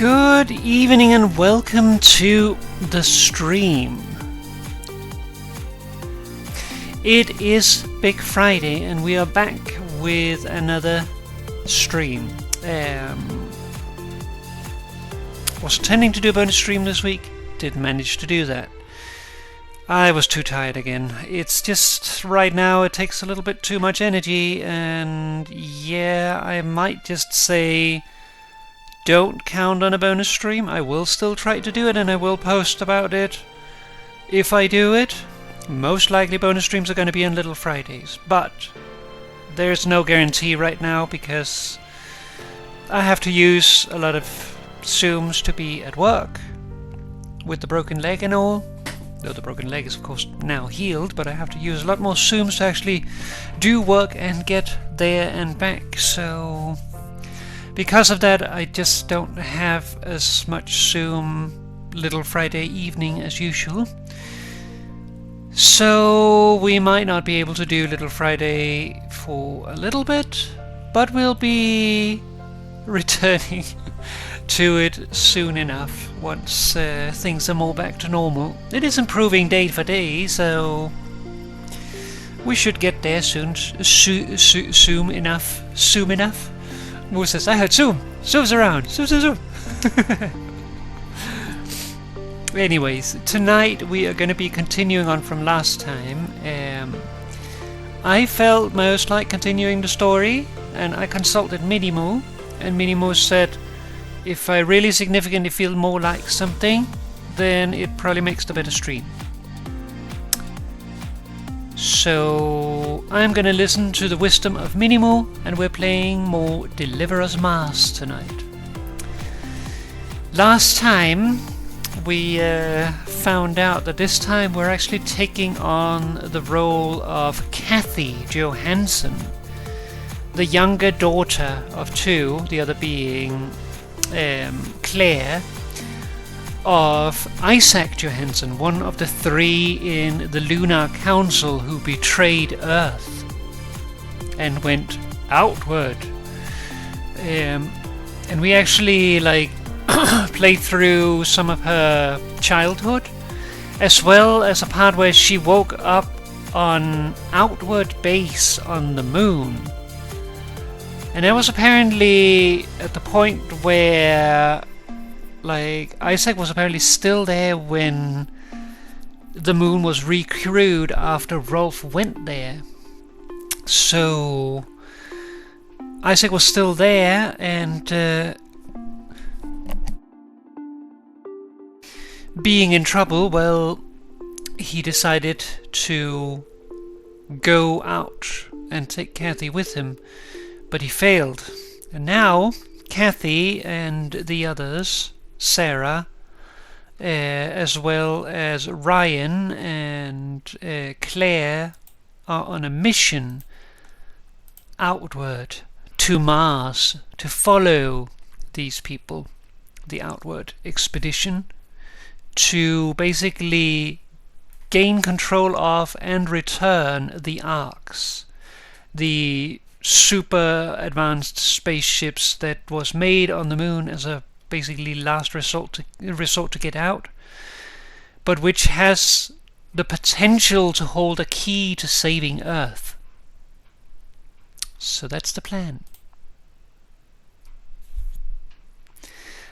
Good evening and welcome to the stream. It is Big Friday and we are back with another stream. Was intending to do a bonus stream this week, didn't manage to do that. I was too tired again. It's just right now it takes a little bit too much energy, and yeah, I might just say don't count on a bonus stream. I will still try to do it and I will post about it if I do it. Most likely bonus streams are going to be on Little Fridays, but there's no guarantee right now because I have to use a lot of Zooms to be at work with the broken leg and all. Though the broken leg is of course now healed, but I have to use a lot more Zooms to actually do work and get there and back. So because of that, I just don't have as much Zoom Little Friday evening as usual. So we might not be able to do Little Friday for a little bit, but we'll be returning to it soon enough once things are more back to normal. It is improving day for day, so we should get there soon. Zoom enough. Who says? I heard Zoom. Zoom's around. Zoom. Anyways, tonight we are going to be continuing on from last time. I felt most like continuing the story, and I consulted Minimoo, and Minimoo said if I really significantly feel more like something, then it probably makes the better stream. So I'm gonna listen to the wisdom of Minimoo, and we're playing more Deliverer's Mask tonight. Last time we found out that this time we're actually taking on the role of Kathy Johansson, the younger daughter of two, the other being Claire, of Isaac Johansson, one of the three in the Lunar Council who betrayed Earth and went outward. And we actually played through some of her childhood, as well as a part where she woke up on Outward Base on the moon. And that was apparently at the point where Isaac was apparently still there when the moon was recrewed after Rolf went there. So Isaac was still there, and being in trouble, well, he decided to go out and take Kathy with him. But he failed, and now Kathy and the others, Sarah, as well as Ryan and Claire, are on a mission outward to Mars to follow these people, the outward expedition, to basically gain control of and return the Arks, the super advanced spaceships that was made on the moon as a basically last resort to get out, but which has the potential to hold a key to saving Earth. So that's the plan.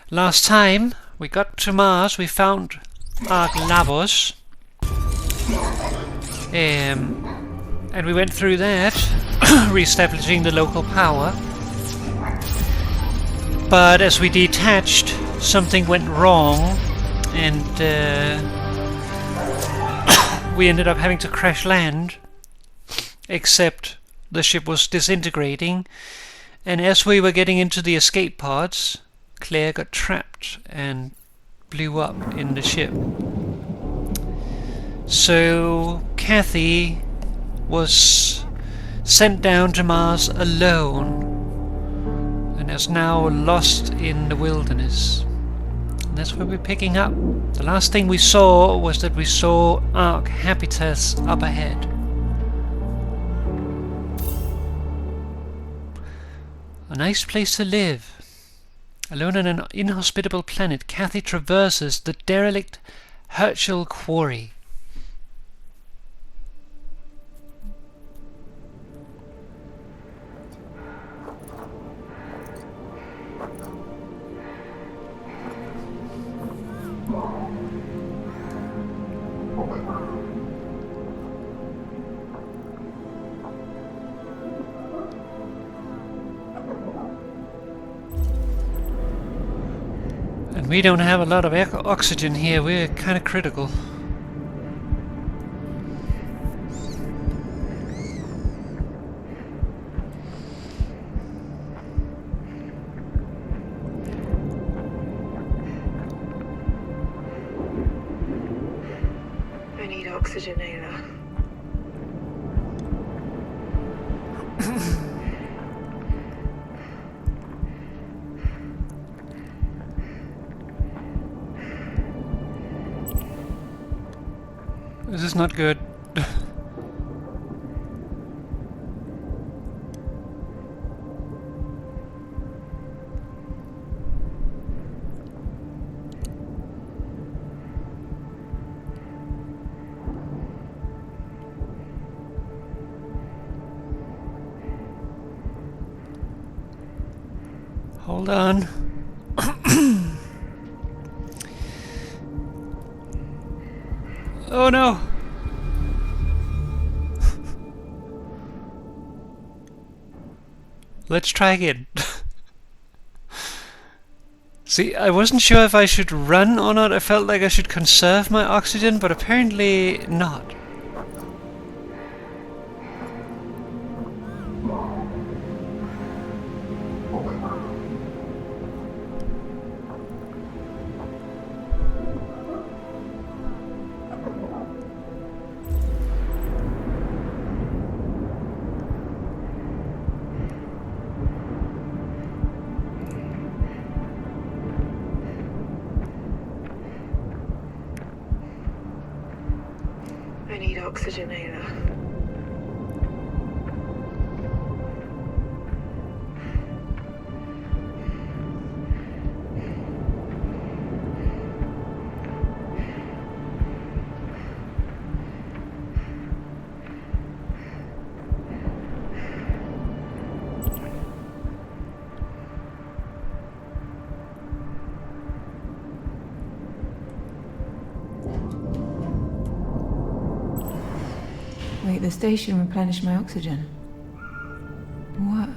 Last time we got to Mars, we found Ark Lavos, and we went through that, re-establishing the local power. But as we detached, something went wrong, and we ended up having to crash land, except the ship was disintegrating, and as we were getting into the escape pods, Claire got trapped and blew up in the ship. So Kathy was sent down to Mars alone and is now lost in the wilderness. And that's where we're picking up. The last thing we saw was that we saw Ark Habitas up ahead. A nice place to live. Alone on an inhospitable planet, Kathy traverses the derelict Herschel quarry. And we don't have a lot of oxygen here, we're kind of critical. I need oxygenator. This is not good. Hold on. Oh no! Let's try again. See, I wasn't sure if I should run or not. I felt like I should conserve my oxygen, but apparently not. I need oxygenator. Wait, the station replenished my oxygen. What?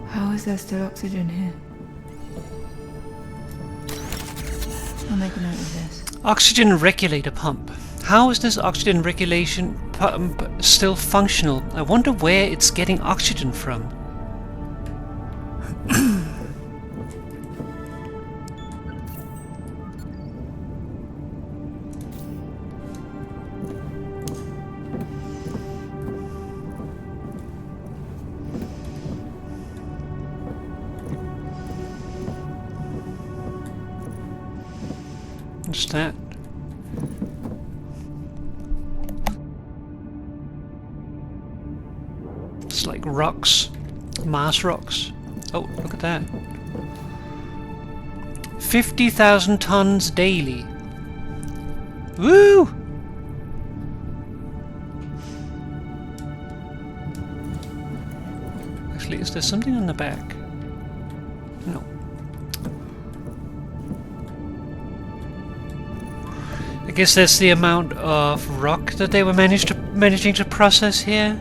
How is there still oxygen here? I'll make a note of this. Oxygen regulator pump. How is this oxygen regulation pump still functional? I wonder where it's getting oxygen from. What's that? It's like rocks. Mars rocks. Oh, look at that. 50,000 tons daily. Woo! Actually, is there something on the back? No. I guess that's the amount of rock that they were managing to process here.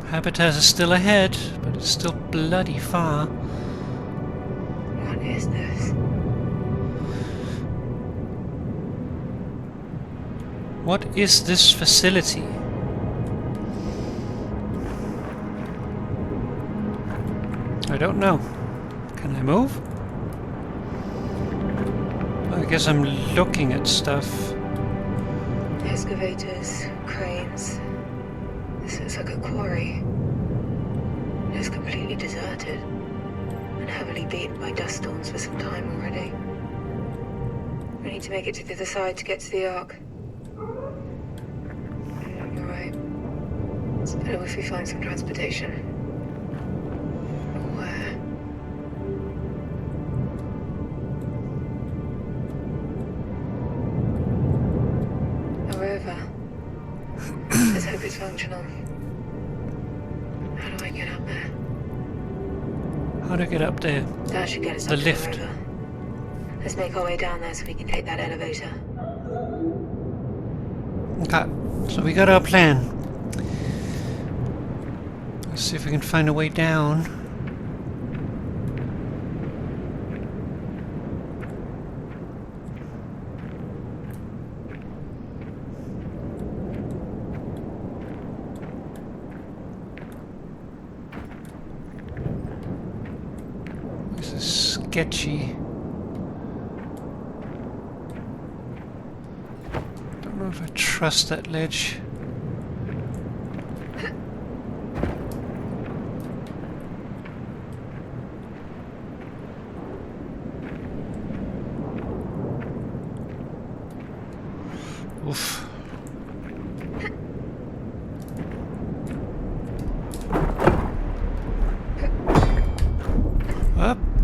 Habitas is still ahead, but it's still bloody far. What is this? What is this facility? I don't know. Can I move? I guess I'm looking at stuff. Excavators, cranes. This looks like a quarry. is completely deserted and heavily beaten by dust storms for some time already. We need to make it to the other side to get to the Ark. You're right. It's better if we find some transportation. Where? However, let's hope it's functional. How do I get up there? How do I get up there? That should get us The up lift. to the river. Let's make our way down there so we can take that elevator. Okay, so we got our plan. Let's see if we can find a way down. This is sketchy. Don't know if I trust that ledge. Oof.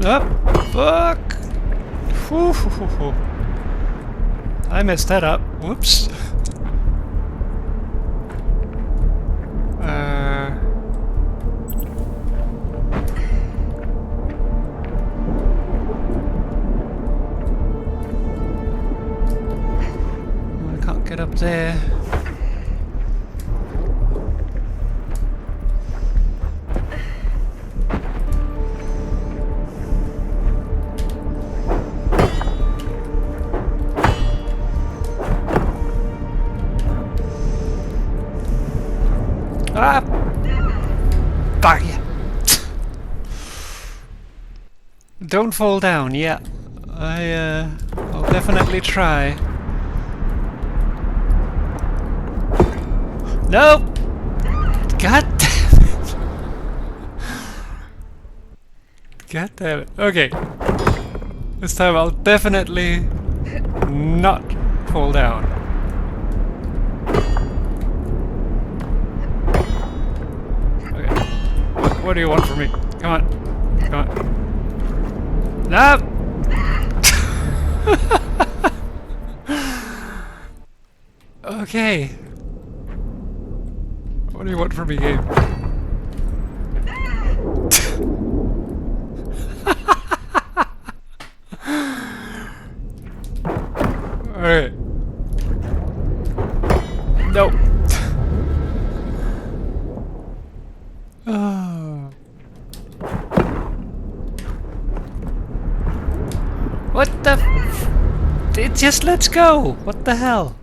Up, fuck! Whew, hoo, hoo, hoo. I messed that up. Whoops. I can't get up there. Ah! Fuck yeah. Don't fall down, yeah. I'll definitely try. Nope! God damn it! God damn it. Okay. This time I'll definitely not fall down. What do you want from me? Come on. Come on. No! Okay. What do you want from me, game? Alright. Nope. What the f- It just let's go! What the hell?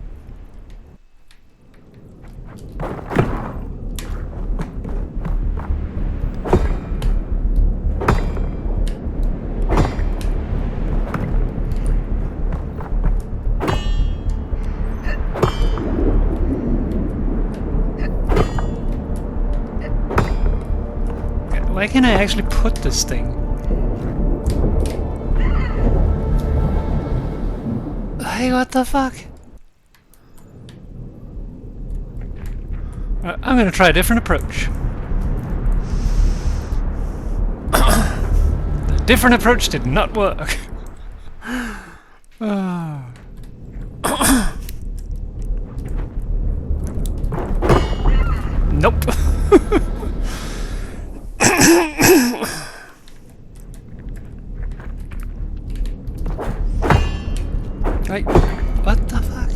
Why can't I actually put this thing? Hey, what the fuck? I'm gonna try a different approach. The different approach did not work. Nope. Right. What the fuck?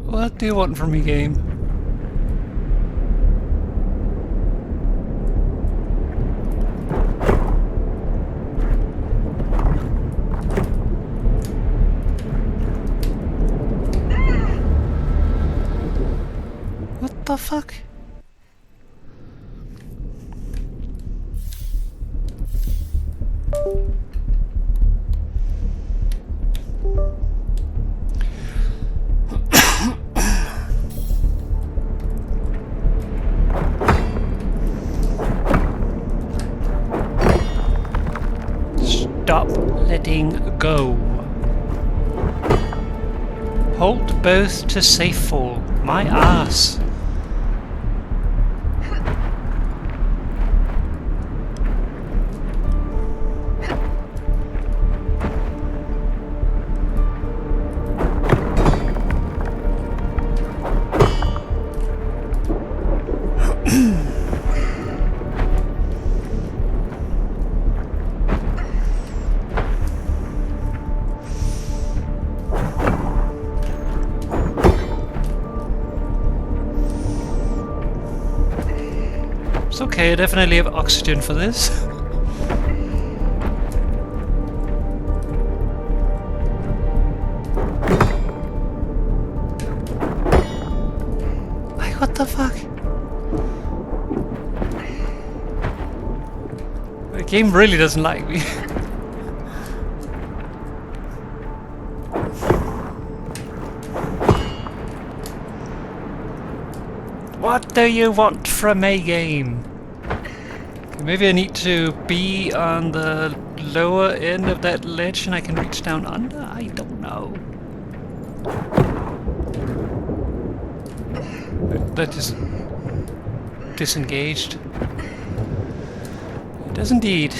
What do you want from me, game? What the fuck? letting go. Hold both to safe fall. My ass. Okay, I definitely have oxygen for this. Like, what the fuck? The game really doesn't like me. What do you want from a game? Maybe I need to be on the lower end of that ledge and I can reach down under? I don't know. That is disengaged. It does indeed.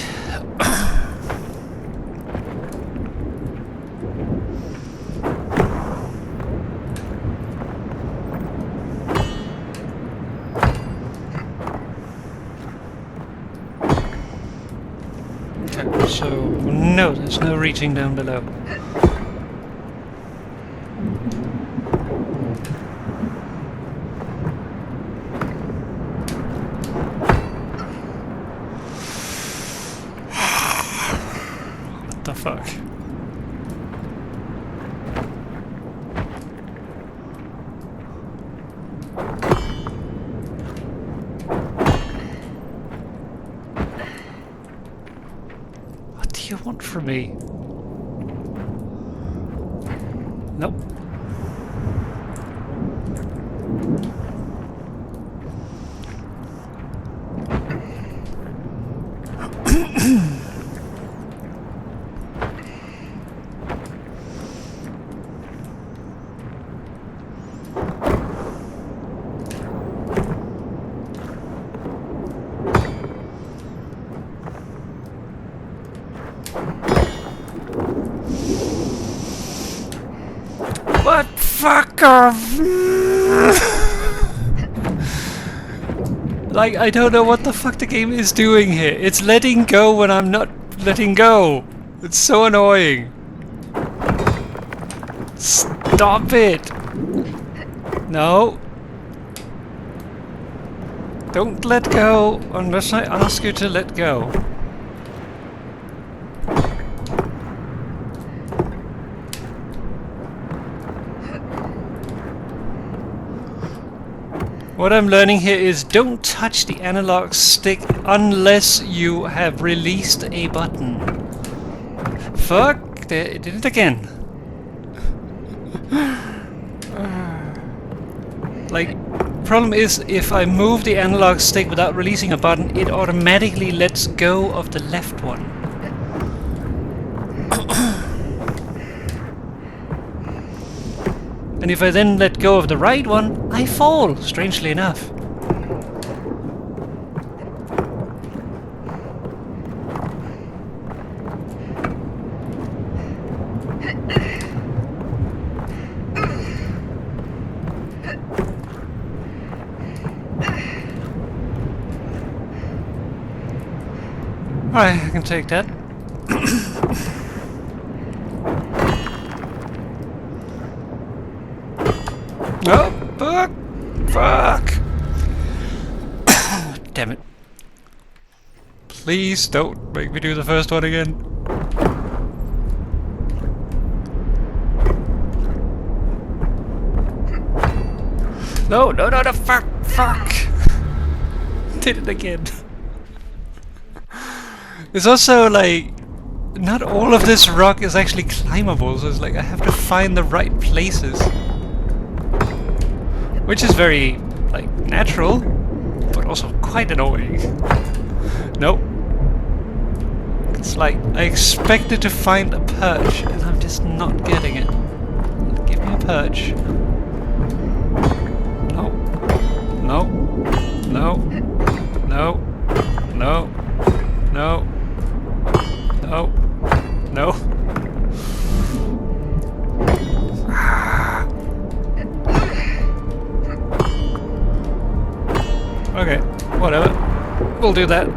So, no, there's no reaching down below. What the fuck? You want from me? Nope. What? Fuck off! Like, I don't know what the fuck the game is doing here. It's letting go when I'm not letting go. It's so annoying. Stop it! No. Don't let go unless I ask you to let go. What I'm learning here is don't touch the analog stick unless you have released a button. Fuck, they did it again. Like, problem is if I move the analog stick without releasing a button, it automatically lets go of the left one. And if I then let go of the right one, I fall, strangely enough. Alright, I can take that. Oh, fuck! Fuck! Damn it. Please don't make me do the first one again. No, no, no, no, fuck! Fuck! Did it again. It's also like, not all of this rock is actually climbable, so it's like I have to find the right places. Which is very, like, natural, but also quite annoying. Nope. It's like I expected to find a perch and I'm just not getting it. Give me a perch. No. No. No. No. No. No. No. No. Okay, whatever. We'll do that.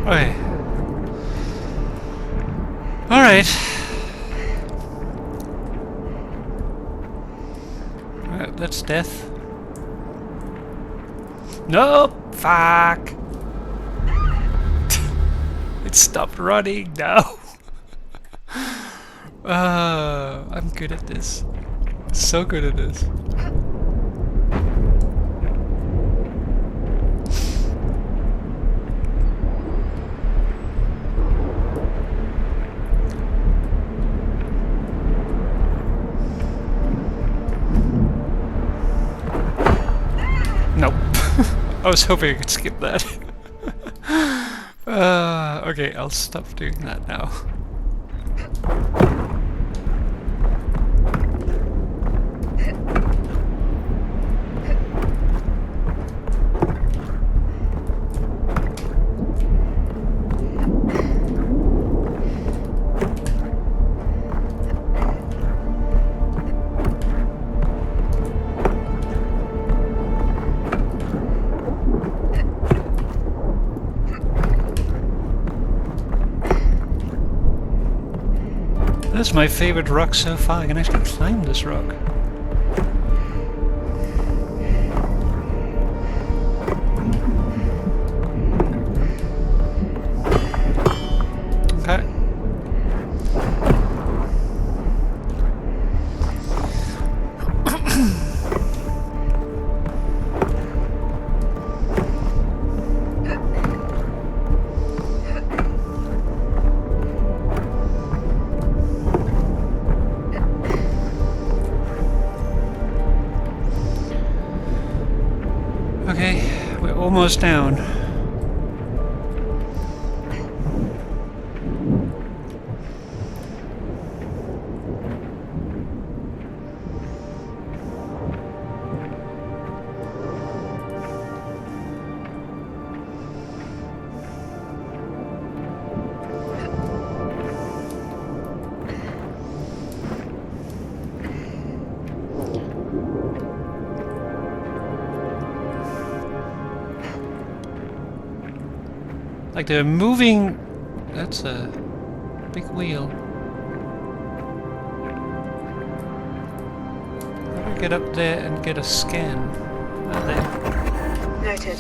Okay. Alright. Right, that's death. Nope! Fuck! It stopped running now. I'm good at this. So good at this. Nope. I was hoping I could skip that. Okay, I'll stop doing that now. That's my favorite rock so far. I can actually climb this rock. Okay. Okay, we're almost down. Like they're moving. That's a big wheel. How do I get up there and get a scan? Oh, there. Noted.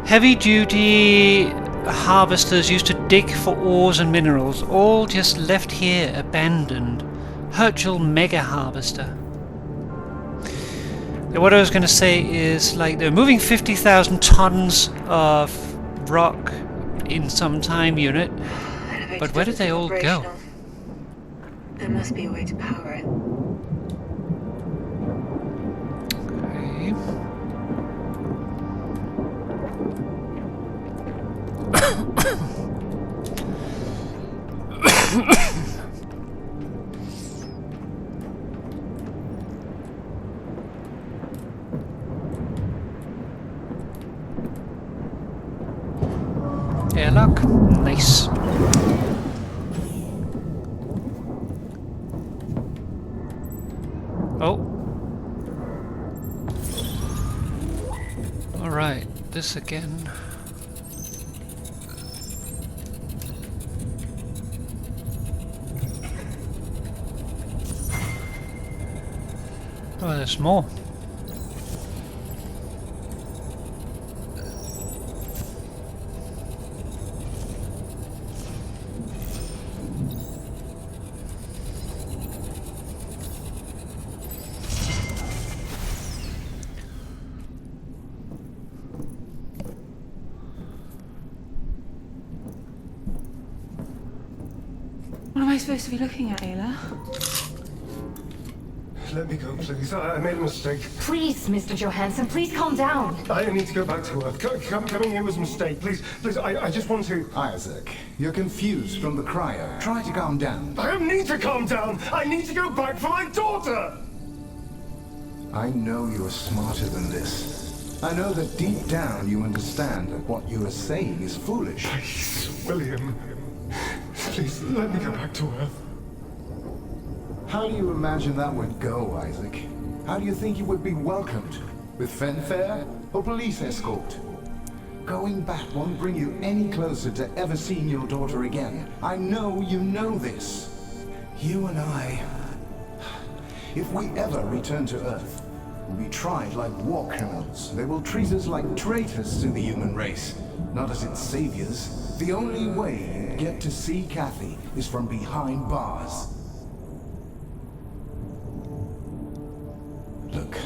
Heavy-duty harvesters used to dig for ores and minerals, all just left here abandoned. Herschel Mega Harvester. What I was going to say is, like, they're moving 50,000 tons of rock in some time unit, but where did they all go? There must be a way to power it. Okay. Airlock. Nice. Oh. Alright, this again. Oh, there's more. I supposed to be looking at, Ayla? Let me go, please. I made a mistake. Please, Mr. Johansson, please calm down. I need to go back to Earth. Coming here was a mistake. Please, I just want to... Isaac, you're confused from the cryo. Try to calm down. I don't need to calm down. I need to go back for my daughter. I know you're smarter than this. I know that deep down you understand that what you are saying is foolish. Please, William. Please, let me go back to Earth. How do you imagine that would go, Isaac? How do you think you would be welcomed? With fanfare or police escort? Going back won't bring you any closer to ever seeing your daughter again. I know you know this. You and I... If we ever return to Earth, we'll be tried like war criminals. They will treat us like traitors to the human race, not as its saviors. The only way you get to see Kathy is from behind bars. Look,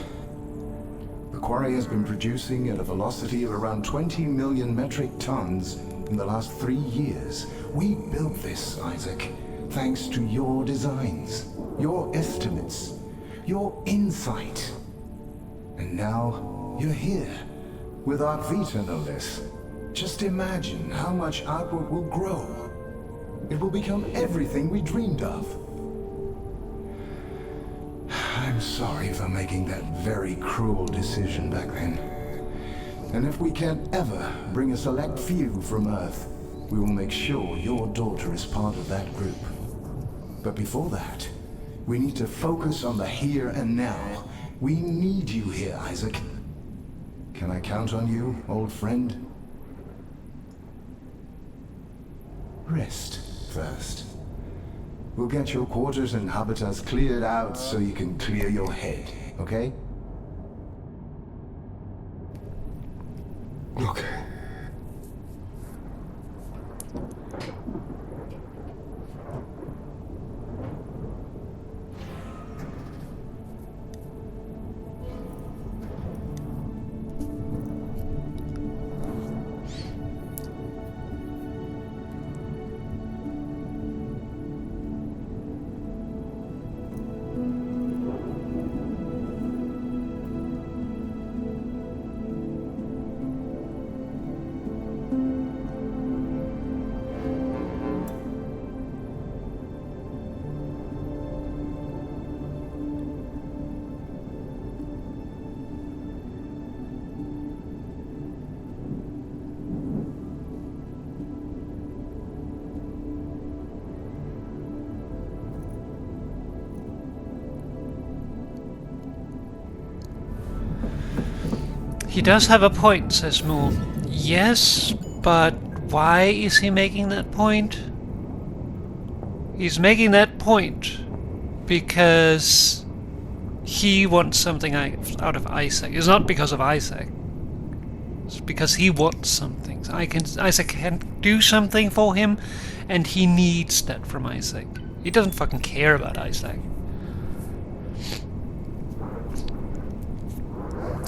the quarry has been producing at a velocity of around 20 million metric tons in the last 3 years. We built this, Isaac, thanks to your designs, your estimates, your insight. And now you're here, with Arvita no less. Just imagine how much output will grow. It will become everything we dreamed of. I'm sorry for making that very cruel decision back then. And if we can't ever bring a select few from Earth, we will make sure your daughter is part of that group. But before that, we need to focus on the here and now. We need you here, Isaac. Can I count on you, old friend? Rest first. We'll get your quarters and Habitas cleared out so you can clear your head, okay? Okay. He does have a point, says Moore. Yes, but why is he making that point? He's making that point because he wants something out of Isaac. It's not because of Isaac. It's because he wants something. Isaac can do something for him, and he needs that from Isaac. He doesn't fucking care about Isaac.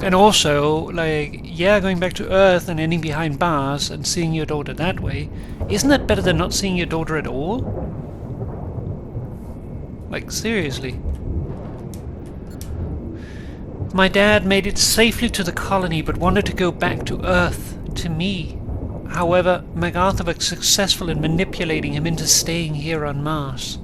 And also, like, yeah, going back to Earth and ending behind bars and seeing your daughter that way, isn't that better than not seeing your daughter at all? Like, seriously. My dad made it safely to the colony but wanted to go back to Earth, to me. However, MacArthur was successful in manipulating him into staying here on Mars.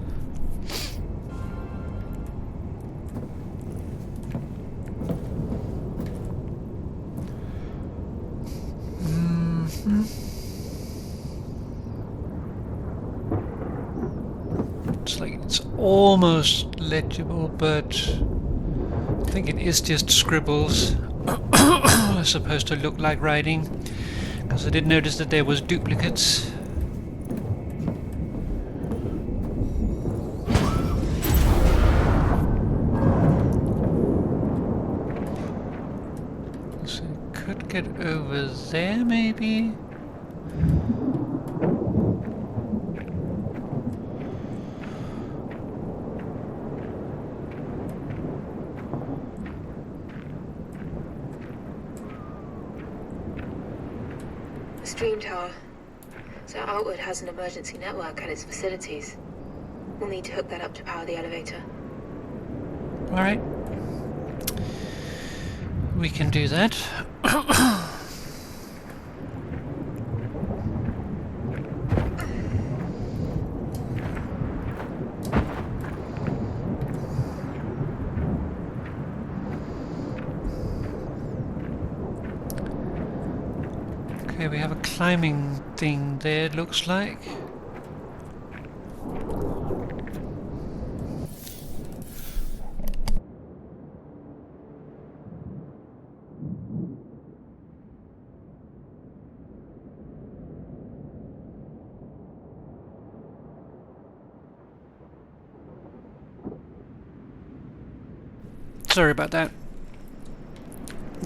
It's almost legible, but I think it is just scribbles as opposed to look like writing, because I did notice that there was duplicates. So could get over there maybe. Stream tower. So Outward has an emergency network at its facilities. We'll need to hook that up to power the elevator. Alright. We can do that. Okay, we have a climbing thing there, it looks like. Sorry about that.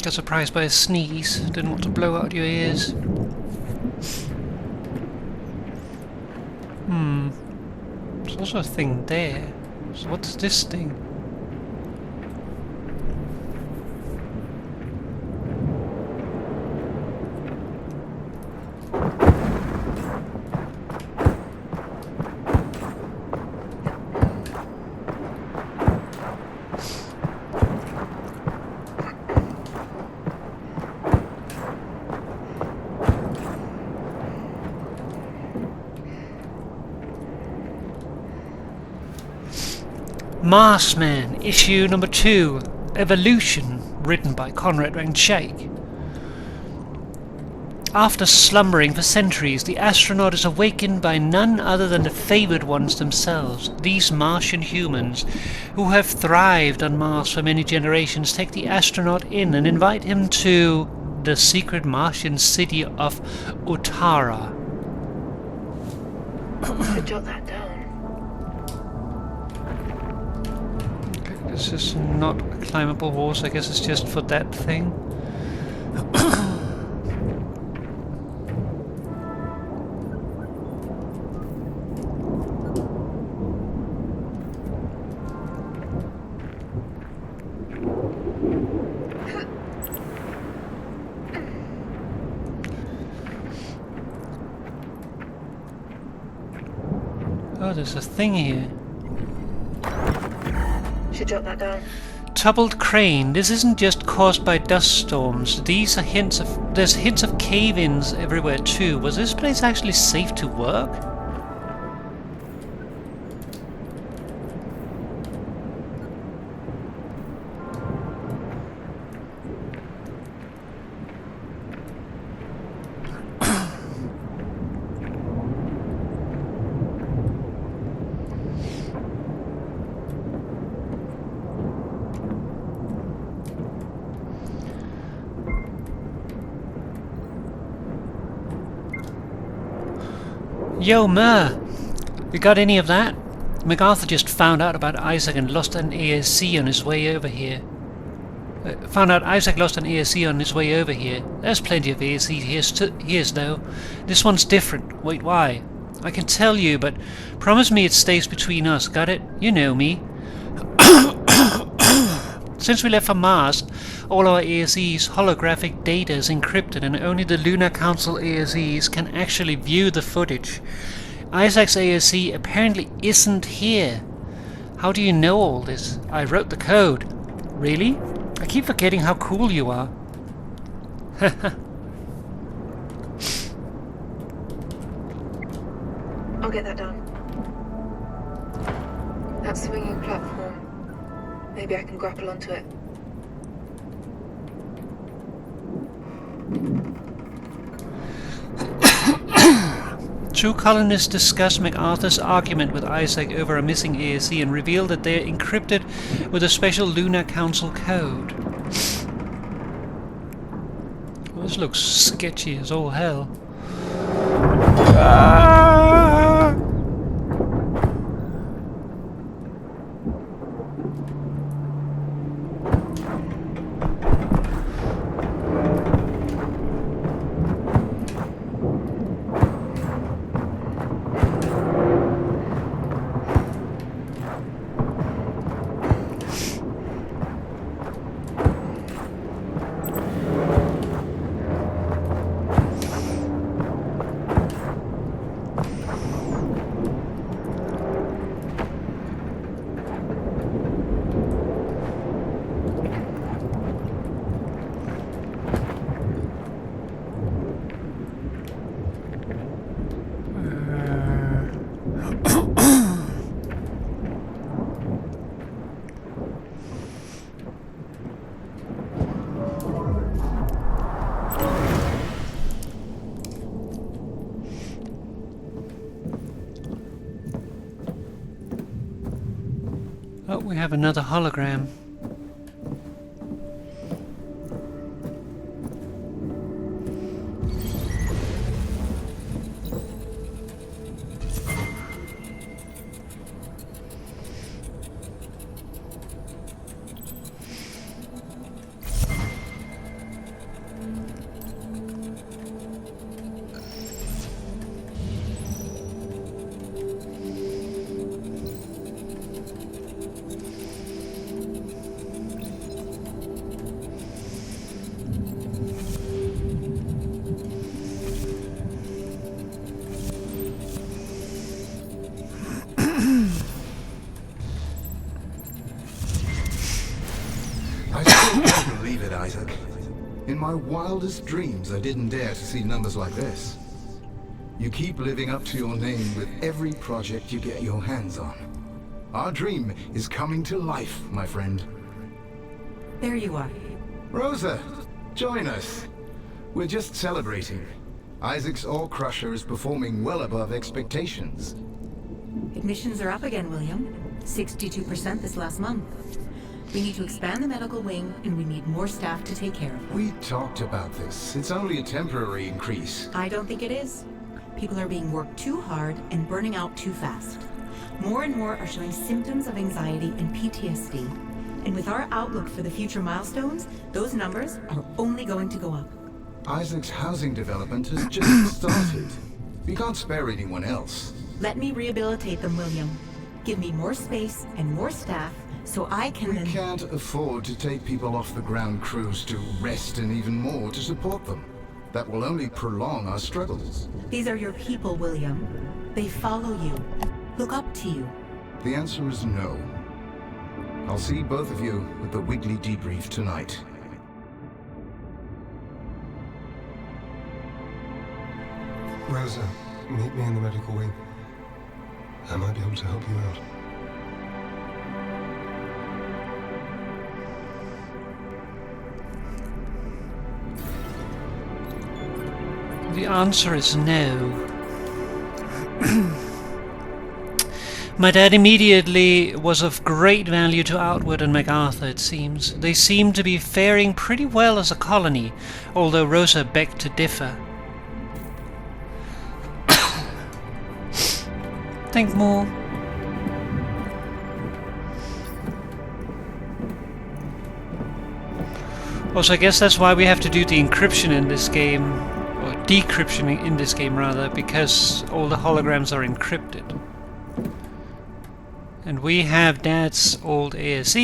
Got surprised by a sneeze. Didn't want to blow out your ears. There's also a thing there. So what's this thing? Marsman, issue number 2, Evolution, written by Conrad Van Schaik. After slumbering for centuries, the astronaut is awakened by none other than the favored ones themselves. These Martian humans, who have thrived on Mars for many generations, take the astronaut in and invite him to the secret Martian city of Utara. Should jot that down. This is not a climbable wall, so I guess it's just for that thing. Oh, there's a thing here. Should jot that down. Toppled crane. This isn't just caused by dust storms. These are hints of... There's hints of cave-ins everywhere too. Was this place actually safe to work? Yo, Mer! You got any of that? MacArthur just found out about Isaac and lost an ASC on his way over here. There's plenty of ASC here's though. This one's different. Wait, why? I can tell you, but promise me it stays between us, got it? You know me. Since we left for Mars, all our ASE's holographic data is encrypted and only the Lunar Council ASEs can actually view the footage. Isaac's ASE apparently isn't here. How do you know all this? I wrote the code. Really? I keep forgetting how cool you are. I'll get that done. That swinging platform. Maybe I can grapple onto it. Two colonists discussed MacArthur's argument with Isaac over a missing ASE and revealed that they are encrypted with a special Lunar Council code. Well, this looks sketchy as all hell. we have another hologram. I still can't believe it, Isaac. In my wildest dreams, I didn't dare to see numbers like this. You keep living up to your name with every project you get your hands on. Our dream is coming to life, my friend. There you are. Rosa, join us. We're just celebrating. Isaac's Ore Crusher is performing well above expectations. Admissions are up again, William. 62% this last month. We need to expand the medical wing, and we need more staff to take care of them. We talked about this. It's only a temporary increase. I don't think it is. People are being worked too hard and burning out too fast. More and more are showing symptoms of anxiety and PTSD. And with our outlook for the future milestones, those numbers are only going to go up. Isaac's housing development has just started. We can't spare anyone else. Let me rehabilitate them, William. Give me more space and more staff so I can We then... can't afford to take people off the ground crews to rest and even more to support them. That will only prolong our struggles. These are your people, William. They follow you. Look up to you. The answer is no. I'll see both of you at the weekly debrief tonight. Rosa, meet me in the medical wing. I might be able to help you out. The answer is no. My dad immediately was of great value to Outward and MacArthur, it seems. They seem to be faring pretty well as a colony, although Rosa begged to differ. Think more. Also, I guess that's why we have to do the encryption in this game, or decryption in this game rather, because all the holograms are encrypted. And we have Dad's old ASE.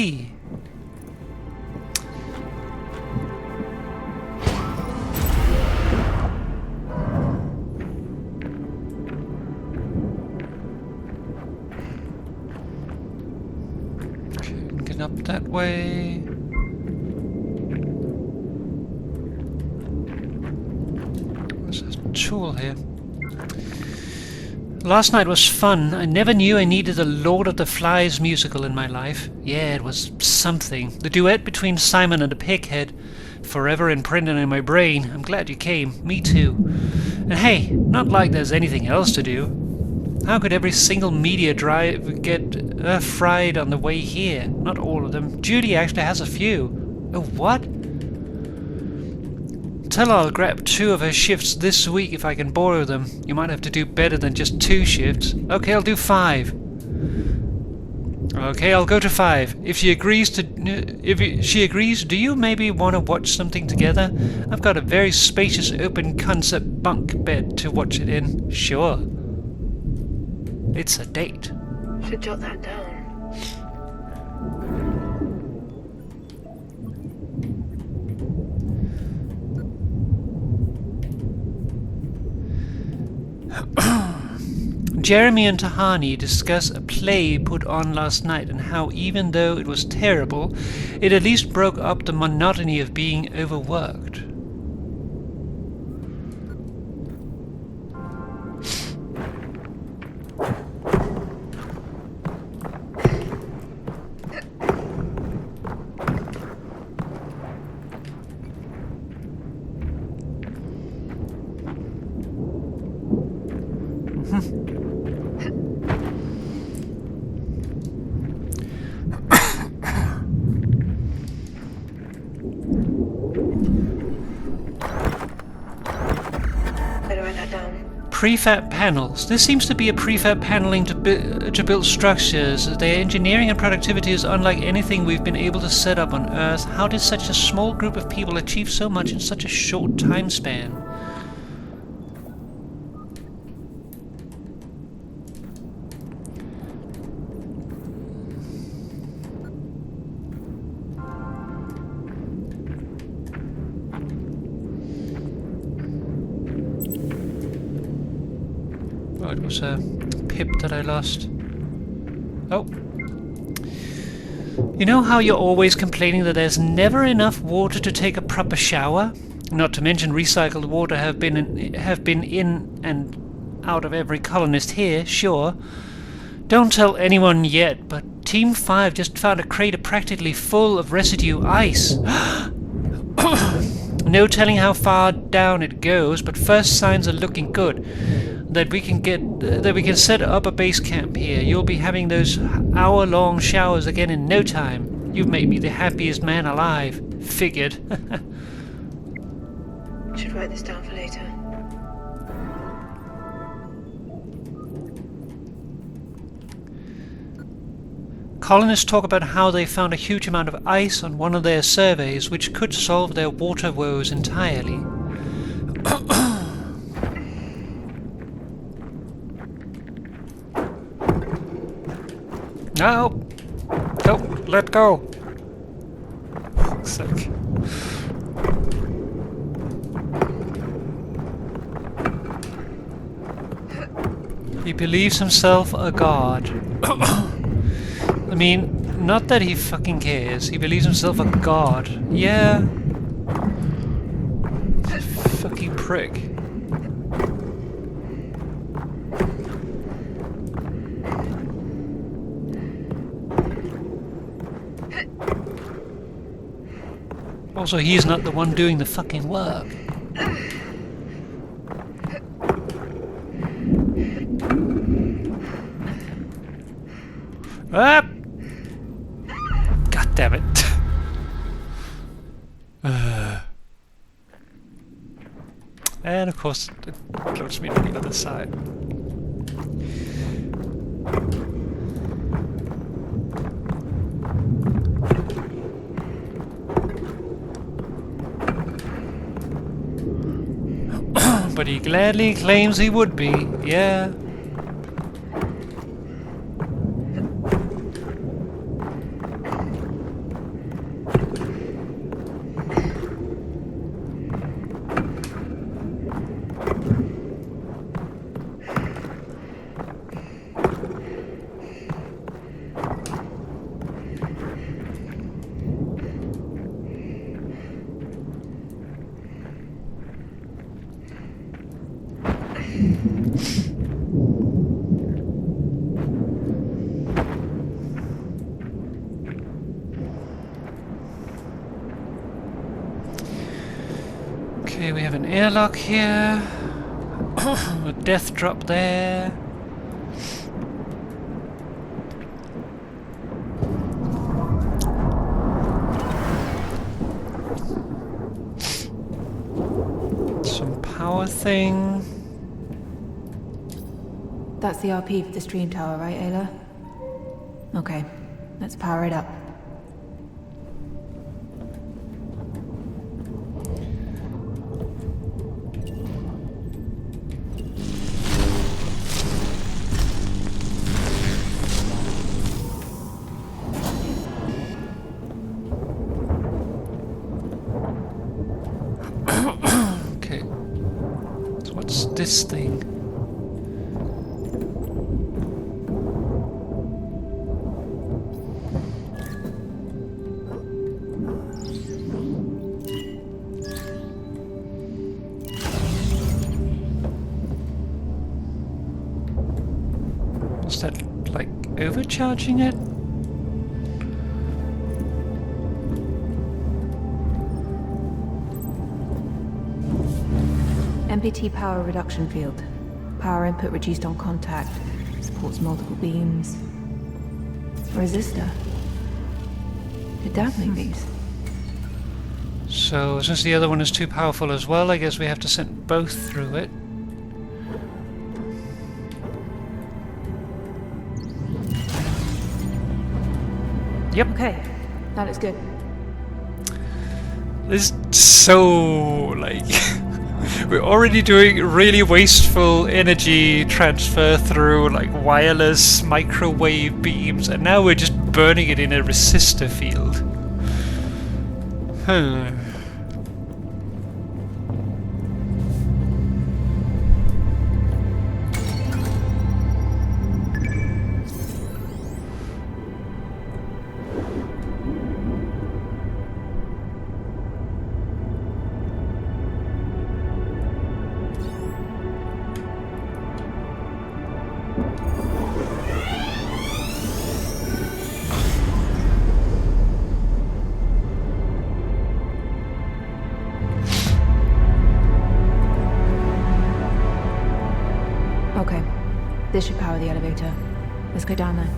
Get up that way. There's a tool here. Last night was fun. I never knew I needed a Lord of the Flies musical in my life. Yeah, it was something. The duet between Simon and the Pighead, forever imprinted in my brain. I'm glad you came. Me too. And hey, not like there's anything else to do. How could every single media drive get fried on the way here? Not all of them. Judy actually has a few. Oh, what? Tell her I'll grab 2 of her shifts this week if I can borrow them. You might have to do better than just 2 shifts. Okay, I'll do 5. Okay, I'll go to 5. If she agrees, do you maybe want to watch something together? I've got a very spacious open concept bunk bed to watch it in. Sure. It's a date. Should jot that down. Jeremy and Tahani discuss a play put on last night and how even though it was terrible, it at least broke up the monotony of being overworked. Prefab panels. This seems to be a prefab paneling to build structures. Their engineering and productivity is unlike anything we've been able to set up on Earth. How did such a small group of people achieve so much in such a short time span? Oh, it was a pip that I lost. Oh. You know how you're always complaining that there's never enough water to take a proper shower? Not to mention recycled water have been in and out of every colonist here, sure. Don't tell anyone yet, but Team 5 just found a crater practically full of residue ice. No telling how far down it goes, but first signs are looking good. That we can set up a base camp here. You'll be having those hour-long showers again in no time. You've made me the happiest man alive. Figured. Should write this down for later. Colonists talk about how they found a huge amount of ice on one of their surveys, which could solve their water woes entirely. No! Don't let go! Fuck's sake. He believes himself a god. I mean, not that he fucking cares. He believes himself a god. Yeah. Fucking prick. Also, he's not the one doing the fucking work. Ah! God damn it. And of course, it loads me to the other side. But he gladly claims he would be, yeah. Okay, we have an airlock here. A death drop there. Some power thing. That's the RP for the stream tower, right, Ayla? Okay, let's power it up. Okay. So what's this thing? Is that like overcharging it? MPT power reduction field. Power input reduced on contact. Supports multiple beams. Resistor. Did Dad make these? So since the other one is too powerful as well, I guess we have to send both through it. Yep. Okay, that looks good. This is so, like... we're already doing really wasteful energy transfer through, like, wireless microwave beams, and now we're just burning it in a resistor field. Okay, this should power the elevator. Let's go down there.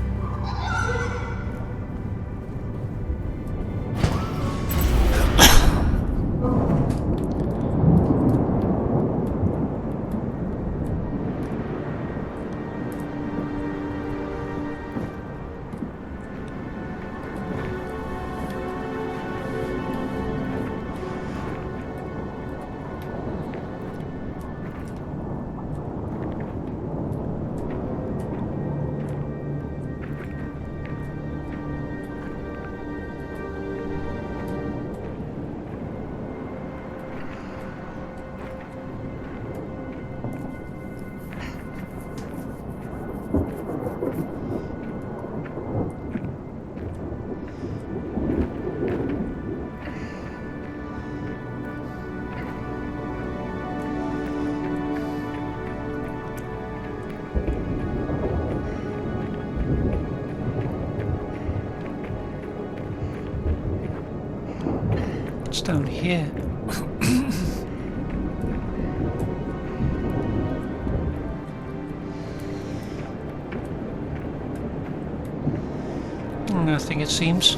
What's down here? Nothing, it seems.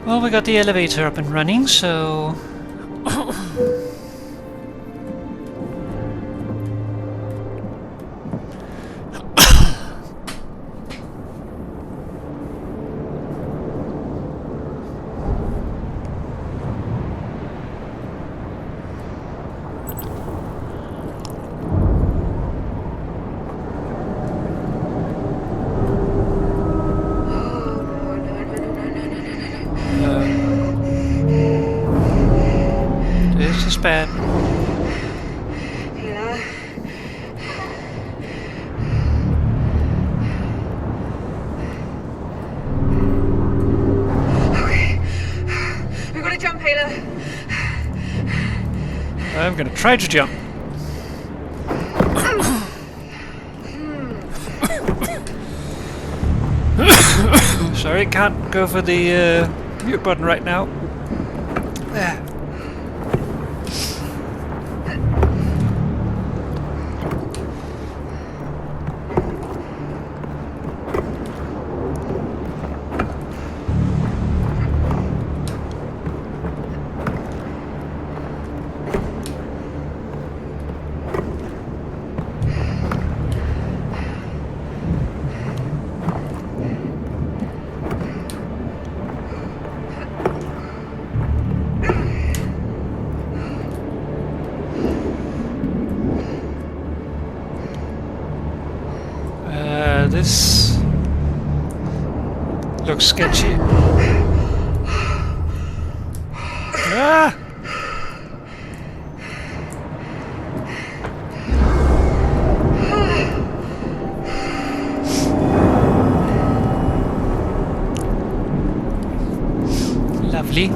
Well, we got the elevator up and running, so... This is bad. Hila. Okay. We've got to jump, Hila. I'm gonna try to jump. Sorry, can't go for the mute button right now. There. This looks sketchy. Ah! Lovely.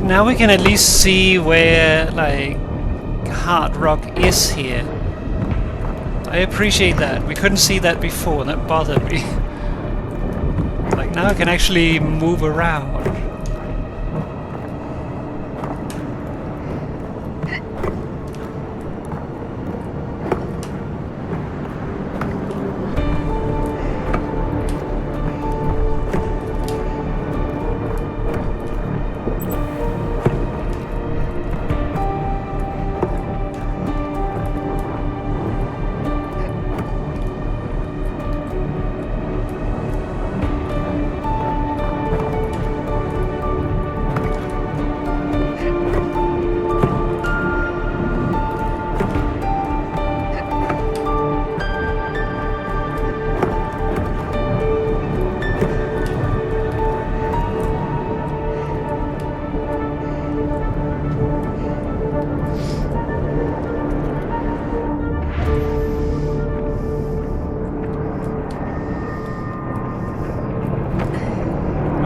Now we can at least see where, like, hard rock is here. I appreciate that. We couldn't see that before, and that bothered me. Like, now I can actually move around.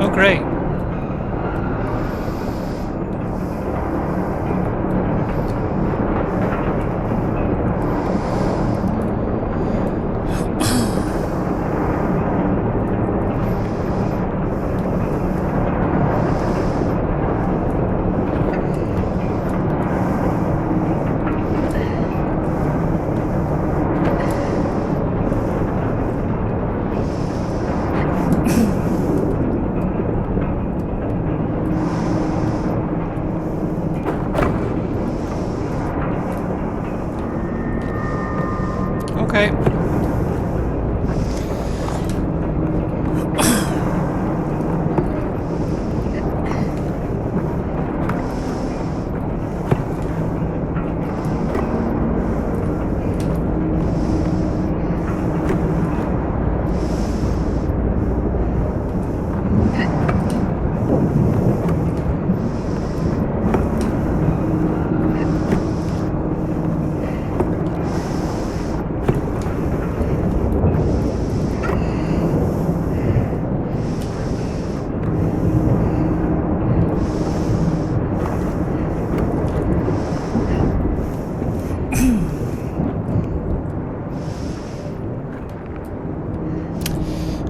Oh, great. Okay.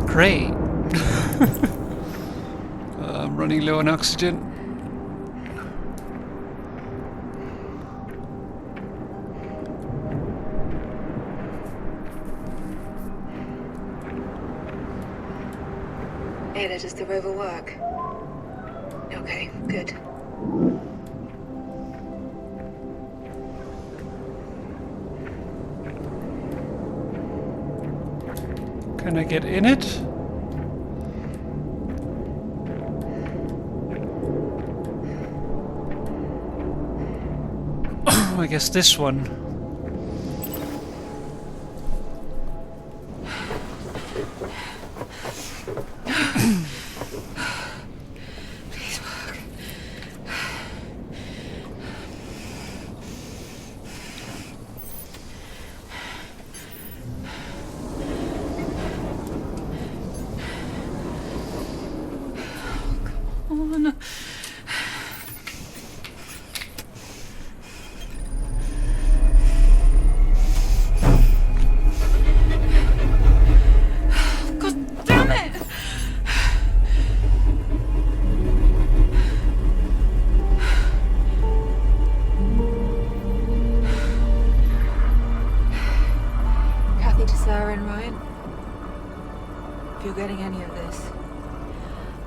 Great. I'm running low on oxygen. Ada, does the rover work? Okay, good. Can I get in it? Oh, I guess this one. If you're getting any of this.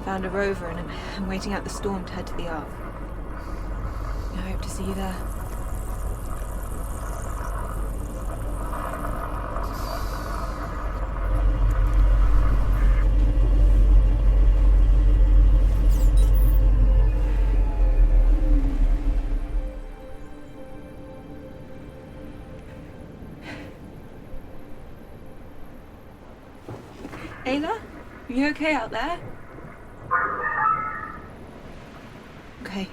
Found a rover and I'm waiting out the storm to head to the Ark. I hope to see you there. Ayla? Are you okay out there? Okay.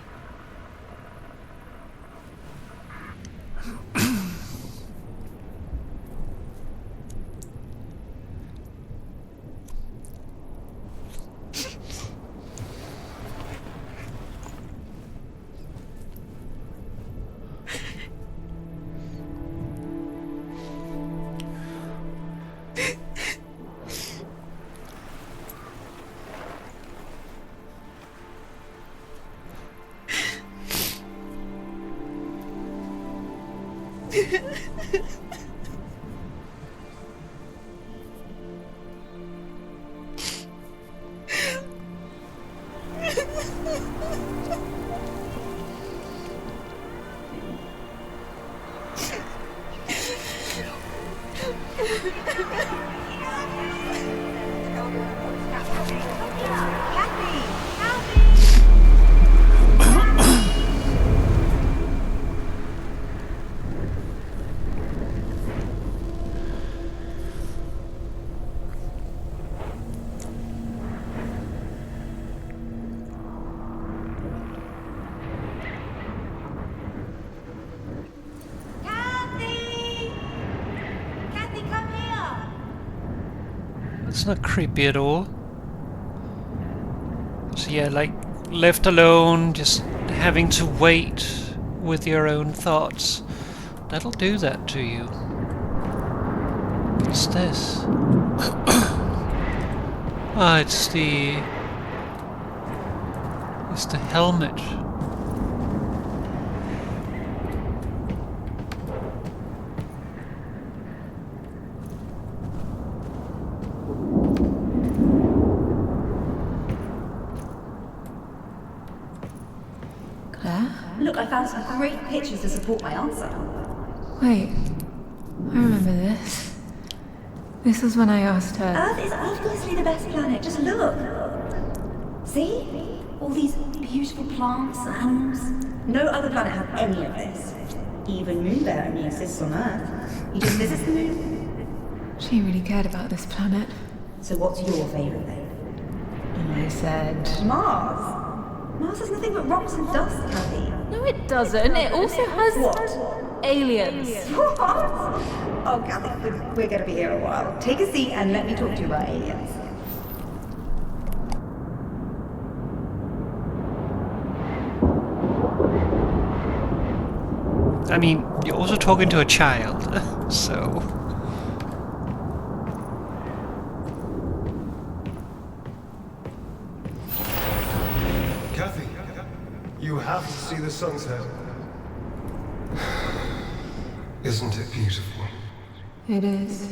It's not creepy at all. So yeah, like left alone, just having to wait with your own thoughts. That'll do that to you. What's this? Ah, it's the helmet. Claire? Look, I found some great pictures to support my answer. Wait. I remember this. This was when I asked her. Earth is obviously the best planet. Just look. See? All these beautiful plants and animals. No other planet has any of this. Even Moonbear only exists on Earth. He just visits the moon. She really cared about this planet. So what's your favourite thing? And I said... Mars. Mars has nothing but rocks and dust, Kathy. No, it doesn't. It also has... What? aliens. What? Oh, Kathy, we're going to be here a while. Take a seat and let me talk to you about aliens. I mean, you're also talking to a child, so... Kathy, you have to see the sunset. Isn't it beautiful? It is.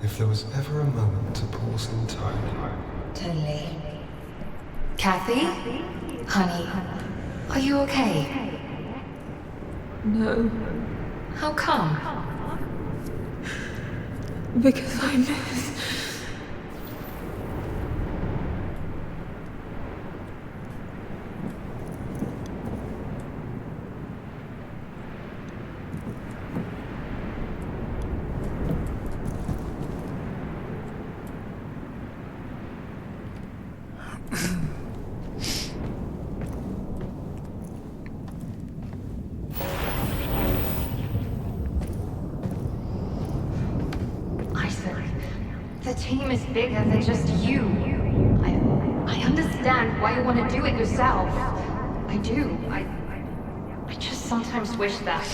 If there was ever a moment to pause in time. Totally. Kathy? Honey, are you okay? No. How come? Because I miss... The team is bigger than just you. I understand why you want to do it yourself. I do. I just sometimes wish that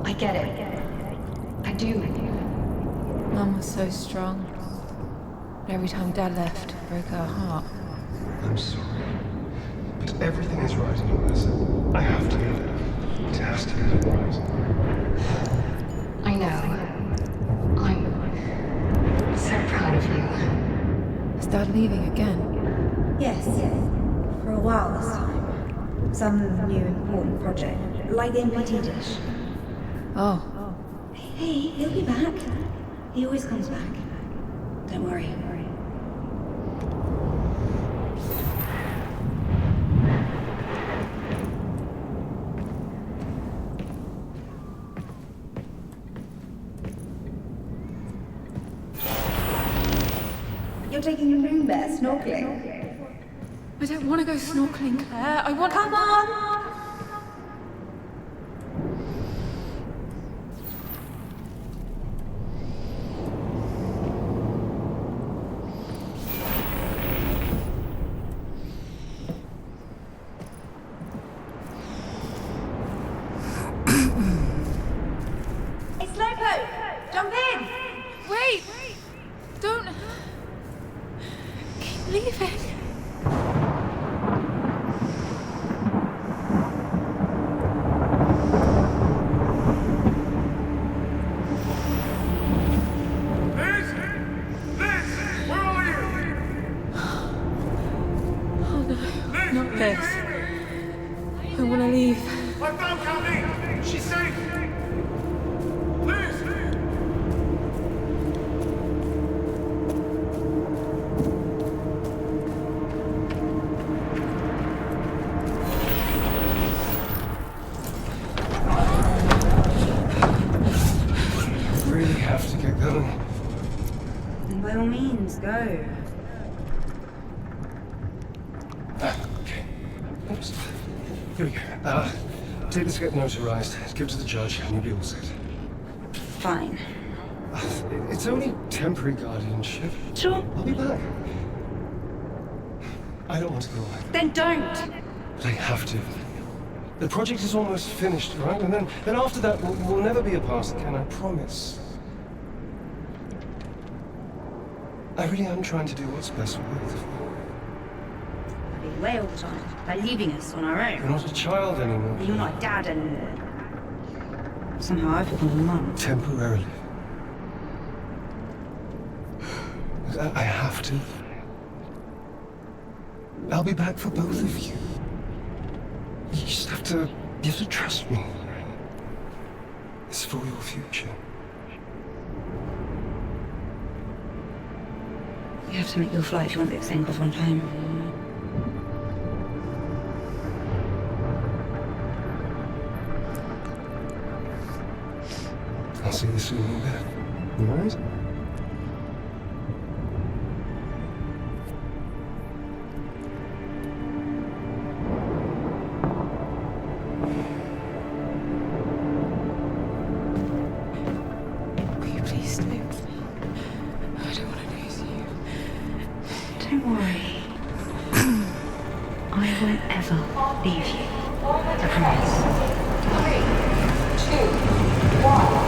I get it. I do. Mum was so strong. But every time Dad left, it broke her heart. I'm sorry. But everything is right in this. I have to be there. It has to be right. I know. I'm so proud of you. Is Dad leaving again? Yes. For a while this time. Some new important project. Like the MPT dish. Oh. Hey, he'll be back. He always comes back. Don't worry. You're taking a moon bear snorkeling. I don't want to go snorkeling, Claire. I want... Come on! It's Loco! Jump in! Wait! Don't... Keep leaving. Oh no, not this. I want to leave. I found Kathy! She's safe! Liz! Really have to get going. And by all means, go. Okay. Oops. Here we go. Take this, get notarized, give it to the judge, and you'll be all set. Fine. It's only temporary guardianship. Sure. I'll be back. I don't want to go. Then don't! But I have to. The project is almost finished, right? And then after that, we'll never be apart again, I promise. I really am trying to do what's best for both of you. I'll be away all the time. By leaving us on our You're own. not a child anymore. You're not a dad anymore. Somehow I've become a mum. Temporarily. I have to. I'll be back for both of you. You just have to trust me. It's for your future. You have to make your flight if you want this thing off on time. I'll see you soon in bed. You alright? Will you please stay? I don't want to lose you. Don't worry. I won't ever leave you. I promise. 3, 2, 1.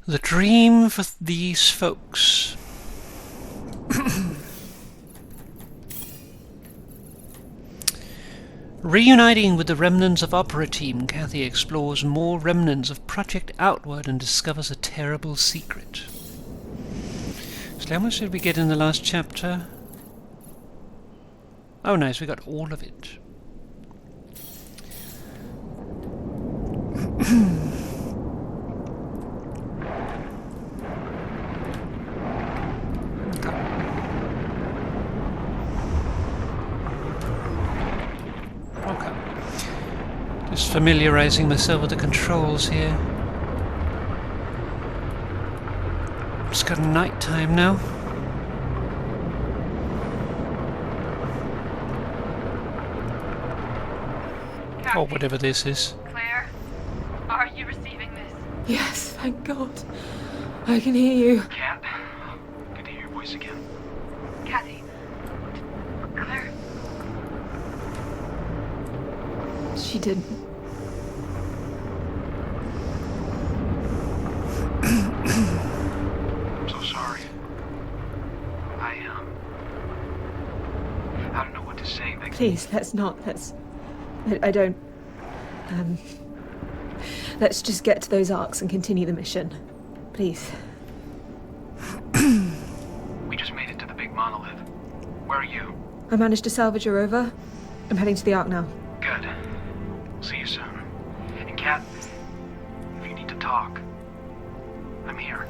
The dream for these folks. Reuniting with the remnants of Opera Team, Kathy explores more remnants of Project Outward and discovers a terrible secret. So how much did we get in the last chapter? Oh nice, we got all of it. Just familiarizing myself with the controls here. It's got night time now. Kathy, Or whatever this is. Claire, are you receiving this? Yes, thank God. I can hear you. Cat, good to hear your voice again. Kathy. Claire. She didn't. I'm so sorry. I don't know what to say. Please, let's not. I don't. Let's just get to those arcs and continue the mission. Please. We just made it to the big monolith. Where are you? I managed to salvage your rover. I'm heading to the arc now. Good. See you soon. And Kat, if you need to talk, I'm here.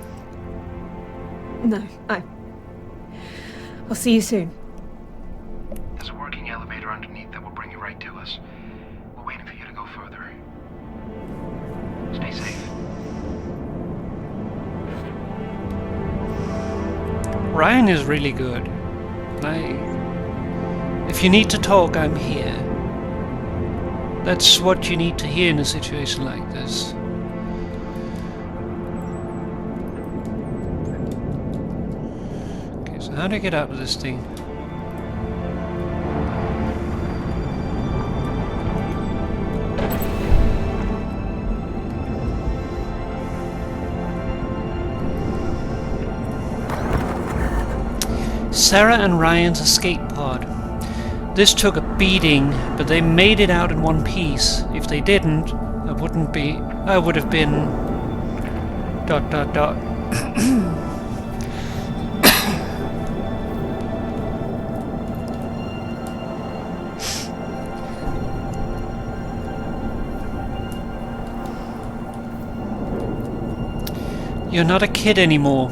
No, I'll see you soon. There's a working elevator underneath that will bring you right to us. We're waiting for you to go further. Stay safe. Ryan is really good. If you need to talk, I'm here. That's what you need to hear in a situation like this. Okay, so how do I get out of this thing? Sarah and Ryan's escape pod. This took a beating, but they made it out in one piece. If they didn't, I would have been... ... You're not a kid anymore.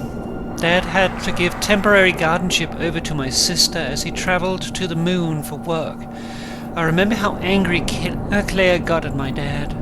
Dad had to give temporary guardianship over to my sister as he travelled to the moon for work. I remember how angry Claire got at my dad.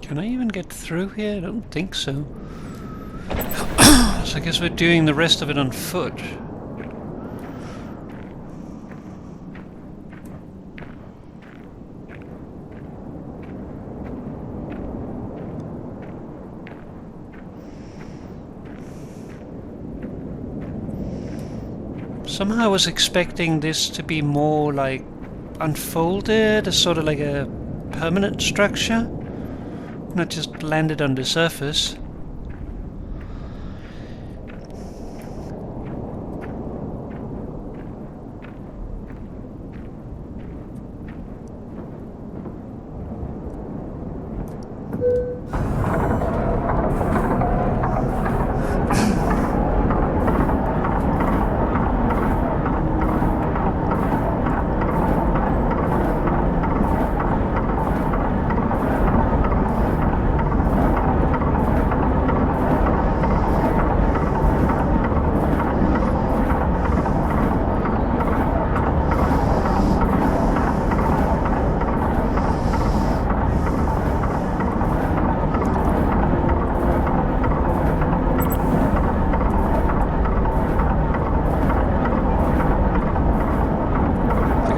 Can I even get through here? I don't think so. So I guess we're doing the rest of it on foot. Somehow I was expecting this to be more like unfolded, as sort of like a permanent structure. Not just landed on the surface.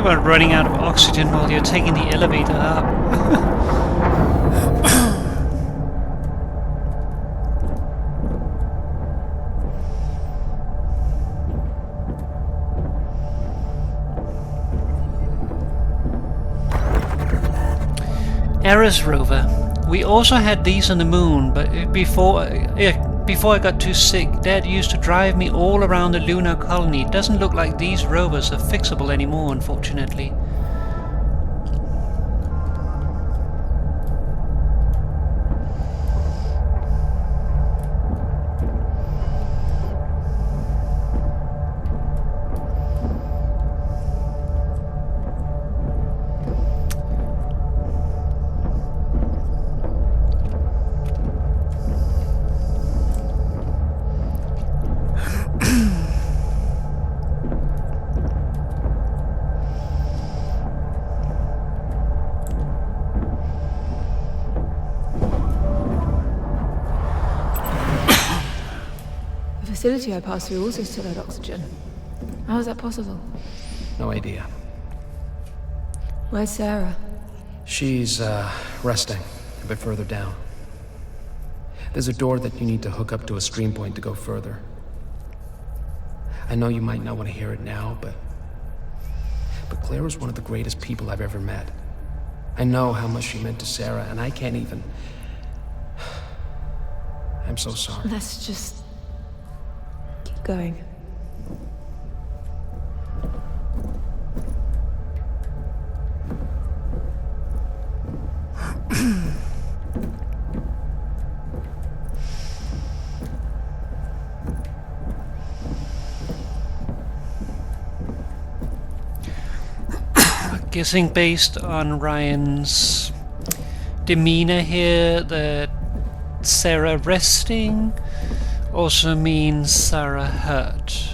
About running out of oxygen while you're taking the elevator up. Eris rover. We also had these on the moon, but before I got too sick, Dad used to drive me all around the lunar colony. It doesn't look like these rovers are fixable anymore, unfortunately. The facility I passed through also still had oxygen. How is that possible? No idea. Where's Sarah? She's, resting a bit further down. There's a door that you need to hook up to a stream point to go further. I know you might not want to hear it now, but Claire was one of the greatest people I've ever met. I know how much she meant to Sarah, and I can't even... I'm so sorry. Let's just... keep going. guessing based on Ryan's demeanor here that Sarah resting also means Sarah hurt.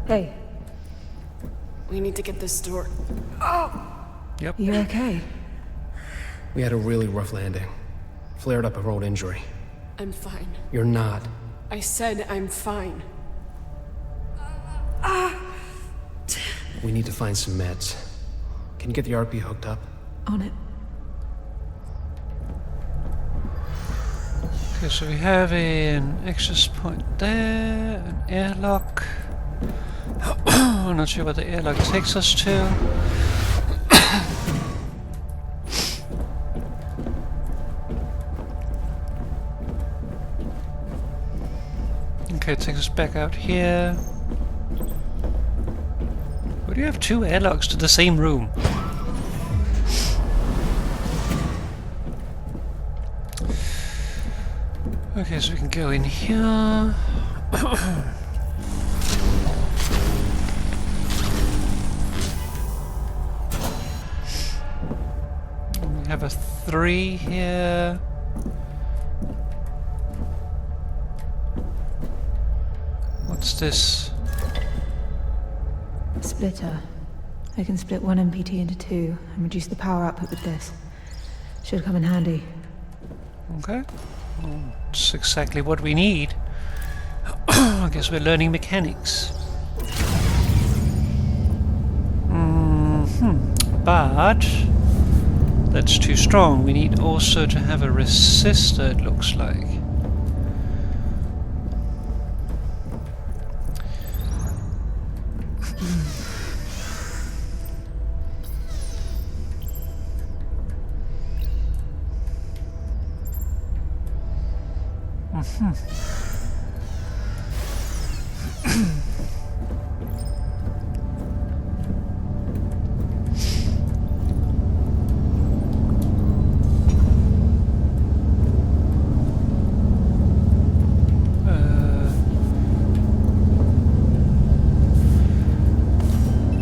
Hey, We need to get this door. Yep. you okay? We had a really rough landing. Flared up a road injury. I'm fine. You're not. I said I'm fine. We need to find some meds. Can you get the RP hooked up? On it. Okay, so we have an access point there, an airlock. I'm not sure what the airlock takes us to. Okay, it takes us back out here. Why do you have two airlocks to the same room? Okay, so we can go in here. We have a 3 here. What's this? Splitter. I can split one MPT into 2 and reduce the power output with this. Should come in handy. Okay. Well, it's exactly what we need. I guess we're learning mechanics. But that's too strong. We need also to have a resistor, it looks like.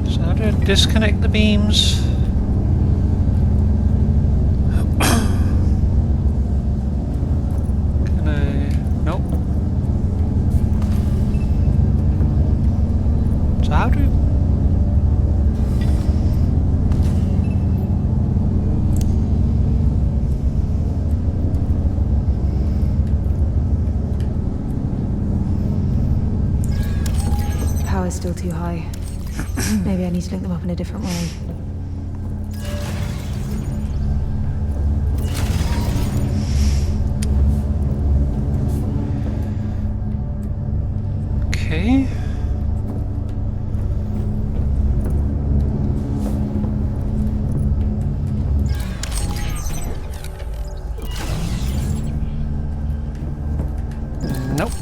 So how do I disconnect the beams? Can I? Nope. So how do? Power's still too high. Maybe I need to link them up in a different way. Okay. Nope.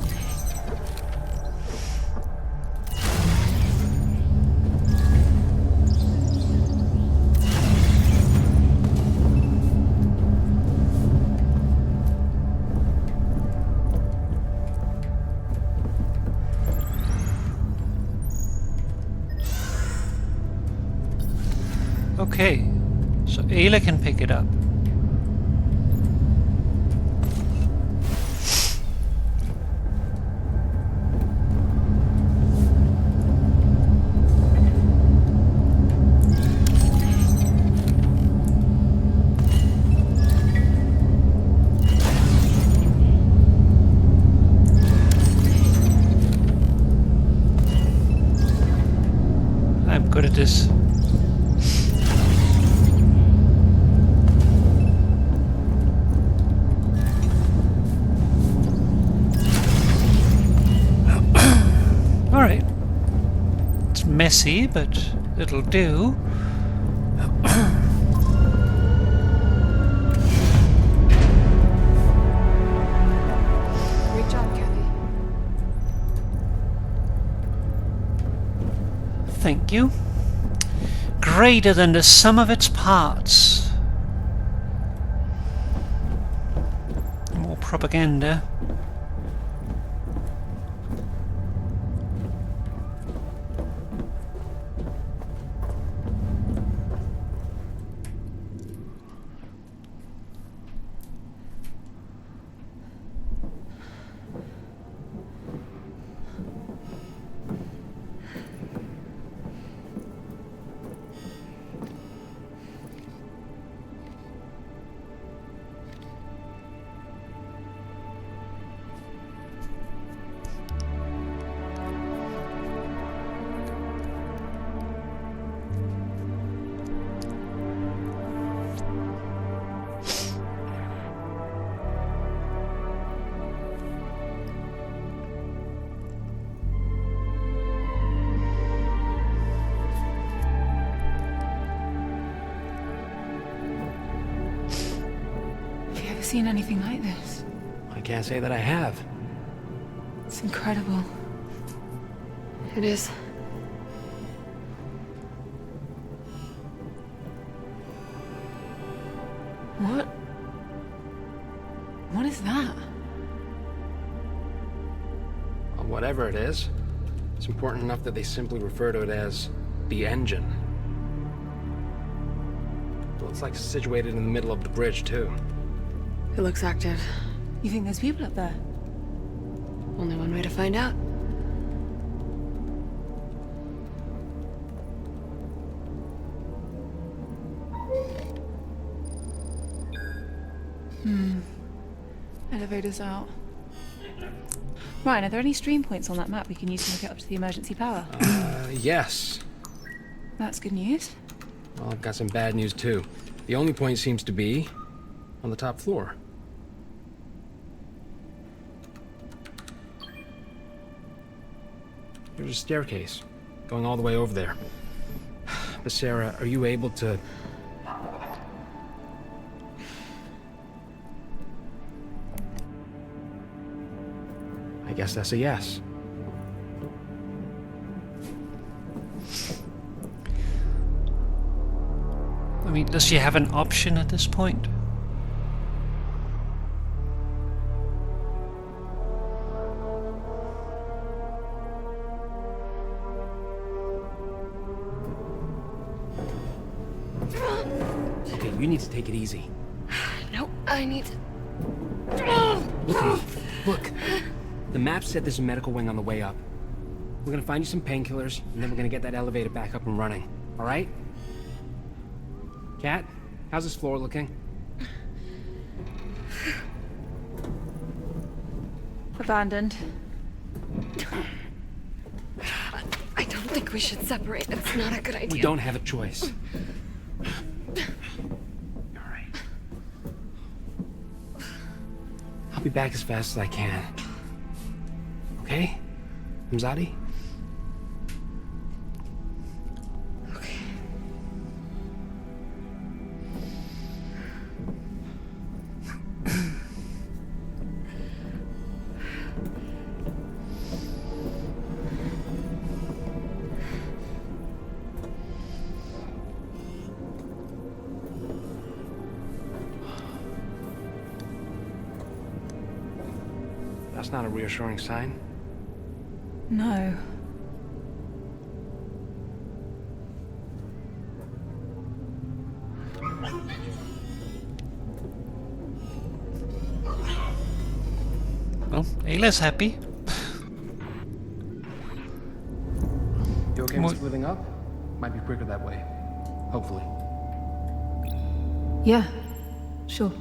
Okay, so Ayla can pick it up. I'm good at this. Alright. It's messy, but it'll do. Great job, Kathy. Thank you. Greater than the sum of its parts. More propaganda. Seen anything like this? I can't say that I have. It's incredible. It is. What? What is that? Well, whatever it is, it's important enough that they simply refer to it as the engine. Well, it's like situated in the middle of the bridge, too. It looks active. You think there's people up there? Only one way to find out. Elevator's out. Ryan, are there any stream points on that map we can use to hook it up to the emergency power? Yes. That's good news. Well, I've got some bad news, too. The only point seems to be on the top floor. There's a staircase going all the way over there. But Sarah, are you able to... I guess that's a yes. I mean, does she have an option at this point? Okay, you need to take it easy. No, I need to... Look. The map said there's a medical wing on the way up. We're gonna find you some painkillers, and then we're gonna get that elevator back up and running. All right? Kat, how's this floor looking? Abandoned. I don't think we should separate. It's not a good idea. We don't have a choice. All right. I'll be back as fast as I can. Okay? Mzadi? Okay. That's not a reassuring sign. No. Well, Ayla's happy. You okay with splitting up? Might be quicker that way. Hopefully. Yeah, sure.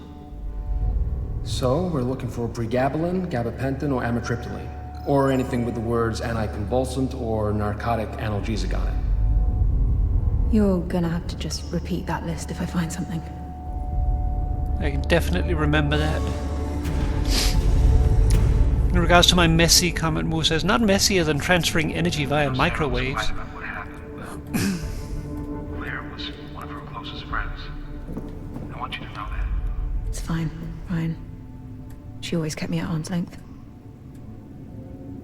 So, we're looking for pregabalin, gabapentin, or amitriptyline. Or anything with the words anticonvulsant or narcotic analgesic on it. You're gonna have to just repeat that list if I find something. I can definitely remember that. In regards to my messy comment, Mo says, not messier than transferring energy via microwaves. Claire was one of her closest friends. I want you to know that. It's fine, Ryan. She always kept me at arm's length.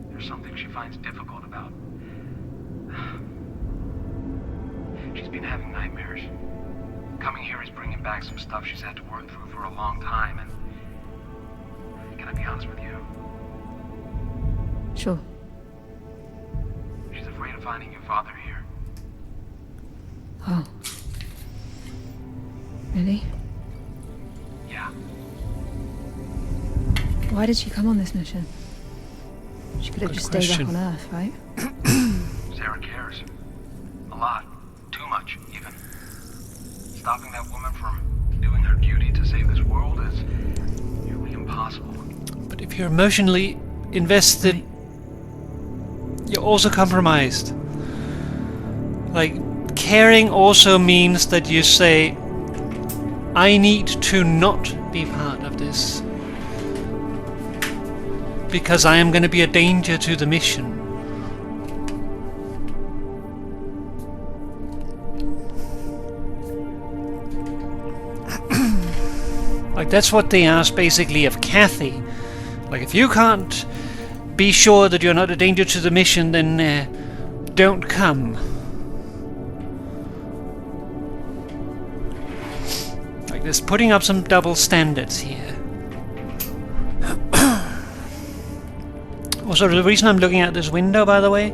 There's something she finds difficult about. She's been having nightmares. Coming here is bringing back some stuff she's had to work through for a long time, and Can I be honest with you? Sure. She's afraid of finding your father here. Oh. Really? Yeah. Why did she come on this mission? She could have Good just question. stayed back on Earth, right? Sarah cares. A lot. Too much, even. Stopping that woman from doing her duty to save this world is nearly impossible. But if you're emotionally invested, you're also compromised. Like, caring also means that you say, I need to not be part of this, because I am going to be a danger to the mission. Like, that's what they asked basically of Kathy. Like, if you can't be sure that you're not a danger to the mission, then don't come. Like, there's putting up some double standards here. Also, the reason I'm looking at this window, by the way,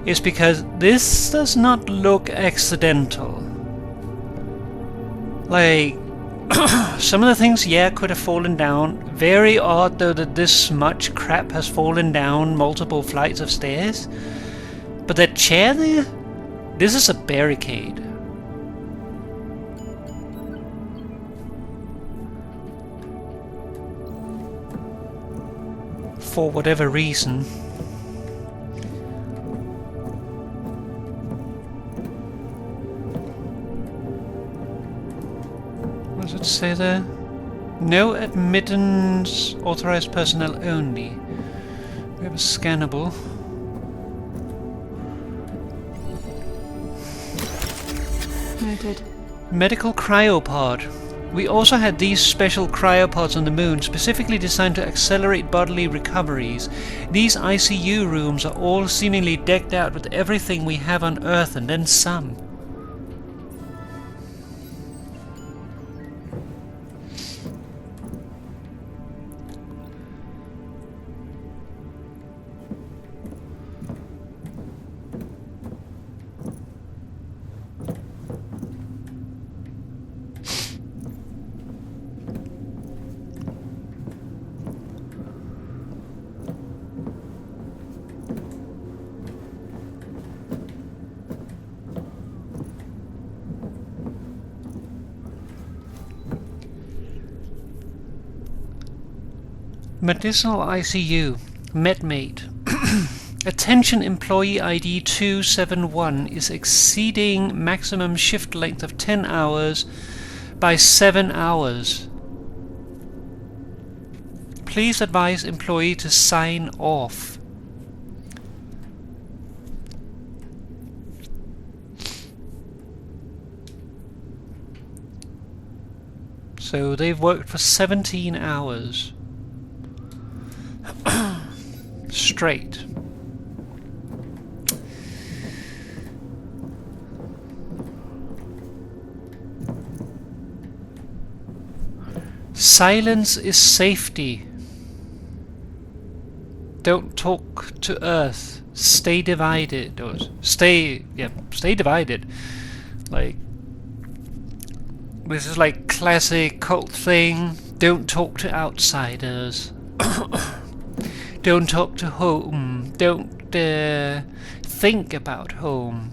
is because this does not look accidental. Like, some of the things, yeah, could have fallen down. Very odd, though, that this much crap has fallen down multiple flights of stairs. But that chair there? This is a barricade. For whatever reason. What does it say there? No admittance, authorized personnel only. We have a scannable. Noted. Medical cryopod. We also had these special cryopods on the moon, specifically designed to accelerate bodily recoveries. These ICU rooms are all seemingly decked out with everything we have on Earth and then some. Medicinal ICU. Medmate. Attention, employee ID 271 is exceeding maximum shift length of 10 hours by 7 hours. Please advise employee to sign off. So they've worked for 17 hours. Straight. Silence is safety. Don't talk to Earth. Stay divided. Or stay divided. Like, this is like classic cult thing. Don't talk to outsiders. Don't talk to home. Don't think about home.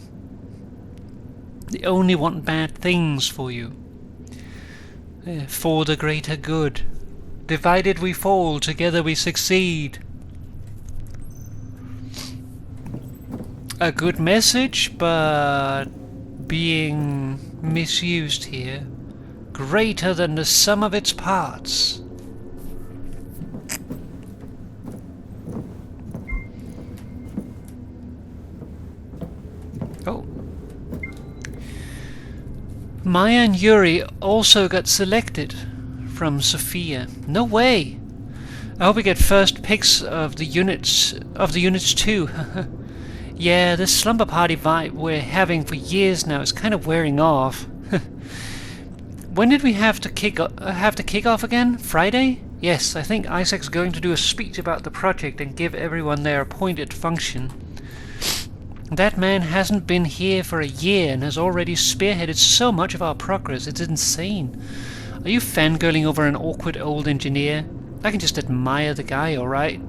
They only want bad things for you. For the greater good. Divided we fall, together we succeed. A good message, but being misused here. Greater than the sum of its parts. Oh. Maya and Yuri also got selected from Sophia. No way! I hope we get first picks of the units too. Yeah, this slumber party vibe we're having for years now is kind of wearing off. When did we have to kick off again? Friday? Yes, I think Isaac's going to do a speech about the project and give everyone their appointed function. That man hasn't been here for a year and has already spearheaded so much of our progress. It's insane. Are you fangirling over an awkward old engineer? I can just admire the guy, alright?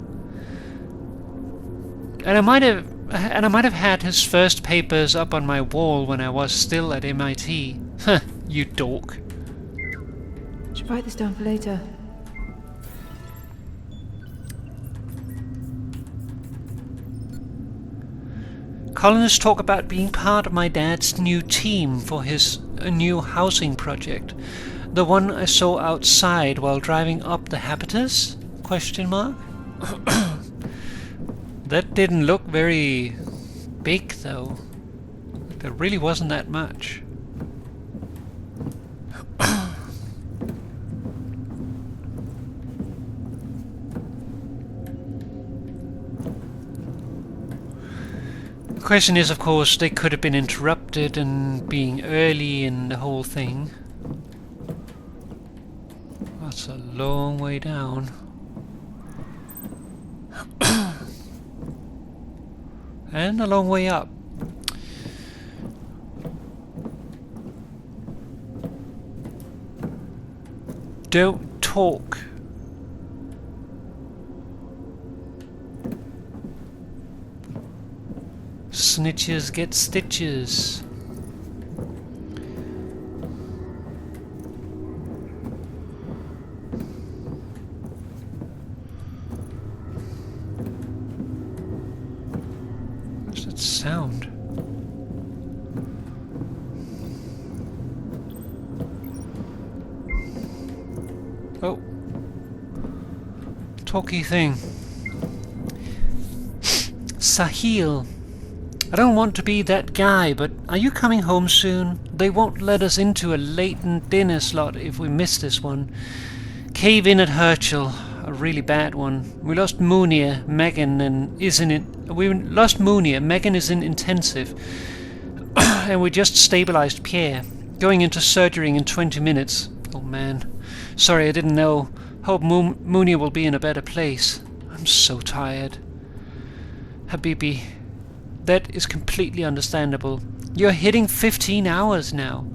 And I might have had his first papers up on my wall when I was still at MIT. Huh, you dork. Should write this down for later. Colonists talk about being part of my dad's new team for his new housing project. The one I saw outside while driving up the Habitas? Question mark? That didn't look very big, though. There really wasn't that much. The question is, of course, they could have been interrupted and being early and the whole thing. That's a long way down. And a long way up. Don't talk. Snitches get stitches. What's that sound? Oh. Talky thing. Sahil. I don't want to be that guy, but are you coming home soon? They won't let us into a latent dinner slot if we miss this one. Cave in at Herschel, a really bad one. We lost Munir, Megan, and isn't it? We lost Munir, Megan is in intensive, and we just stabilized Pierre. Going into surgery in 20 minutes. Oh man, sorry I didn't know. Hope Munir will be in a better place. I'm so tired. Habibi. That is completely understandable. You're hitting 15 hours now.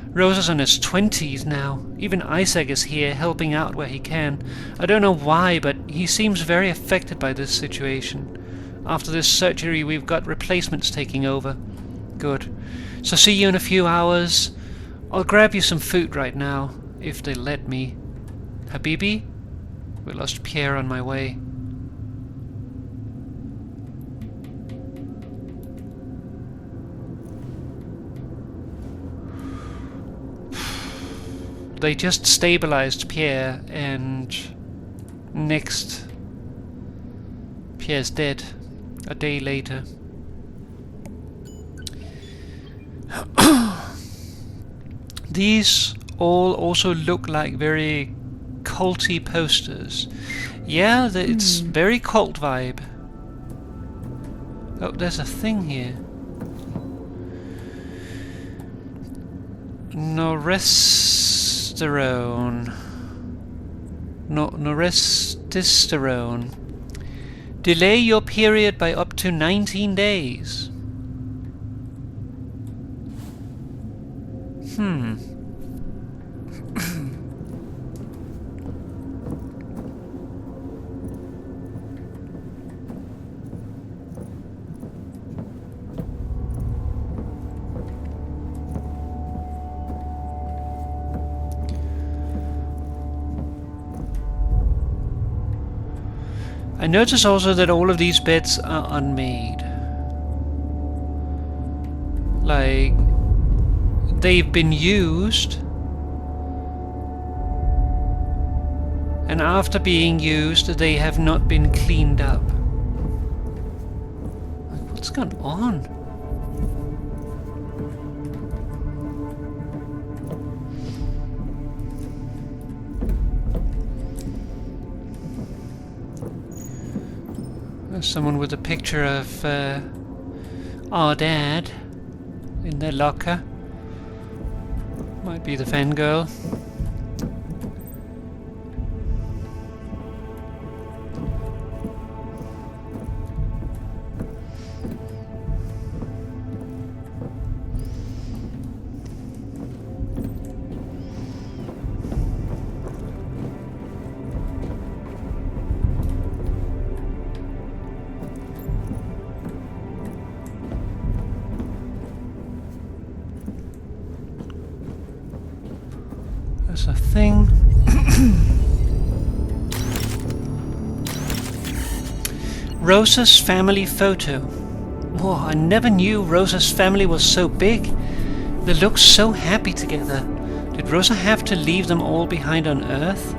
Rosa's on his 20s now. Even Isaac is here, helping out where he can. I don't know why, but he seems very affected by this situation. After this surgery, we've got replacements taking over. Good. So see you in a few hours. I'll grab you some food right now, if they let me. Habibi? We lost Pierre on my way. They just stabilized Pierre, and next, Pierre's dead. A day later. These all also look like very culty posters. Yeah, it's very cult vibe. Oh, there's a thing here. Noresterone. Delay your period by up to 19 days. I notice also that all of these beds are unmade. Like, they've been used, and after being used, they have not been cleaned up. Like, what's going on? Someone with a picture of our dad in their locker. Might be the fangirl. There's a thing. Rosa's family photo. Whoa, I never knew Rosa's family was so big. They look so happy together. Did Rosa have to leave them all behind on Earth?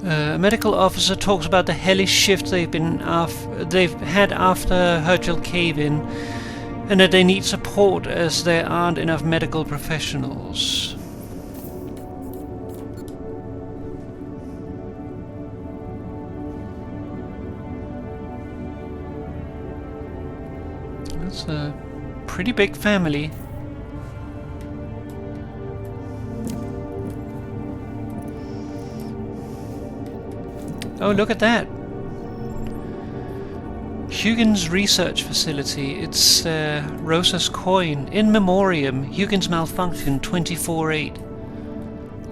A medical officer talks about the hellish shift they've had after Herschel cave-in, and that they need support as there aren't enough medical professionals. That's a pretty big family. Oh, look at that! Huygens Research Facility. It's Rosa's coin. In memoriam. Huygens malfunction 2048.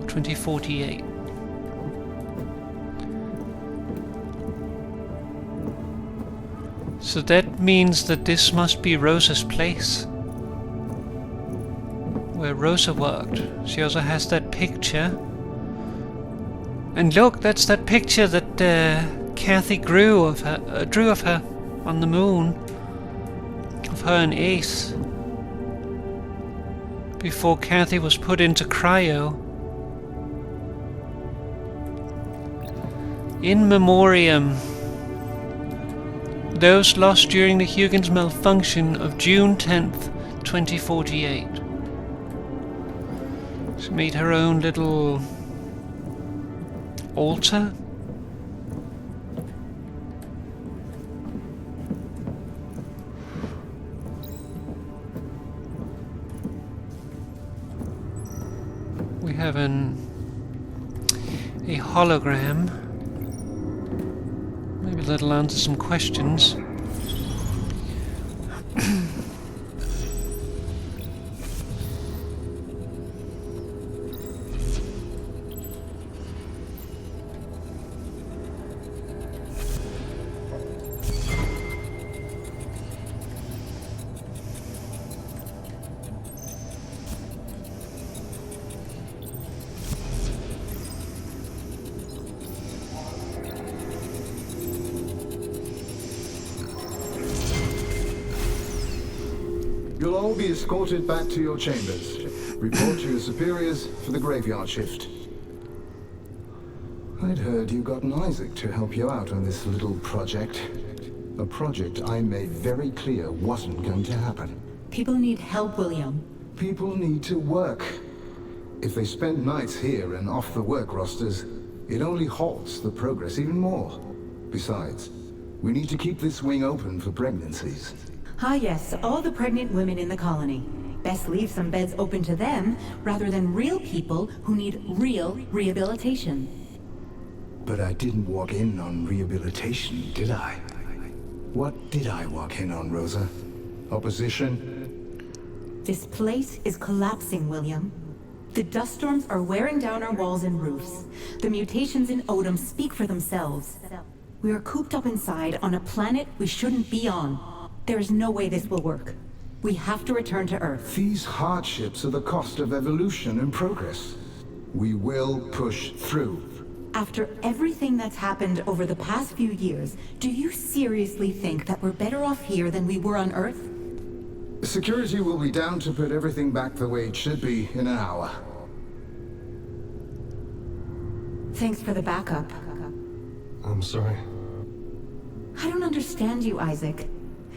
2048. So that means that this must be Rosa's place. Where Rosa worked. She also has that picture. And look, that's that picture that Kathy drew of her on the moon, of her and Ace, before Kathy was put into cryo. In memoriam. Those lost during the Huygens malfunction of June 10th, 2048. She made her own little altar. We have a hologram. Maybe that'll answer some questions. You'll all be escorted back to your chambers. Report to your superiors for the graveyard shift. I'd heard you got an Isaac to help you out on this little project. A project I made very clear wasn't going to happen. People need help, William. People need to work. If they spend nights here and off the work rosters, it only halts the progress even more. Besides, we need to keep this wing open for pregnancies. Ah yes, all the pregnant women in the colony. Best leave some beds open to them, rather than real people who need real rehabilitation. But I didn't walk in on rehabilitation, did I? What did I walk in on, Rosa? Opposition? This place is collapsing, William. The dust storms are wearing down our walls and roofs. The mutations in Odom speak for themselves. We are cooped up inside on a planet we shouldn't be on. There is no way this will work. We have to return to Earth. These hardships are the cost of evolution and progress. We will push through. After everything that's happened over the past few years, do you seriously think that we're better off here than we were on Earth? Security will be down to put everything back the way it should be in an hour. Thanks for the backup. I'm sorry. I don't understand you, Isaac.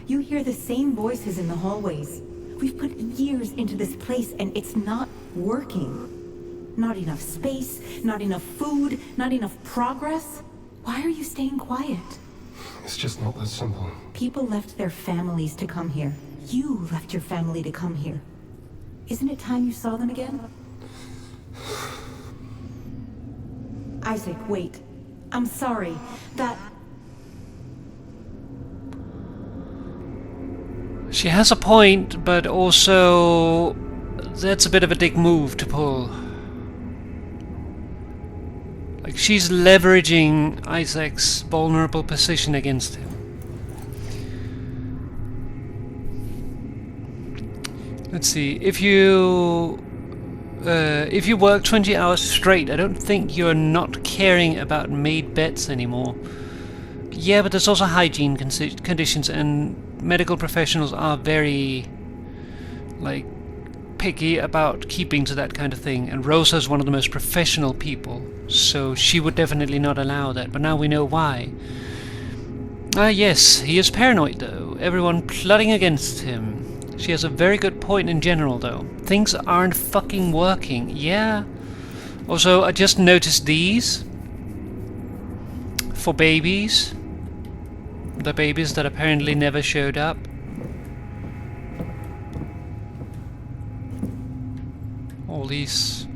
You hear the same voices in the hallways. We've put years into this place and it's not working. Not enough space, not enough food, not enough progress. Why are you staying quiet? It's just not that simple. People left their families to come here. You left your family to come here. Isn't it time you saw them again? Isaac, wait. I'm sorry. She has a point, but also that's a bit of a dick move to pull. Like, she's leveraging Isaac's vulnerable position against him. Let's see. If you work 20 hours straight, I don't think you're not caring about made beds anymore. Yeah, but there's also hygiene conditions, and medical professionals are very, like, picky about keeping to that kind of thing. And Rosa's one of the most professional people, so she would definitely not allow that. But now we know why. Ah, yes, he is paranoid, though. Everyone plotting against him. She has a very good point in general, though. Things aren't fucking working. Yeah. Also, I just noticed these. For babies. The babies that apparently never showed up. All these,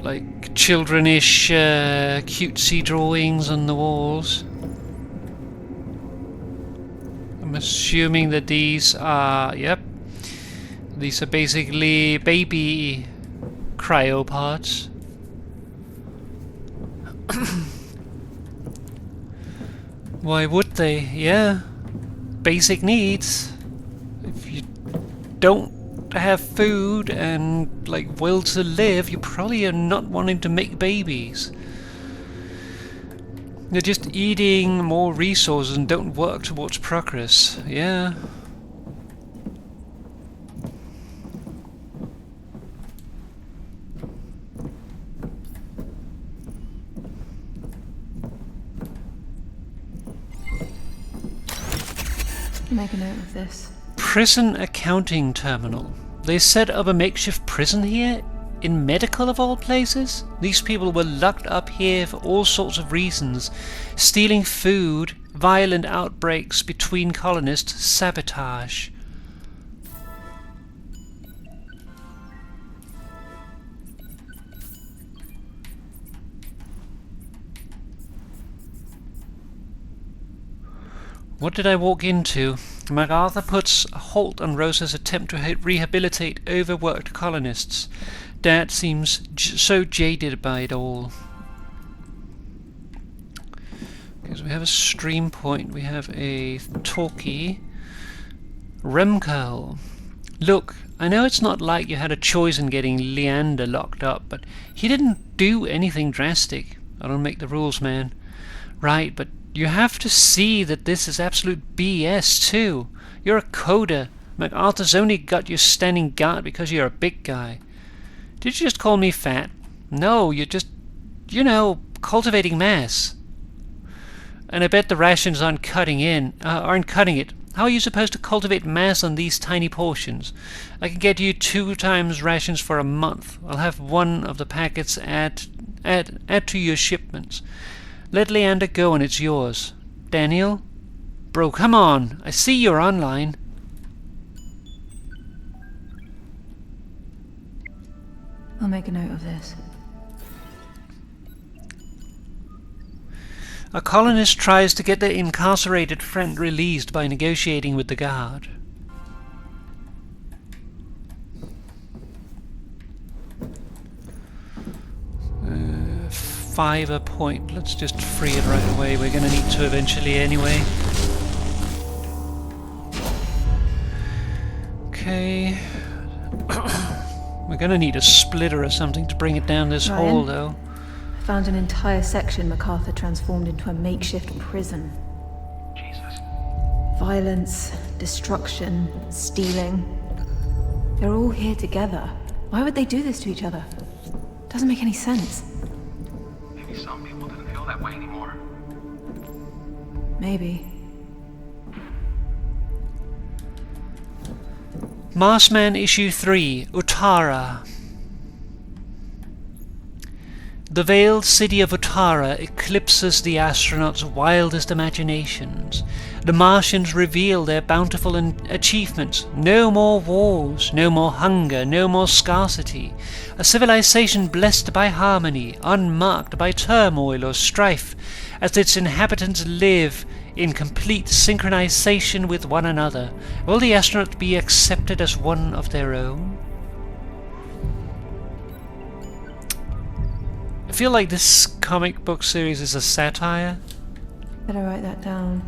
like, children-ish, cutesy drawings on the walls. I'm assuming that these are, yep, these are basically baby cryopods. Why would they? Yeah, basic needs. If you don't have food and, like, will to live, you probably are not wanting to make babies. They're just eating more resources and don't work towards progress. Yeah. Make a note of this. Prison accounting terminal. They set up a makeshift prison here? In medical of all places? These people were locked up here for all sorts of reasons. Stealing food, violent outbreaks between colonists, sabotage. What did I walk into? MacArthur puts a halt on Rosa's attempt to rehabilitate overworked colonists. Dad seems so jaded by it all. Okay, so we have a stream point, we have a talkie. Remco. Look, I know it's not like you had a choice in getting Leander locked up, but he didn't do anything drastic. I don't make the rules, man. Right, but you have to see that this is absolute BS too. You're a coder. MacArthur's only got you standing guard because you're a big guy. Did you just call me fat? No, you're just, you know, cultivating mass. And I bet the rations aren't cutting it. How are you supposed to cultivate mass on these tiny portions? I can get you 2 times rations for a month. I'll have one of the packets add to your shipments. Let Leander go and it's yours. Daniel? Bro, come on. I see you're online. I'll make a note of this. A colonist tries to get their incarcerated friend released by negotiating with the guard. Fiver point. Let's just free it right away. We're going to need to eventually anyway. Okay. We're going to need a splitter or something to bring it down this hole, though. I found an entire section MacArthur transformed into a makeshift prison. Jesus. Violence, destruction, stealing. They're all here together. Why would they do this to each other? Doesn't make any sense. Maybe some people didn't feel that way anymore. Maybe. Marsman Issue 3, Uttara. The veiled city of Uttara eclipses the astronauts' wildest imaginations. The Martians reveal their bountiful achievements. No more wars, no more hunger, no more scarcity. A civilization blessed by harmony, unmarked by turmoil or strife, as its inhabitants live in complete synchronization with one another. Will the astronauts be accepted as one of their own? I feel like this comic book series is a satire. Better write that down.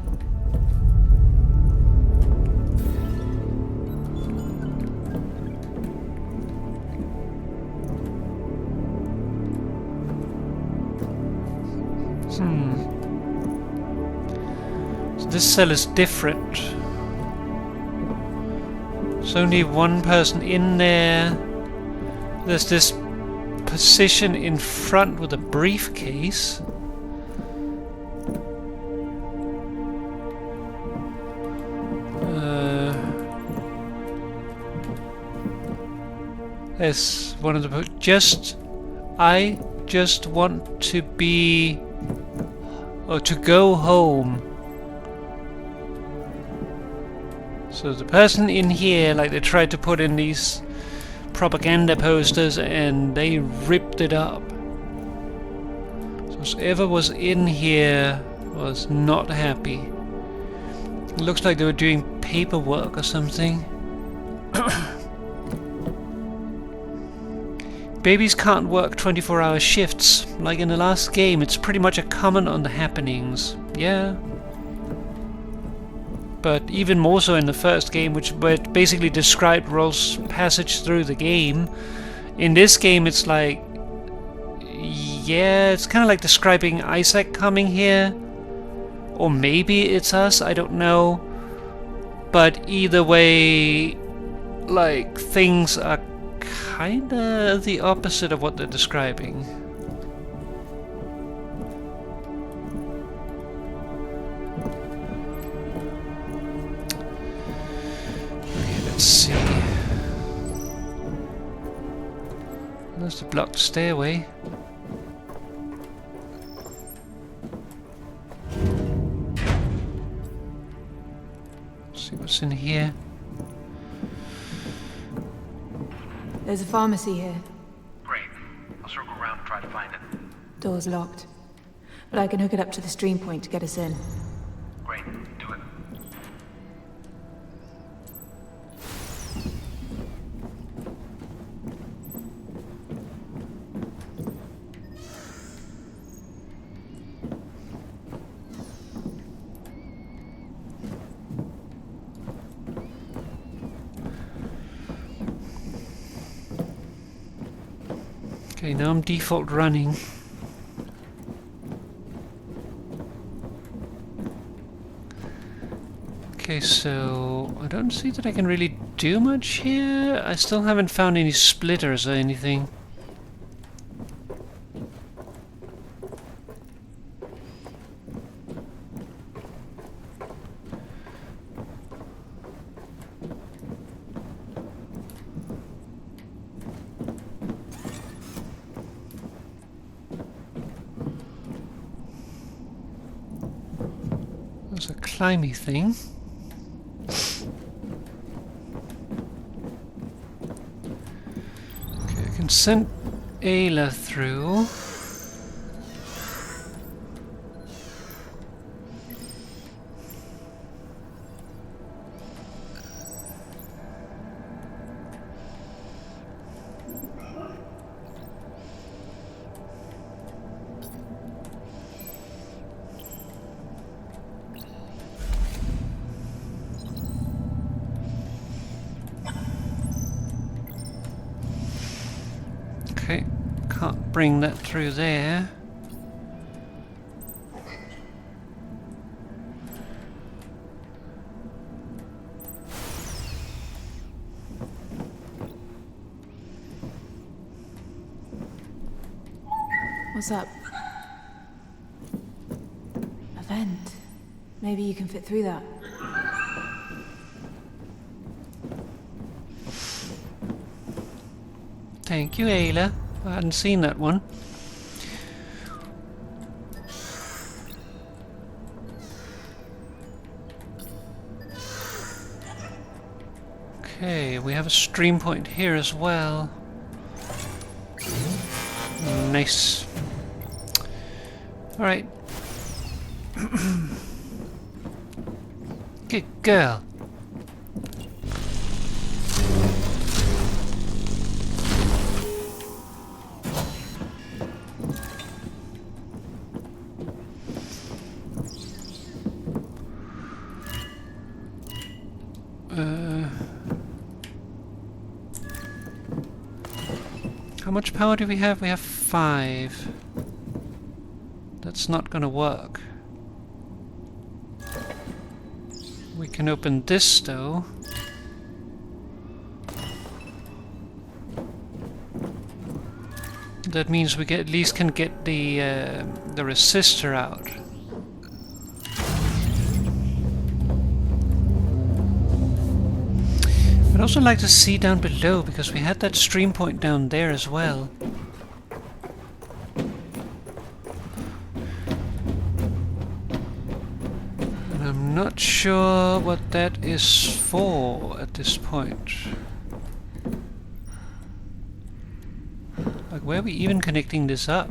So this cell is different. There's only one person in there. There's this position in front with a briefcase. There's one of the I just want to be or to go home. So the person in here, like, they tried to put in these propaganda posters and they ripped it up. So whoever was in here was not happy. It looks like they were doing paperwork or something. Babies can't work 24-hour shifts. Like in the last game, it's pretty much a comment on the happenings. Yeah. But even more so in the first game, which basically described Rolf's passage through the game. In this game, it's like... yeah, it's kind of like describing Isaac coming here. Or maybe it's us, I don't know. But either way, like, things are kinda the opposite of what they're describing. Okay, let's see. There's the blocked stairway. Let's see what's in here. There's a pharmacy here. Great. I'll circle around and try to find it. Door's locked. But I can hook it up to the stream point to get us in. Great. Do it. Okay, now I'm default running. Okay, so I don't see that I can really do much here. I still haven't found any splitters or anything. There's a climby thing. Okay, I can send Ayla through. Okay, can't bring that through there. What's up? A vent. Maybe you can fit through that. Thank you, Ayla. I hadn't seen that one. Okay, we have a stream point here as well. Nice. Alright. Good girl. How much power do we have? We have 5. That's not gonna work. We can open this though. That means we at least can get the resistor out. I'd also like to see down below, because we had that stream point down there as well. And I'm not sure what that is for at this point. Like, where are we even connecting this up?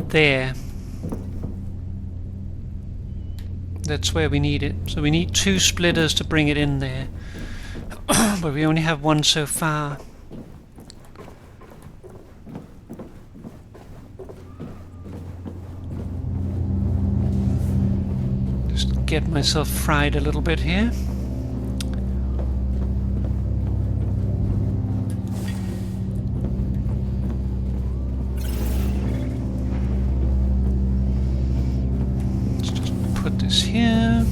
There. That's where we need it. So we need 2 splitters to bring it in there. But we only have 1 so far. Just get myself fried a little bit here. Here.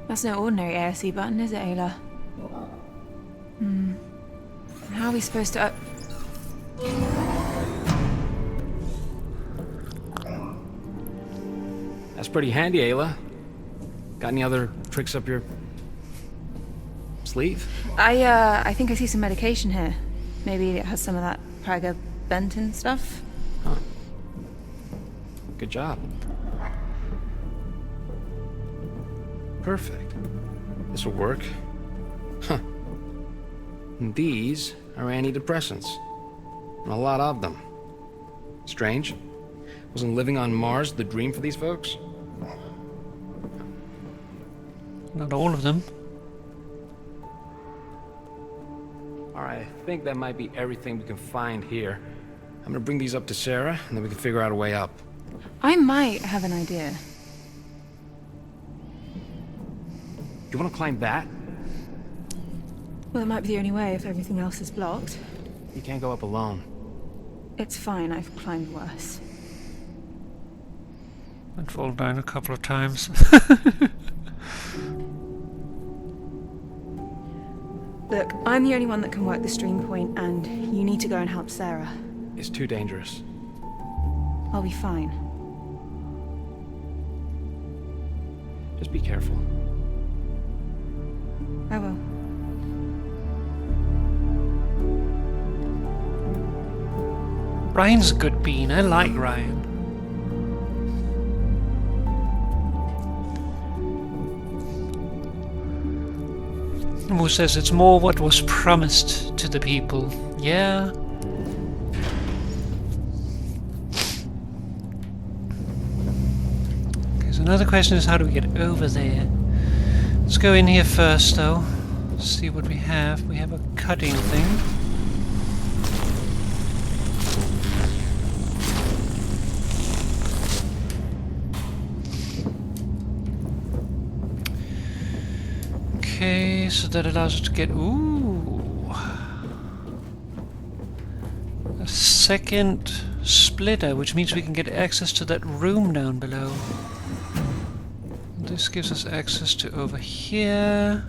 That's no ordinary ASC button, is it, Ayla? How are we supposed to... That's pretty handy, Ayla. Got any other tricks up your sleeve? I think I see some medication here. Maybe it has some of that Praga-Benton stuff? Huh. Good job. Perfect. This will work. Huh. And these are antidepressants. And a lot of them. Strange. Wasn't living on Mars the dream for these folks? Not all of them. Alright, I think that might be everything we can find here. I'm gonna bring these up to Sarah, and then we can figure out a way up. I might have an idea. Do you want to climb that? Well, it might be the only way if everything else is blocked. You can't go up alone. It's fine, I've climbed worse. I'd fall down a couple of times. Look, I'm the only one that can work the stream point, and you need to go and help Sarah. It's too dangerous. I'll be fine. Just be careful. I will. Ryan's a good bean. I like Ryan. Who says it's more what was promised to the people. Yeah. Okay, so another question is, how do we get over there? Let's go in here first, though. See what we have. We have a cutting thing. Okay, so that allows us to get... Ooh! A second splitter, which means we can get access to that room down below. This gives us access to over here.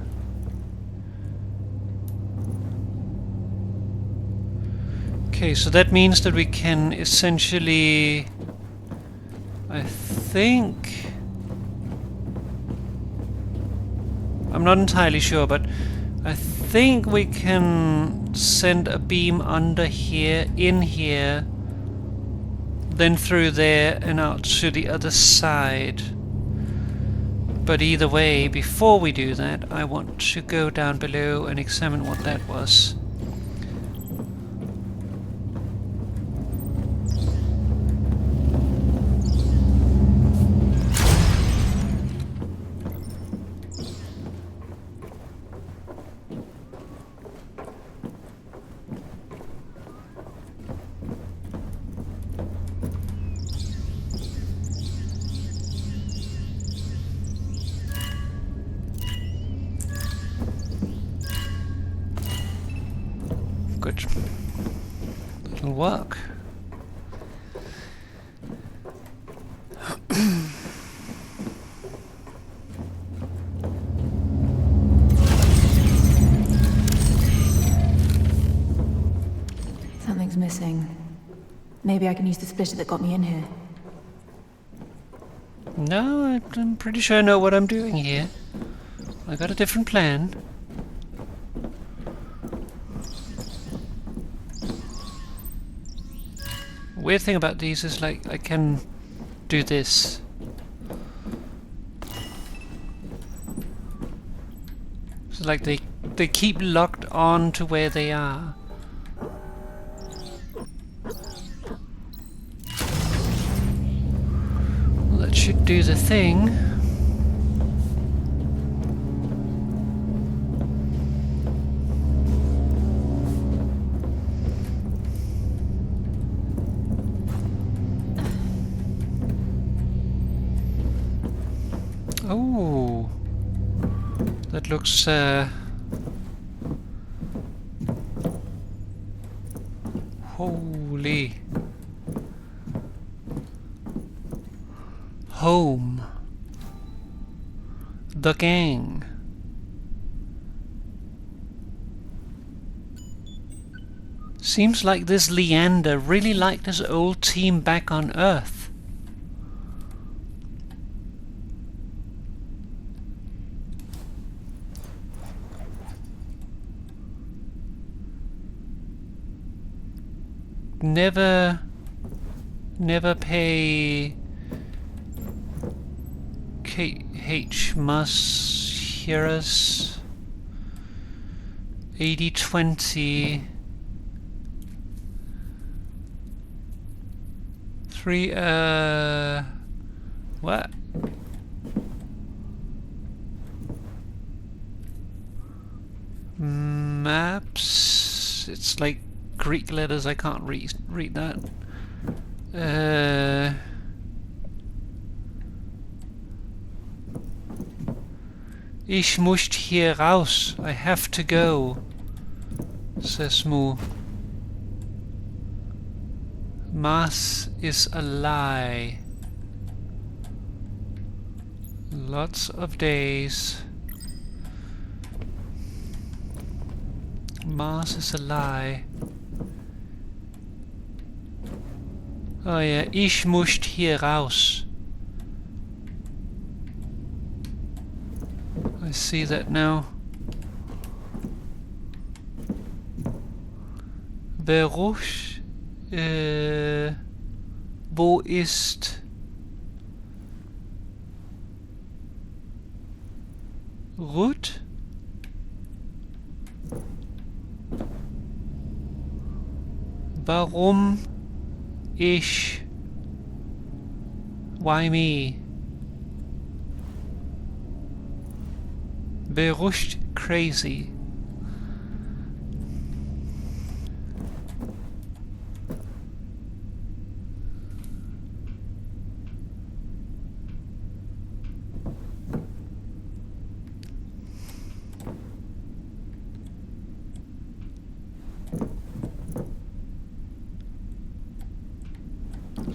Okay, so that means that we can essentially I think... I'm not entirely sure, but I think we can send a beam under here, in here, then through there and out to the other side. But either way, before we do that, I want to go down below and examine what that was. Good. That'll work. Something's missing. Maybe I can use the splitter that got me in here. No, I'm pretty sure I know what I'm doing here. I got a different plan. Weird thing about these is, like, I can do this. So, like, they keep locked on to where they are. Well, that should do the thing. Oh, that looks holy. Home. The gang. Seems like this Leander really liked his old team back on Earth. Never pay KH must hear us. 80-20 3 what? Maps, it's like Greek letters, I can't read that. Ich muss hier raus. I have to go, says Moo. Mars is a lie. Lots of days. Mars is a lie. Oh yeah, ich muss hier raus. I see that now. Beruch, wo ist Ruth? Warum ich? Why me? Berucht crazy.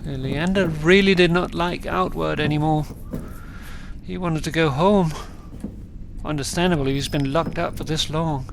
Leander really did not like Outward anymore. He wanted to go home. Understandably, he's been locked up for this long.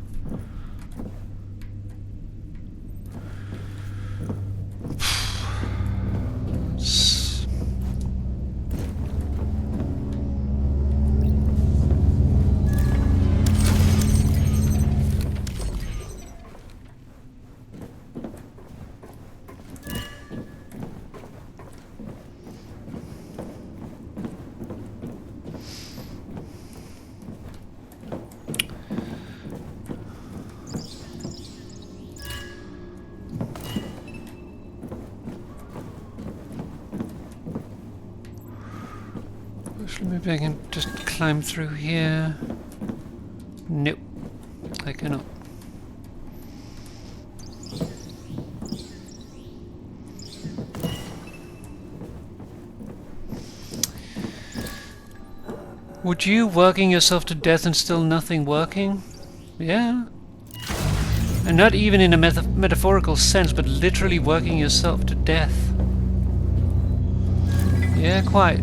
Maybe I can just climb through here. Nope, I cannot. Would you working yourself to death and still nothing working? Yeah. And not even in a metaphorical sense, but literally working yourself to death. Yeah, quite.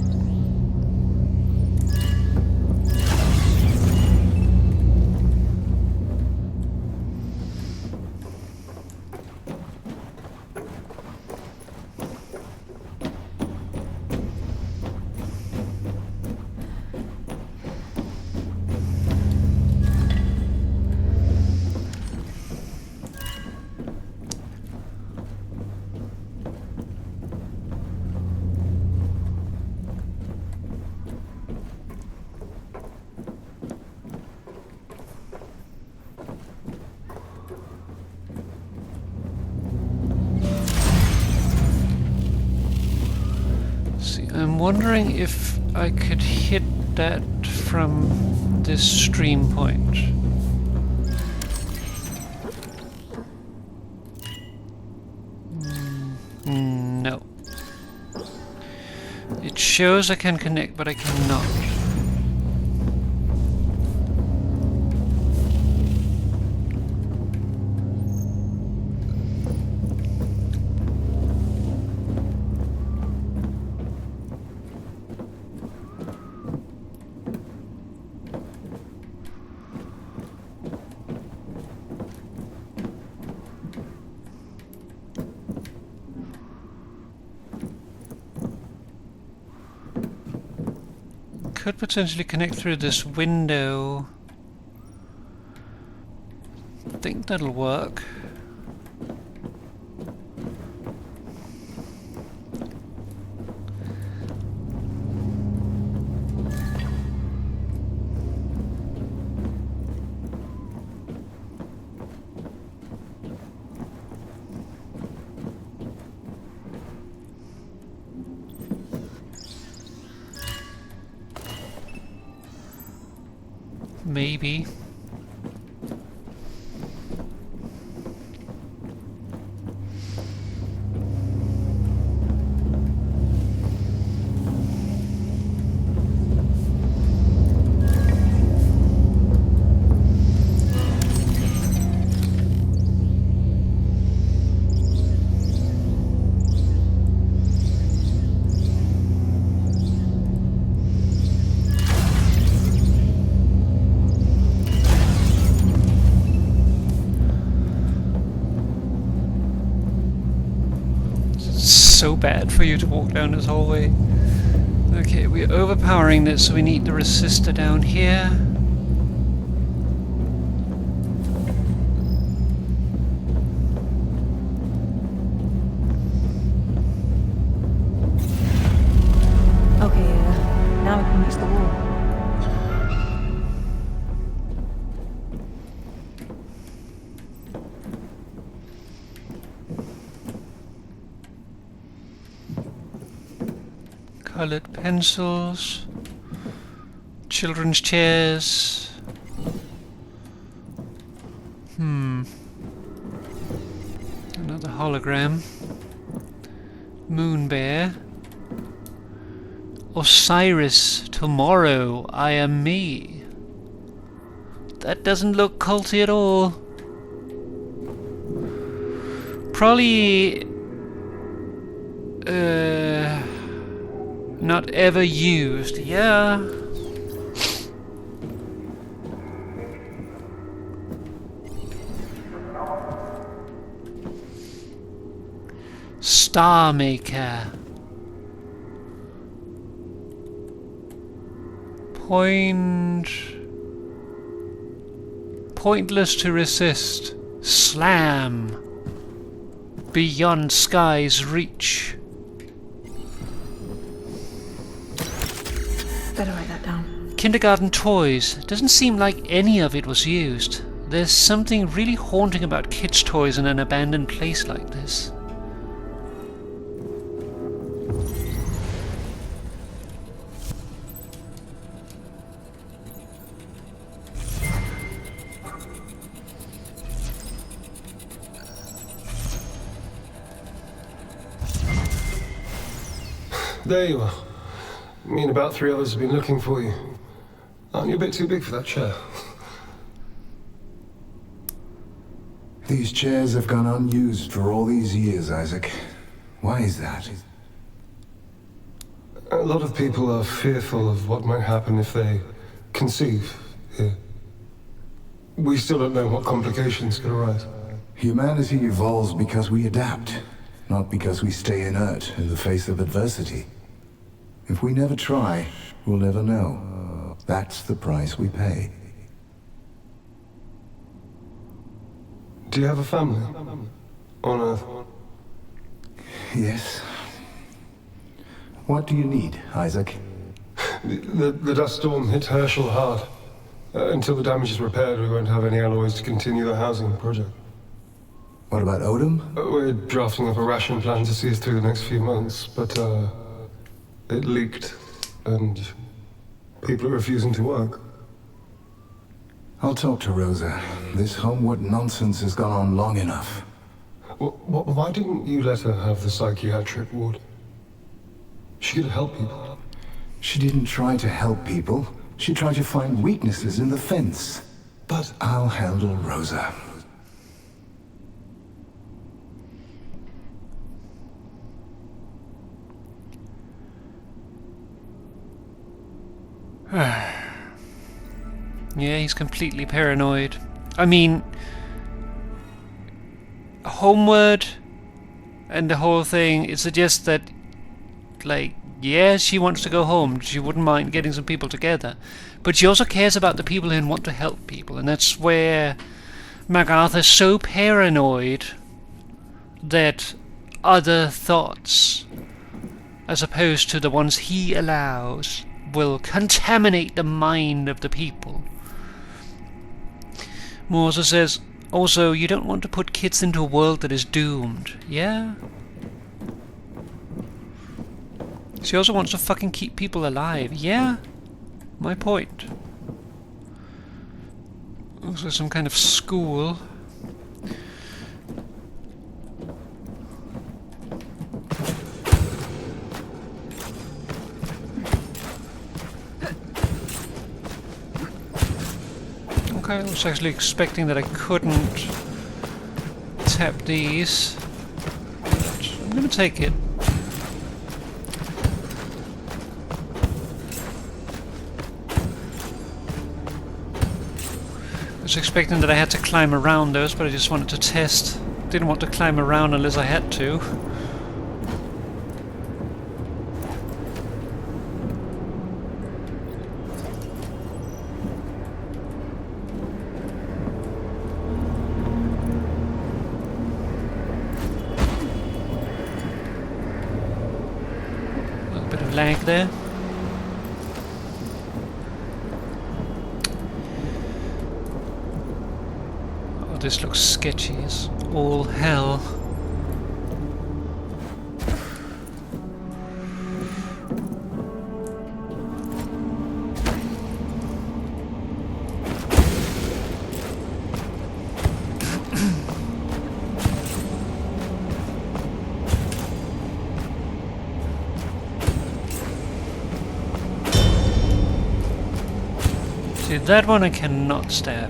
I'm wondering if I could hit that from this stream point. No. It shows I can connect, but I cannot. Could potentially connect through this window. I think that'll work. Maybe. So bad for you to walk down this hallway. Okay, we're overpowering this, so we need the resistor down here. Okay, now we can reach the wall. Colored pencils, children's chairs. Another hologram. Moon bear. Osiris, tomorrow I am me. That doesn't look culty at all. Probably not ever used, yeah. Star Maker. Pointless to resist. Slam. Beyond sky's reach. Better write that down. Kindergarten toys. Doesn't seem like any of it was used. There's something really haunting about kids' toys in an abandoned place like this. There you are. Me and about 3 others have been looking for you. Aren't you a bit too big for that chair? These chairs have gone unused for all these years, Isaac. Why is that? A lot of people are fearful of what might happen if they conceive here. We still don't know what complications could arise. Humanity evolves because we adapt, not because we stay inert in the face of adversity. If we never try, we'll never know. That's the price we pay. Do you have a family? On Earth? Yes. What do you need, Isaac? The dust storm hit Herschel hard. Until the damage is repaired, we won't have any alloys to continue the housing project. What about Odom? We're drafting up a ration plan to see us through the next few months, but it leaked, and people are refusing to work. I'll talk to Rosa. This homewood nonsense has gone on long enough. Why didn't you let her have the psychiatric ward? She could help people. She didn't try to help people. She tried to find weaknesses in the fence. But I'll handle Rosa. Yeah, he's completely paranoid. I mean, Homeward and the whole thing, it suggests that, like, yeah, she wants to go home. She wouldn't mind getting some people together. But she also cares about the people and want to help people. And that's where MacArthur's so paranoid that other thoughts, as opposed to the ones he allows, will contaminate the mind of the people. Morza says, also, you don't want to put kids into a world that is doomed. Yeah? She also wants to fucking keep people alive. Yeah? My point. Also some kind of school. Okay, I was actually expecting that I couldn't tap these. But I'm gonna take it. I was expecting that I had to climb around those, but I just wanted to test. Didn't want to climb around unless I had to. A little bit of lag there. This looks sketchy as all hell. See, that one I cannot stab.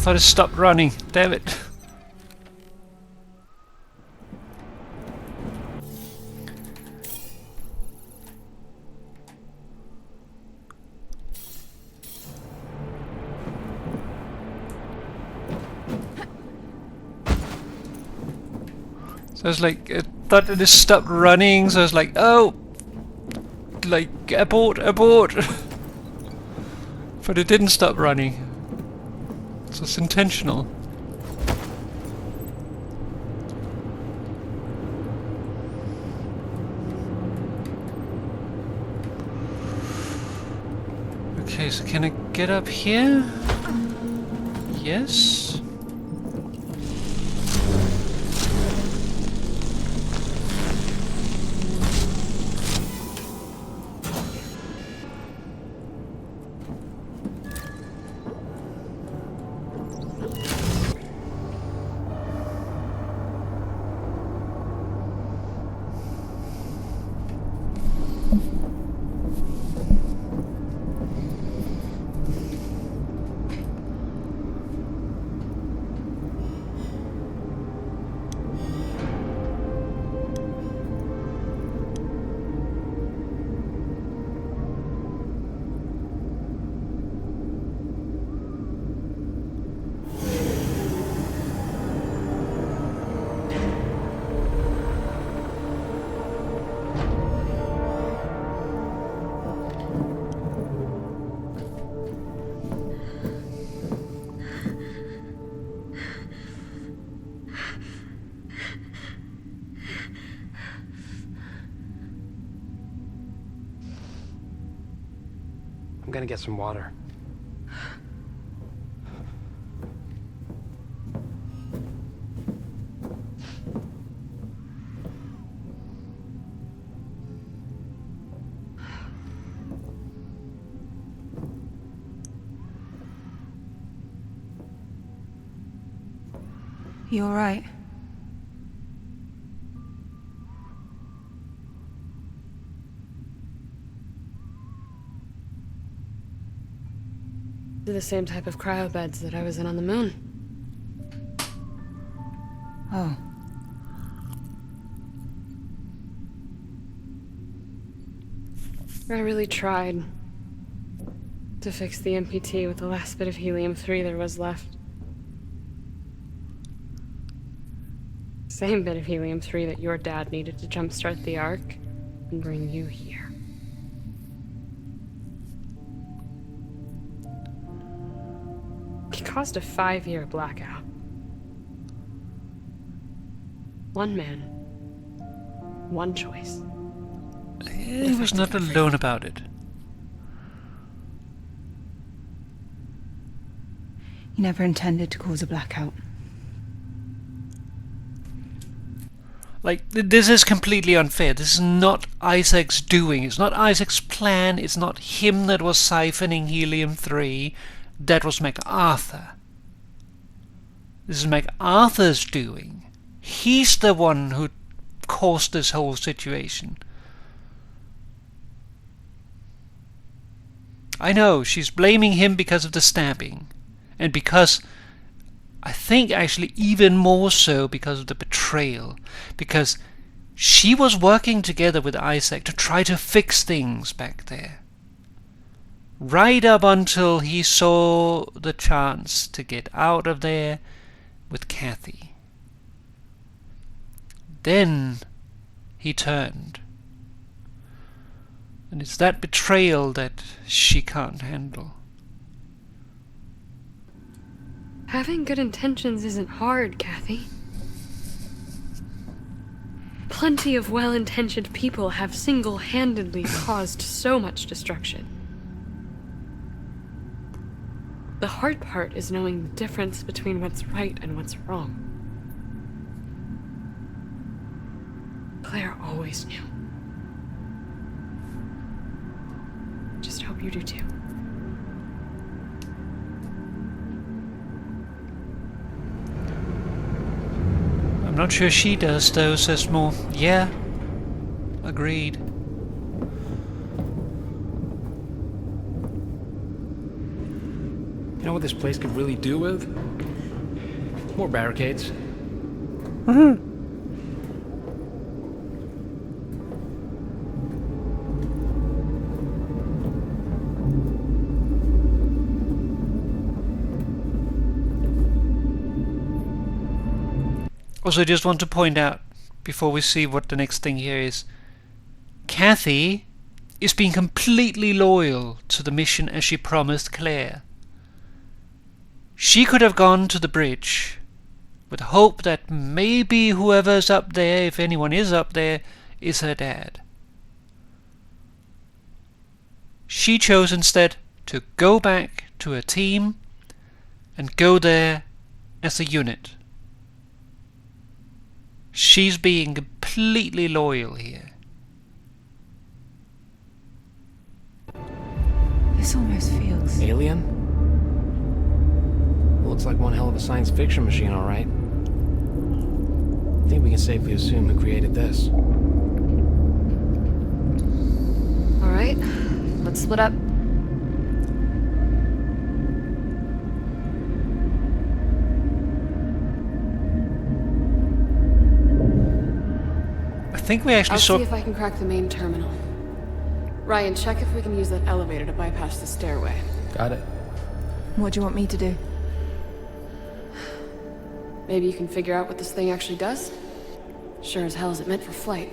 thought it stopped running. Damn it. So I was like, I thought it just stopped running, so I was like, oh! Like, abort, abort! But it didn't stop running. So it's intentional. Okay, so can I get up here? Yes. I'm gonna get some water. You all right? They're the same type of cryobeds that I was in on the moon. Oh. I really tried to fix the MPT with the last bit of helium-3 there was left. Same bit of helium-3 that your dad needed to jumpstart the Ark and bring you here. It caused a 5-year blackout. One man, one choice. He was not alone about it. You never intended to cause a blackout. Like, this is completely unfair. This is not Isaac's doing. It's not Isaac's plan. It's not him that was siphoning helium-3. That was MacArthur. This is MacArthur's doing. He's the one who caused this whole situation. I know, she's blaming him because of the stabbing. And because, I think actually even more so because of the betrayal. Because she was working together with Isaac to try to fix things back there. Right up until he saw the chance to get out of there with Kathy. Then he turned. And it's that betrayal that she can't handle. Having good intentions isn't hard, Kathy. Plenty of well-intentioned people have single-handedly caused so much destruction. The hard part is knowing the difference between what's right and what's wrong. Claire always knew. Just hope you do too. I'm not sure she does though, says more. Yeah, agreed. You know what this place could really do with? More barricades. Also, I just want to point out, before we see what the next thing here is, Kathy is being completely loyal to the mission as she promised Claire. She could have gone to the bridge with hope that maybe whoever's up there, if anyone is up there, is her dad. She chose instead to go back to her team and go there as a unit. She's being completely loyal here. This almost feels... Alien? Looks like one hell of a science fiction machine, all right. I think we can safely assume who created this. All right, let's split up. I think we actually saw... I'll see if I can crack the main terminal. Ryan, check if we can use that elevator to bypass the stairway. Got it. What do you want me to do? Maybe you can figure out what this thing actually does? Sure as hell is it meant for flight.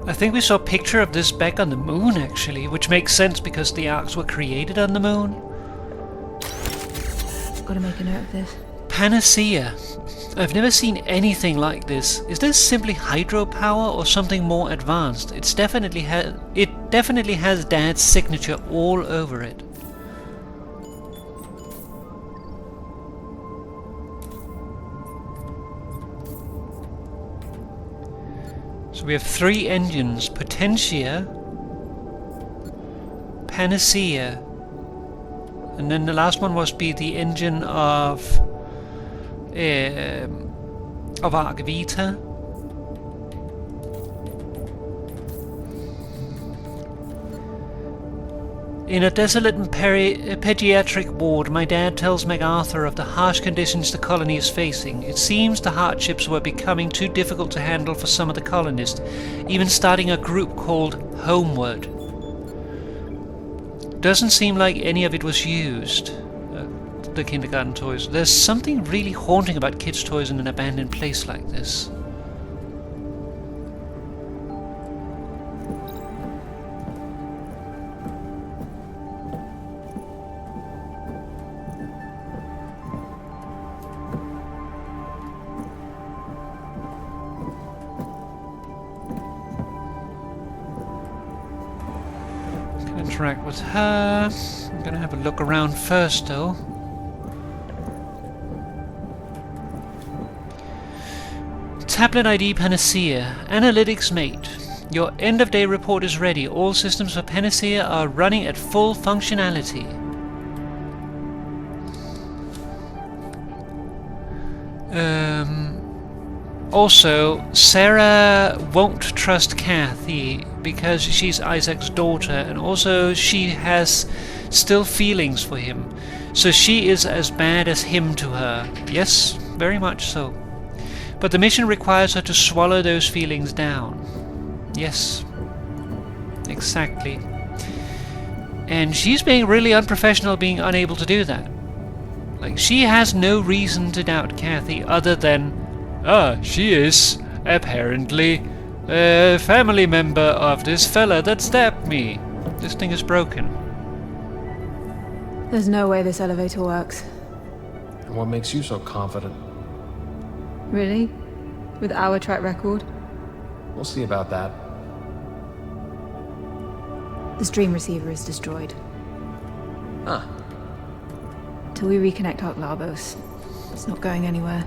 I think we saw a picture of this back on the moon, actually, which makes sense because the arcs were created on the moon. Gotta make a note of this. Panacea. I've never seen anything like this. Is this simply hydropower or something more advanced? It definitely has Dad's signature all over it. So we have 3 engines: Potentia, Panacea, and then the last one must be the engine of Arc Vita. In a desolate and pediatric ward, my dad tells MacArthur of the harsh conditions the colony is facing. It seems the hardships were becoming too difficult to handle for some of the colonists, even starting a group called Homeward. Doesn't seem like any of it was used. The kindergarten toys. There's something really haunting about kids' toys in an abandoned place like this. Can interact with her. I'm gonna have a look around first, though. Tablet ID Panacea. Analytics mate. Your end-of-day report is ready. All systems for Panacea are running at full functionality. Also, Sarah won't trust Kathy because she's Isaac's daughter, and also she has still feelings for him. So she is as bad as him to her. Yes, very much so. But the mission requires her to swallow those feelings down. Yes. Exactly. And she's being really unprofessional being unable to do that. Like, she has no reason to doubt Kathy other than, she is apparently a family member of this fella that stabbed me. This thing is broken. There's no way this elevator works. And what makes you so confident? Really? With our track record? We'll see about that. The stream receiver is destroyed. Huh. Till we reconnect Ark Labos, it's not going anywhere.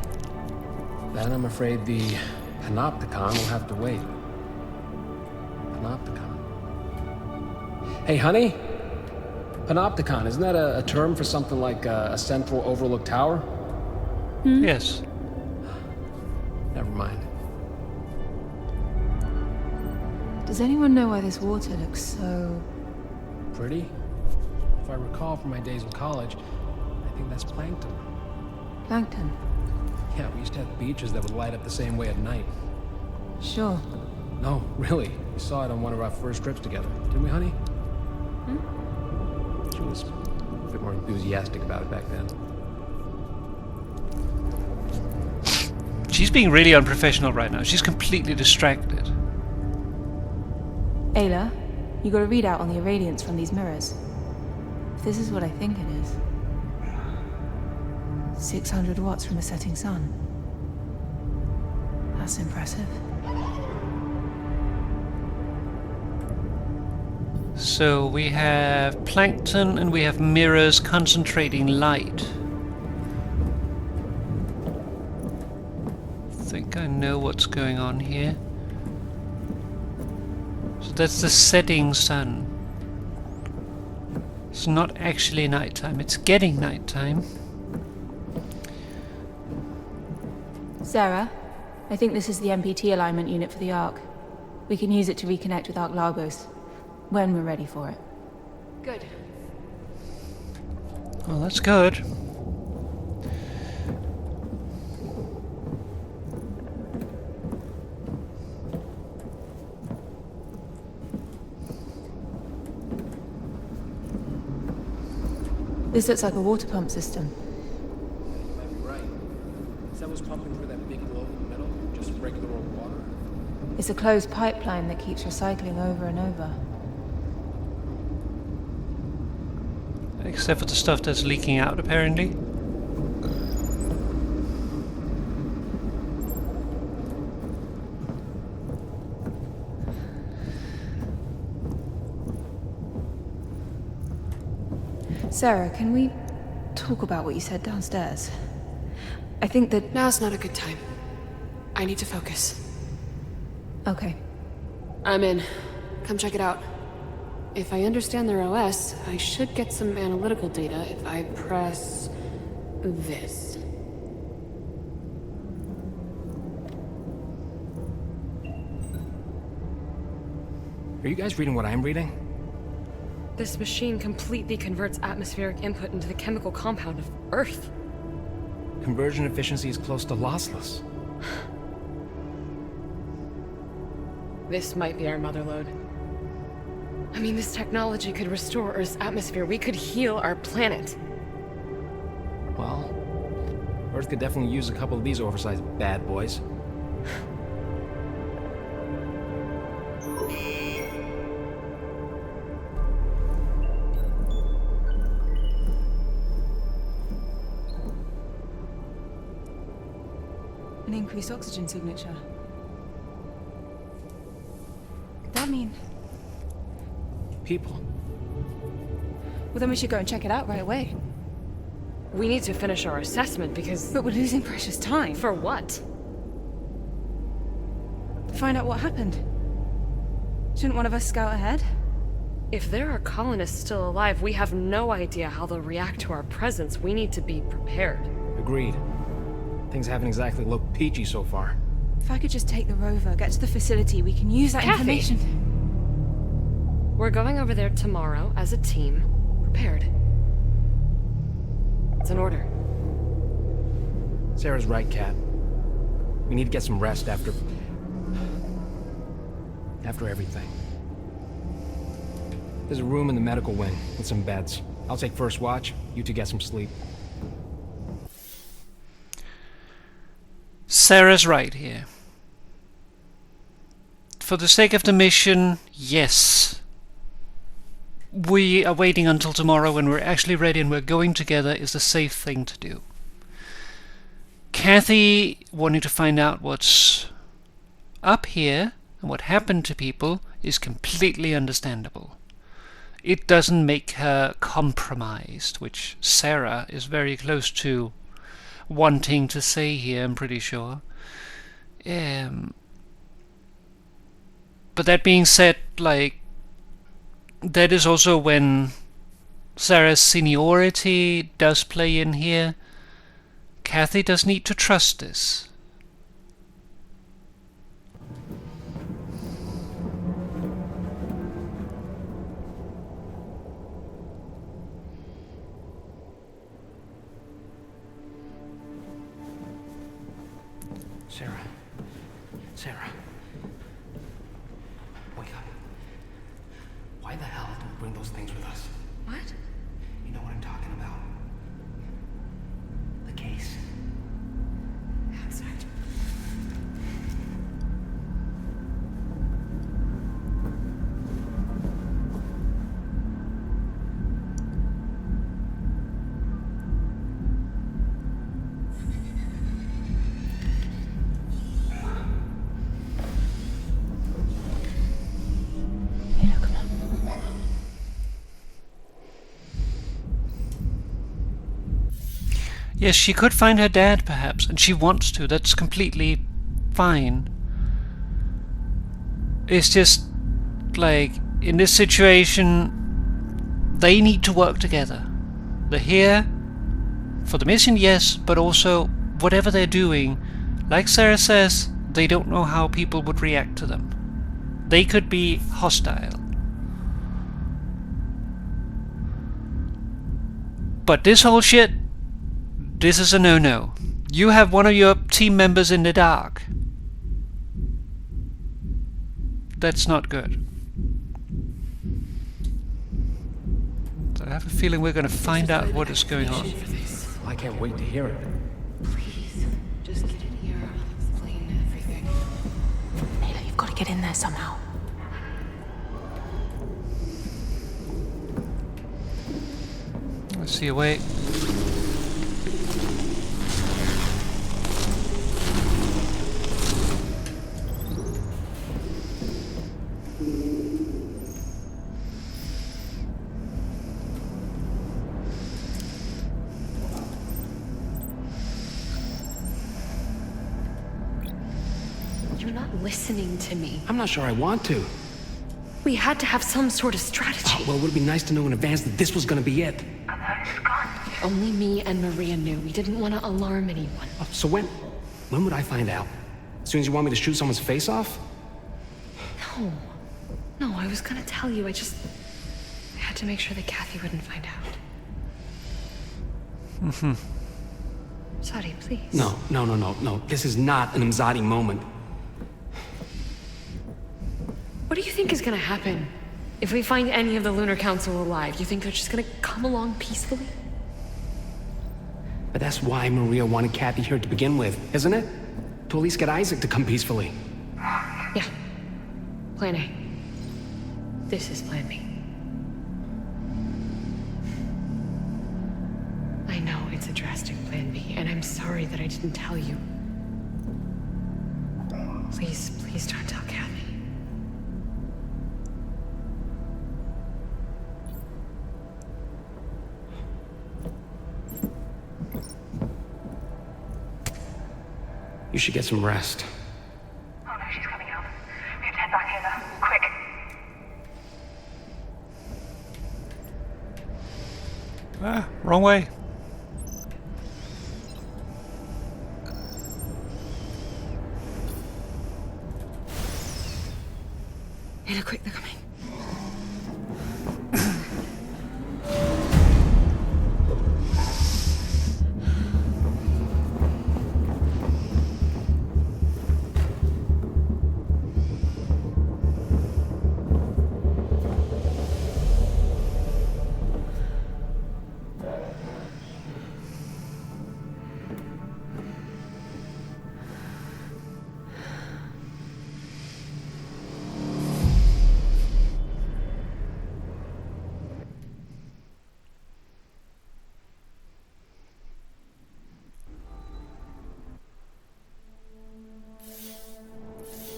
Then I'm afraid the Panopticon will have to wait. Panopticon. Hey, honey? Panopticon, isn't that a term for something like a central overlook tower? Hmm? Yes. Never mind. Does anyone know why this water looks so... Pretty? I recall from my days in college, I think that's plankton. Plankton? Yeah, we used to have beaches that would light up the same way at night. Sure. No, really. We saw it on one of our first trips together. Didn't we, honey? Hmm? She was a bit more enthusiastic about it back then. She's being really unprofessional right now. She's completely distracted. Ayla, you got a readout on the irradiance from these mirrors. If this is what I think it is... 600 watts from a setting sun. That's impressive. So we have plankton and we have mirrors concentrating light. I think I know what's going on here. So that's the setting sun. It's not actually nighttime, it's getting nighttime. Sarah, I think this is the MPT alignment unit for the Ark. We can use it to reconnect with Ark Lagos when we're ready for it. Good. Well, that's good. This looks like a water pump system. You might be right. Is that what's pumping through that big globe in the middle? Just regular old water? It's a closed pipeline that keeps recycling over and over. Except for the stuff that's leaking out, apparently. Sarah, can we talk about what you said downstairs? I think that... Now's not a good time. I need to focus. Okay. I'm in. Come check it out. If I understand their OS, I should get some analytical data if I press... this. Are you guys reading what I'm reading? This machine completely converts atmospheric input into the chemical compound of Earth. Conversion efficiency is close to lossless. This might be our mother lode. I mean, this technology could restore Earth's atmosphere. We could heal our planet. Well, Earth could definitely use a couple of these oversized bad boys. An increased oxygen signature. That mean... People. Well, then we should go and check it out right away. We need to finish our assessment because... But we're losing precious time. For what? To find out what happened. Shouldn't one of us scout ahead? If there are colonists still alive, we have no idea how they'll react to our presence. We need to be prepared. Agreed. Things haven't exactly looked peachy so far. If I could just take the rover, get to the facility, we can use that Kathy! information. We're going over there tomorrow as a team, prepared. It's an order. Sarah's right, Kat. We need to get some rest after everything. There's a room in the medical wing with some beds. I'll take first watch. You two get some sleep. Sarah's right here. For the sake of the mission, yes. We are waiting until tomorrow when we're actually ready and we're going together is the safe thing to do. Kathy wanting to find out what's up here and what happened to people is completely understandable. It doesn't make her compromised, which Sarah is very close to wanting to say here, I'm pretty sure. But that being said, like, that is also when Sarah's seniority does play in here. Kathy does need to trust this. Sarah. Wake up. Why the hell did we bring those things with us? What? You know what I'm talking about. The case. Outside. Yes, she could find her dad, perhaps, and she wants to. That's completely fine. It's just, like, in this situation, they need to work together. They're here for the mission, yes, but also whatever they're doing, like Sarah says, they don't know how people would react to them. They could be hostile. But this whole shit, this is a no-no. You have one of your team members in the dark. That's not good. So I have a feeling we're going to find out what is going on. I can't wait to hear it. Please, just get in here. I'll explain everything. Ayla, you've got to get in there somehow. I see a way. You're not listening to me. I'm not sure I want to. We had to have some sort of strategy. Well, it would be nice to know in advance that this was gonna be it. Only me and Maria knew. We didn't want to alarm anyone. Oh, so when would I find out? As soon as you want me to shoot someone's face off? No, I was gonna tell you. I had to make sure that Kathy wouldn't find out. Sorry, please. No. This is not an Imzadi moment. What do you think is gonna happen if we find any of the Lunar Council alive? You think they're just gonna come along peacefully? But that's why Maria wanted Kathy here to begin with, isn't it? To at least get Isaac to come peacefully. Yeah. Plan A. This is Plan B. I know it's a drastic Plan B, and I'm sorry that I didn't tell you. Please don't tell Kathy. You should get some rest. Oh no, she's coming out. We have to head back here now. Quick. Wrong way. Ayla, quick, they're coming.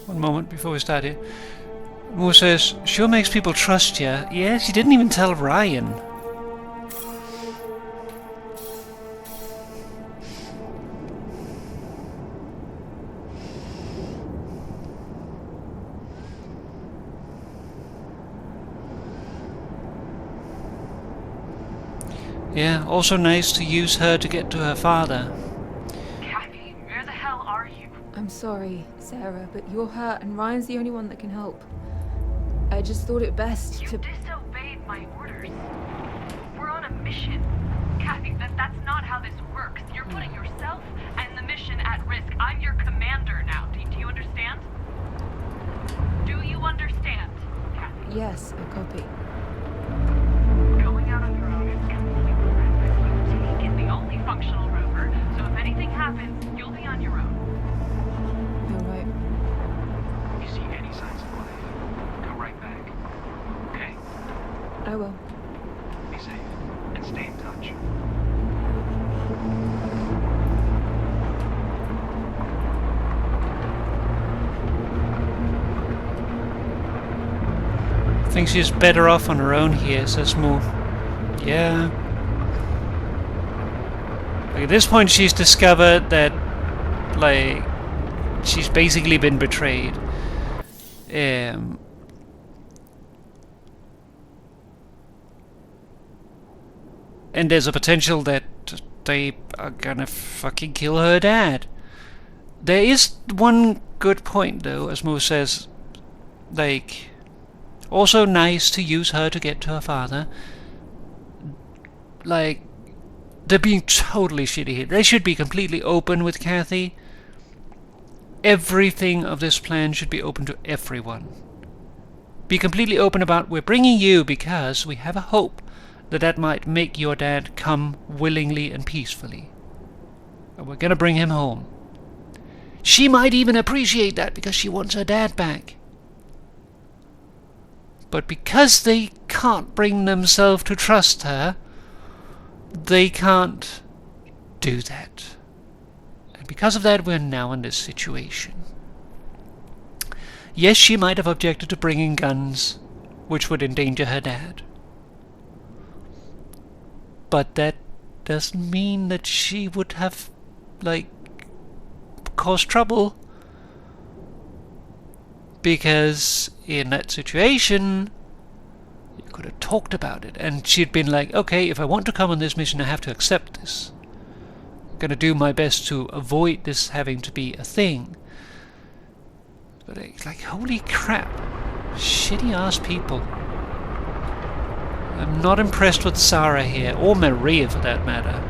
One moment before we start here. Moore says, sure makes people trust you. Yes, you didn't even tell Ryan. Yeah, also nice to use her to get to her father. Kathy, where the hell are you? I'm sorry, Sarah, but you're hurt and Ryan's the only one that can help. I just thought it best You to... disobeyed my orders. We're on a mission. Kathy, that's not how this works. You're putting yourself and the mission at risk. I'm your commander. Yes, I copy. Going out on your own is completely reckless. Take it, the only functional rover, so if anything happens, you'll be on your own. You're right. If you see any signs of life, come right back. Okay? I will. Be safe and stay in touch. I think she's better off on her own here, says Moo. Yeah. Like, at this point she's discovered that, like, she's basically been betrayed. And there's a potential that they are gonna fucking kill her dad. There is one good point though, as Moo says, like, also nice to use her to get to her father. Like, they're being totally shitty here. They should be completely open with Kathy. Everything of this plan should be open to everyone. Be completely open about, we're bringing you because we have a hope that that might make your dad come willingly and peacefully. And we're gonna bring him home. She might even appreciate that because she wants her dad back. But because they can't bring themselves to trust her, they can't do that. And because of that, we're now in this situation. Yes, she might have objected to bringing guns, which would endanger her dad. But that doesn't mean that she would have, like, caused trouble. Because in that situation, you could have talked about it. And she'd been like, okay, if I want to come on this mission, I have to accept this. I'm going to do my best to avoid this having to be a thing. But it's like, holy crap. Shitty ass people. I'm not impressed with Sarah here. Or Maria for that matter.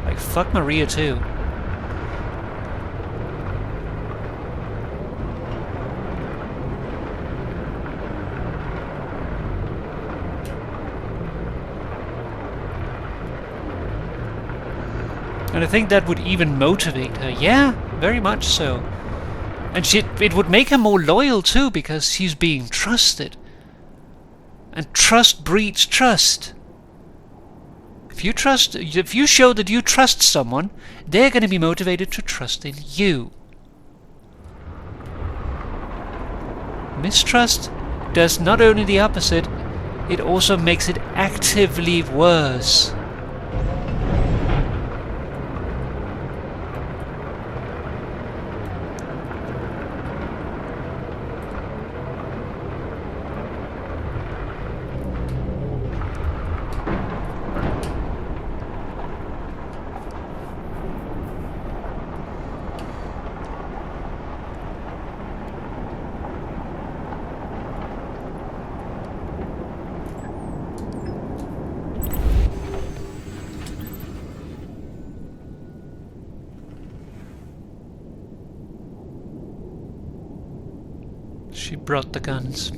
Like, fuck Maria too. And I think that would even motivate her. Yeah, very much so. And it would make her more loyal too, because she's being trusted. And trust breeds trust. If you show that you trust someone, they're going to be motivated to trust in you. Mistrust does not only the opposite, it also makes it actively worse. She brought the guns.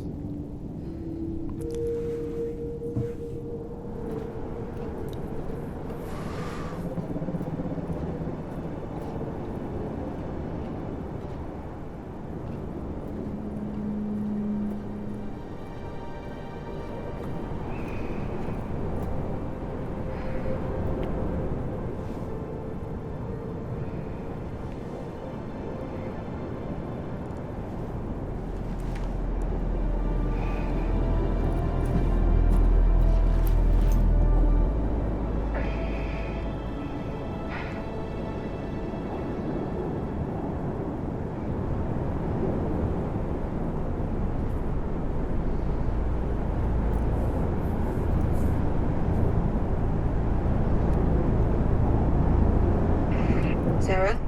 Sarah,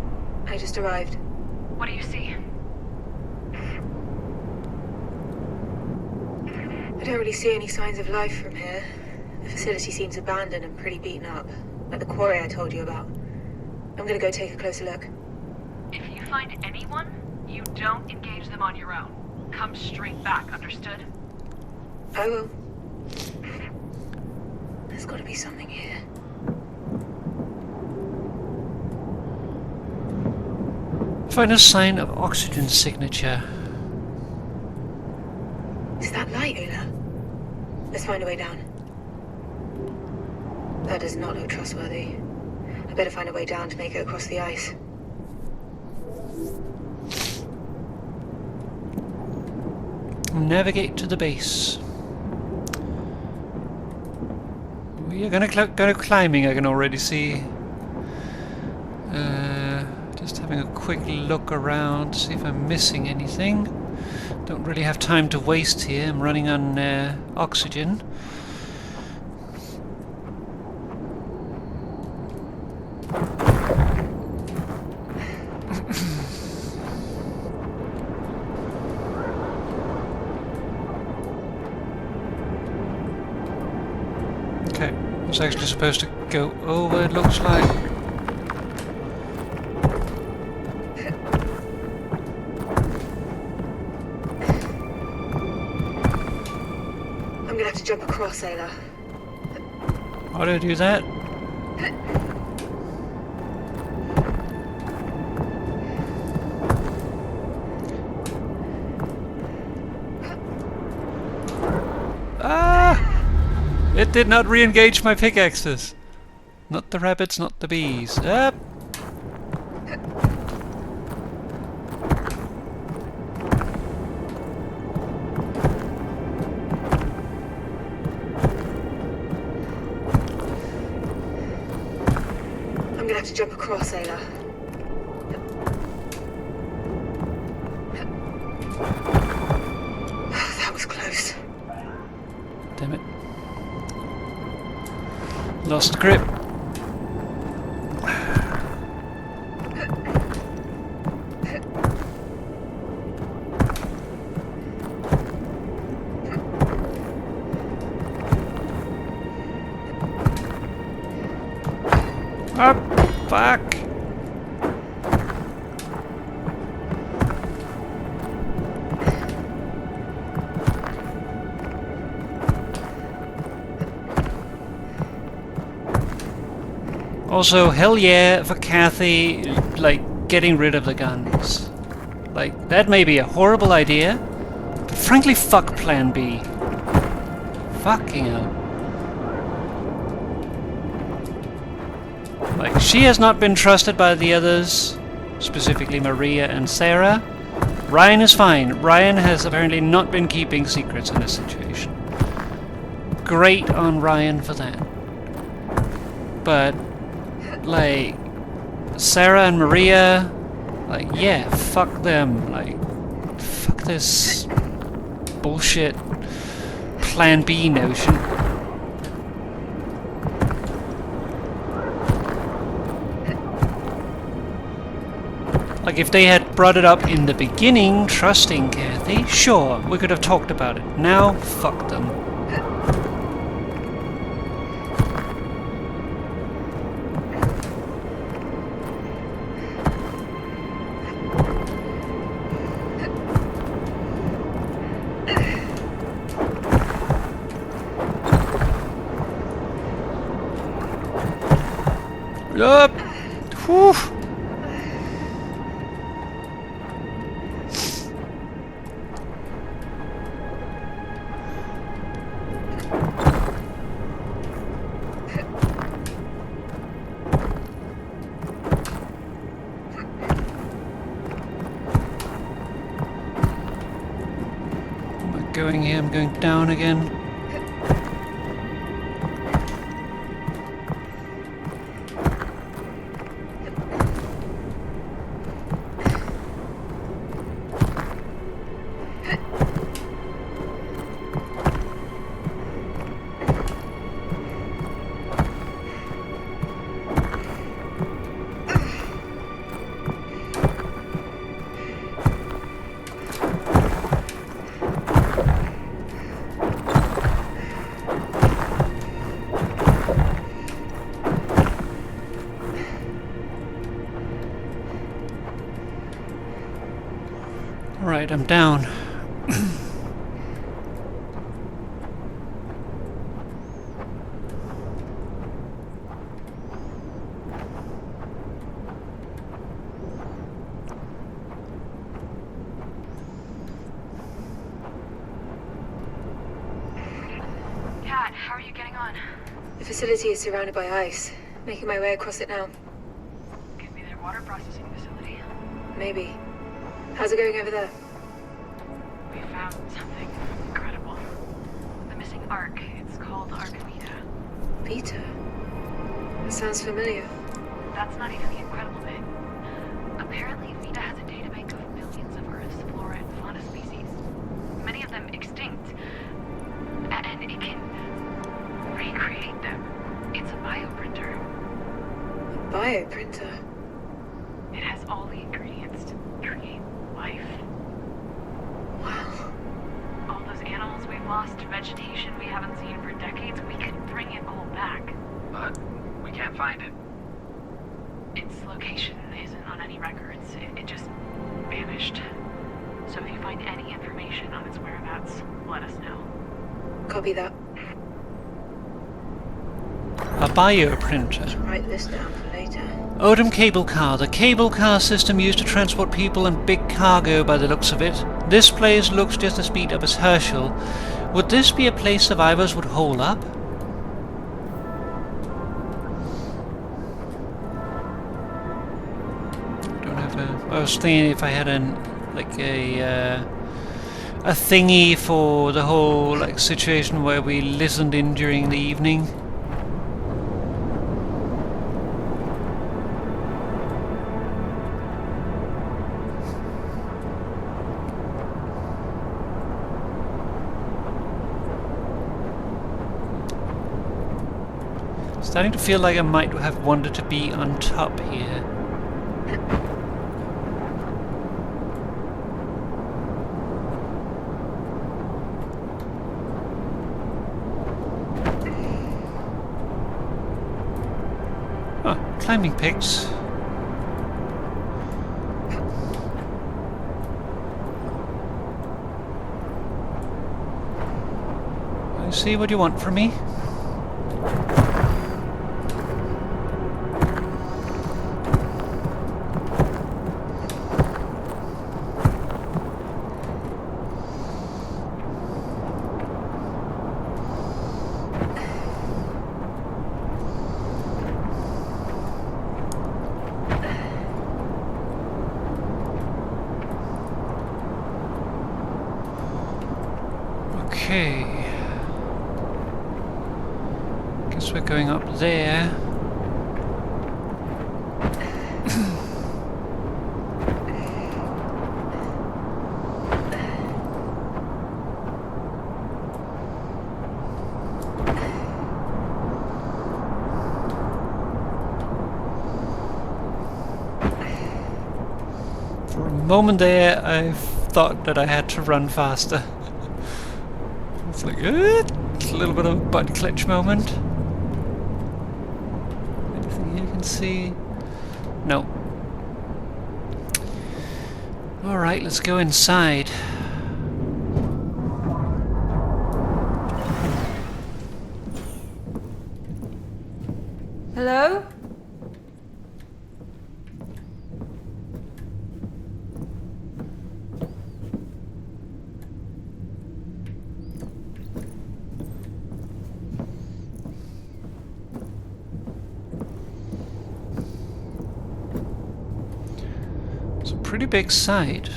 I just arrived. What do you see? I don't really see any signs of life from here. The facility seems abandoned and pretty beaten up, like the quarry I told you about. I'm gonna go take a closer look. If you find anyone, you don't engage them on your own. Come straight back, understood? I will. There's got to be something here. Find a sign of oxygen signature. Is that light, Una? Let's find a way down. That does not look trustworthy. I better find a way down to make it across the ice. Navigate to the base. We are gonna go climbing, I can already see. Just having a quick look around, see if I'm missing anything. Don't really have time to waste here, I'm running on oxygen. Okay, it's actually supposed to go over, it looks like. I'm gonna have to jump across, Sailor. How do I do that? It did not re-engage my pickaxes. Not the rabbits, not the bees. Up. I'm gonna have to jump across, Sailor. That was close. Damn it. Lost grip. Up, back. Also, hell yeah for Kathy, like, getting rid of the guns. Like, that may be a horrible idea, but frankly, fuck Plan B. Fucking hell. Like, she has not been trusted by the others, specifically Maria and Sarah. Ryan is fine. Ryan has apparently not been keeping secrets in this situation. Great on Ryan for that. But like, Sarah and Maria, like, yeah, fuck them. Like, fuck this bullshit Plan B notion. Like, if they had brought it up in the beginning, trusting Kathy, sure, we could have talked about it. Now, fuck them. Up! Whew! Am I going here? I'm going down again. Alright, I'm down. The facility is surrounded by ice. Making my way across it now. Could be their water processing facility. Maybe. How's it going over there? We found something incredible. The missing Ark. It's called Ark Vita. Vita? That sounds familiar. That's not even the incredible bit. Apparently, Vita has a databank of millions of Earth's flora and fauna species. Many of them extinct. And it can recreate them. It's a bioprinter. A bioprinter? It has all the ingredients to create life. Wow. All those animals we've lost, vegetation we haven't seen for decades, we could bring it all back. But we can't find it. Its location isn't on any records. It just vanished. So if you find any information on its whereabouts, let us know. Copy that. A bioprinter. Write this down for later. Odom cable car. The cable car system used to transport people and big cargo by the looks of it. This place looks just as beat up as Herschel. Would this be a place survivors would hole up? Don't have a... I was thinking if I had a thingy for the whole like situation where we listened in during the evening. Starting to feel like I might have wanted to be on top here. Oh, climbing pics. I see what you want from me. Okay. Guess we're going up there. For a moment there, I thought that I had to run faster. It's like a little bit of a butt clutch moment. Anything you can see? No. Alright, let's go inside. Hello? It's a pretty big site.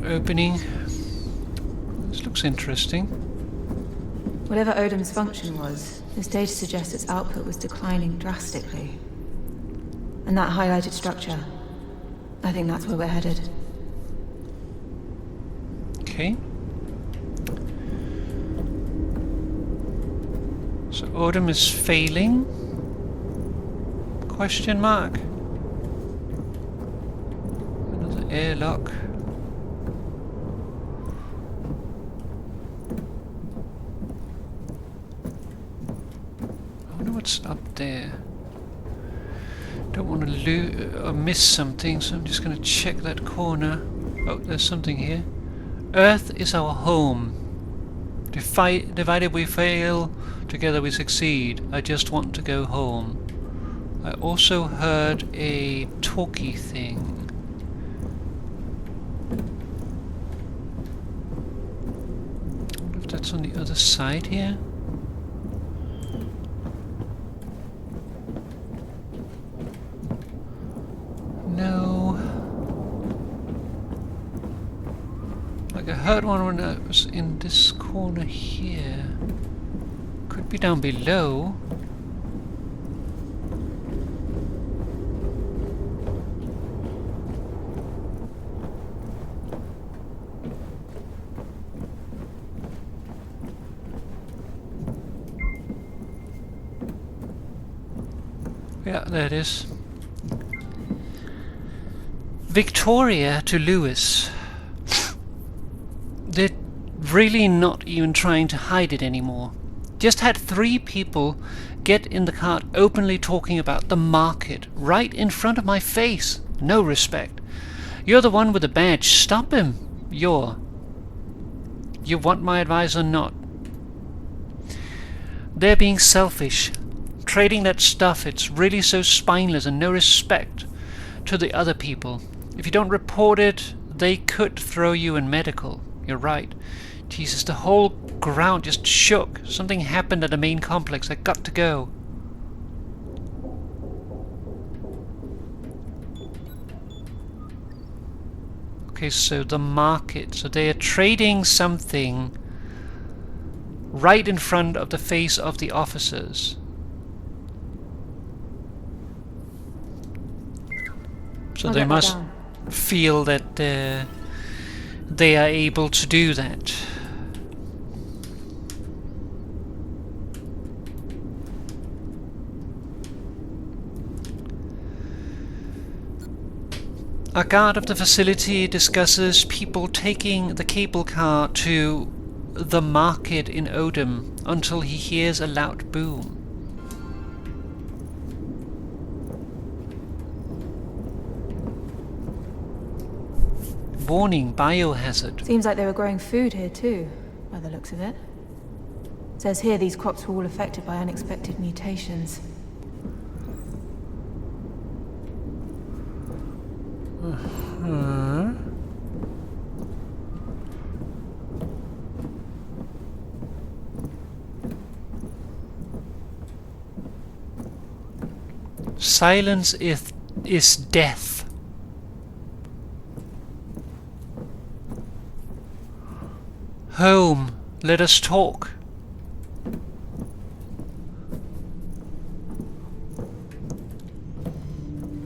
Opening. This looks interesting. Whatever Odom's function was, this data suggests its output was declining drastically. And that highlighted structure, I think that's where we're headed. Okay. So Odom is failing? Question mark. Another airlock. I wonder what's up there. Don't want to miss something, so I'm just going to check that corner. Oh, there's something here. Earth is our home. Divided we fail, together we succeed. I just want to go home. I also heard a talkie thing. I wonder if that's on the other side here. No. Like I heard one when I was in this corner here. Could be down below. Yeah, there it is. Victoria to Lewis. They're really not even trying to hide it anymore. Just had 3 people get in the car openly talking about the market right in front of my face. No respect. You're the one with the badge. Stop him. You want my advice or not? They're being selfish. Trading that stuff, it's really so spineless and no respect to the other people. If you don't report it, they could throw you in medical. You're right. Jesus, the whole ground just shook. Something happened at the main complex. I got to go. Okay, so the market. So they are trading something right in front of the face of the officers. So they must feel that they are able to do that. A guard of the facility discusses people taking the cable car to the market in Odom until he hears a loud boom. Warning, biohazard. Seems like they were growing food here too, by the looks of it. It says here these crops were all affected by unexpected mutations. Silence is death. Home, let us talk.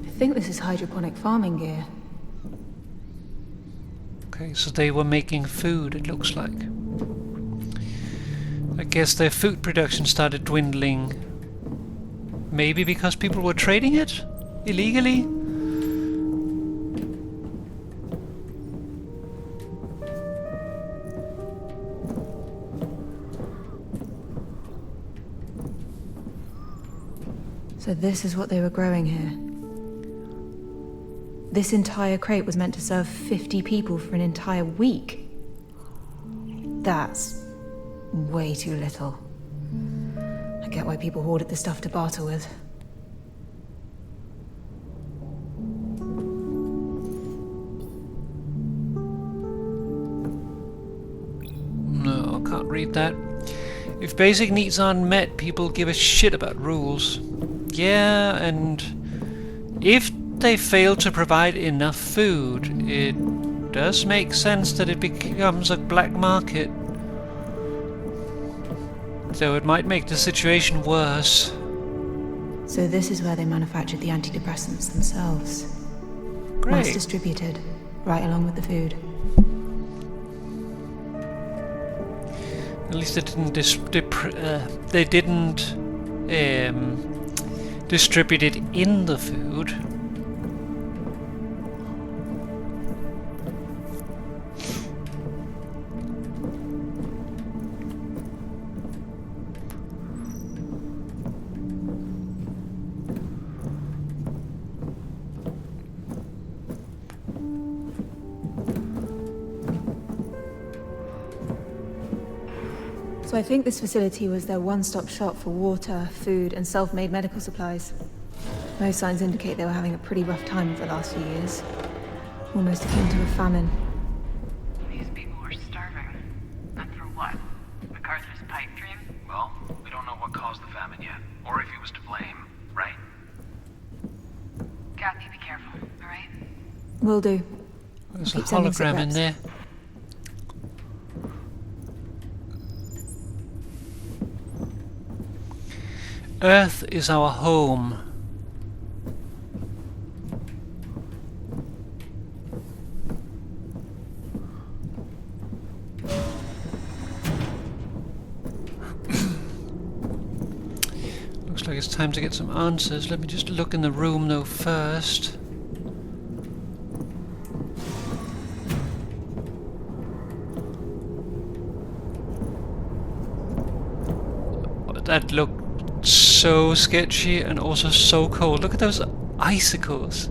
I think this is hydroponic farming gear. Okay, so they were making food, it looks like. I guess their food production started dwindling. Maybe because people were trading it illegally? So this is what they were growing here. This entire crate was meant to serve 50 people for an entire week. That's way too little. I get why people hoarded the stuff to barter with. No, I can't read that. If basic needs aren't met, people give a shit about rules. Yeah, and if they fail to provide enough food, it does make sense that it becomes a black market. Though it might make the situation worse. So this is where they manufactured the antidepressants themselves. Great. Mass distributed, right along with the food. At least they didn't distribute it in the food. So I think this facility was their one-stop shop for water, food, and self-made medical supplies. Most signs indicate they were having a pretty rough time for the last few years. Almost akin to a famine. These people were starving. And for what? MacArthur's pipe dream? Well, we don't know what caused the famine yet, or if he was to blame, right? Kathy, be careful, alright? Will do. There's a Keep sending hologram in sit-reps. there. Earth is our home. Looks like it's time to get some answers. Let me just look in the room though first. That looked so sketchy and also so cold. Look at those icicles.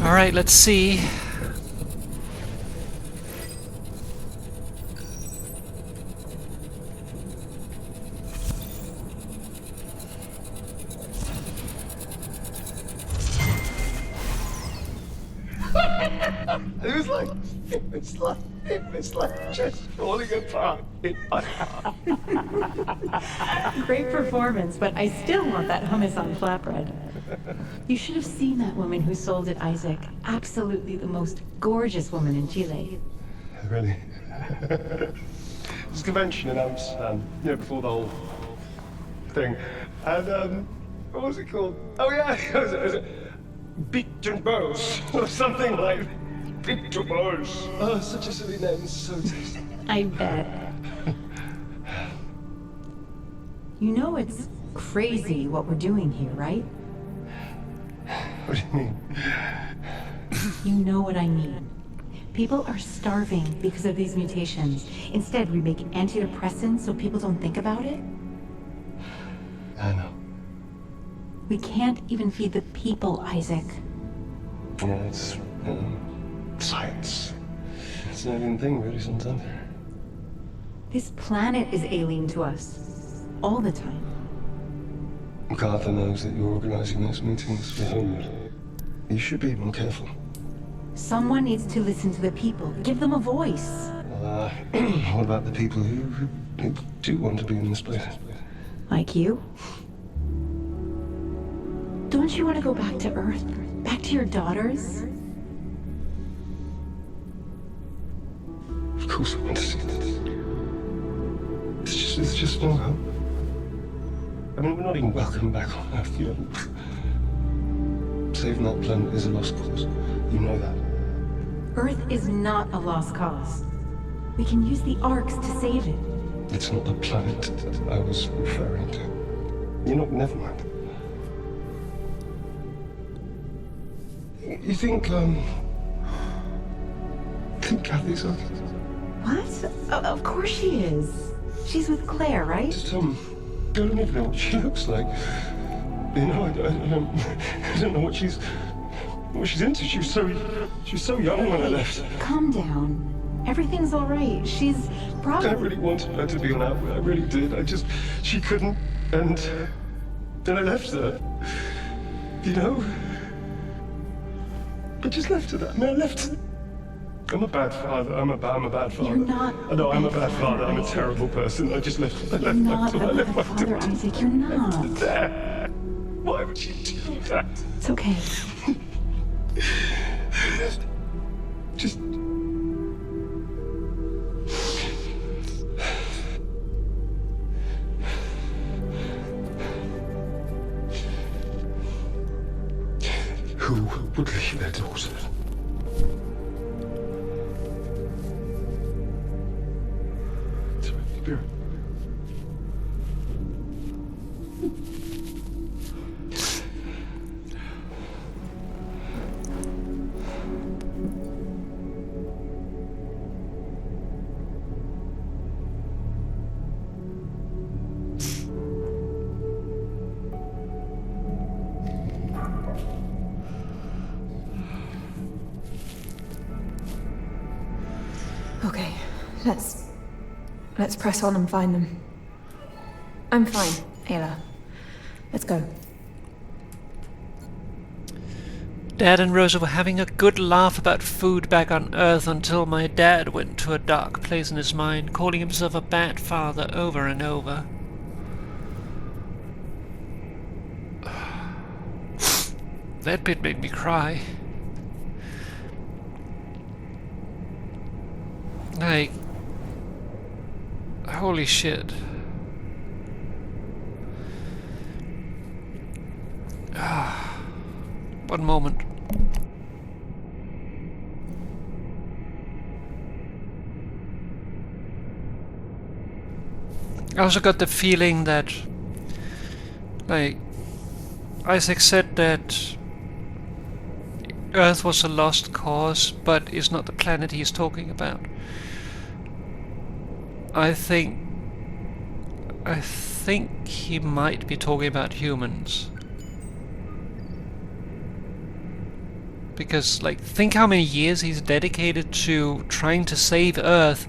Alright, let's see. It's like just falling apart in my heart. Great performance, but I still want that hummus on flatbread. You should have seen that woman who sold it, Isaac. Absolutely the most gorgeous woman in Chile. Really? This convention in Amsterdam, before the whole thing. And, what was it called? Oh yeah, it was Beat and Bows, or something like Beat and Bows. Oh, such a silly name, so tasty. I bet. You know it's crazy what we're doing here, right? What do you mean? You know what I mean. People are starving because of these mutations. Instead, we make antidepressants so people don't think about it. I know. We can't even feed the people, Isaac. Yeah, it's science. It's an alien thing, really, sometimes. This planet is alien to us. All the time. MacArthur knows that you're organizing those meetings for him. You should be more careful. Someone needs to listen to the people. Give them a voice. What about the people who do want to be in this place? Like you? Don't you want to go back to Earth? Back to your daughters? Of course I want to see this. It's just no hope. I mean, we're not even welcome back on Earth, you know. Saving that planet is a lost cause. You know that. Earth is not a lost cause. We can use the arcs to save it. It's not the planet that I was referring to. You know, never mind. You think Kathy's okay? What? Of course she is. She's with Claire, right? Just, I don't even know what she looks like. You know, I don't know what she's into. She was so young when I left. Calm down. Everything's all right. She's probably... I really wanted her to be on out. I really did. She couldn't, and then I left her. You know? I just left her there. I mean, I left her. I'm a bad father. I'm a bad father. You're not. No, I'm a bad father. I'm a terrible person. I just left. I left my daughter. I left my Father, Isaac, you're not. There. Why would you do that? It's okay. Just. Who would leave their daughter? Spirit. Okay, let's press on and find them. I'm fine, Ayla. Let's go. Dad and Rosa were having a good laugh about food back on Earth until my dad went to a dark place in his mind, calling himself a bad father over and over. That bit made me cry. Like, holy shit. One moment. I also got the feeling that, like, Isaac said that Earth was a lost cause, but is not the planet he's talking about. I think he might be talking about humans. Because, like, think how many years he's dedicated to trying to save Earth,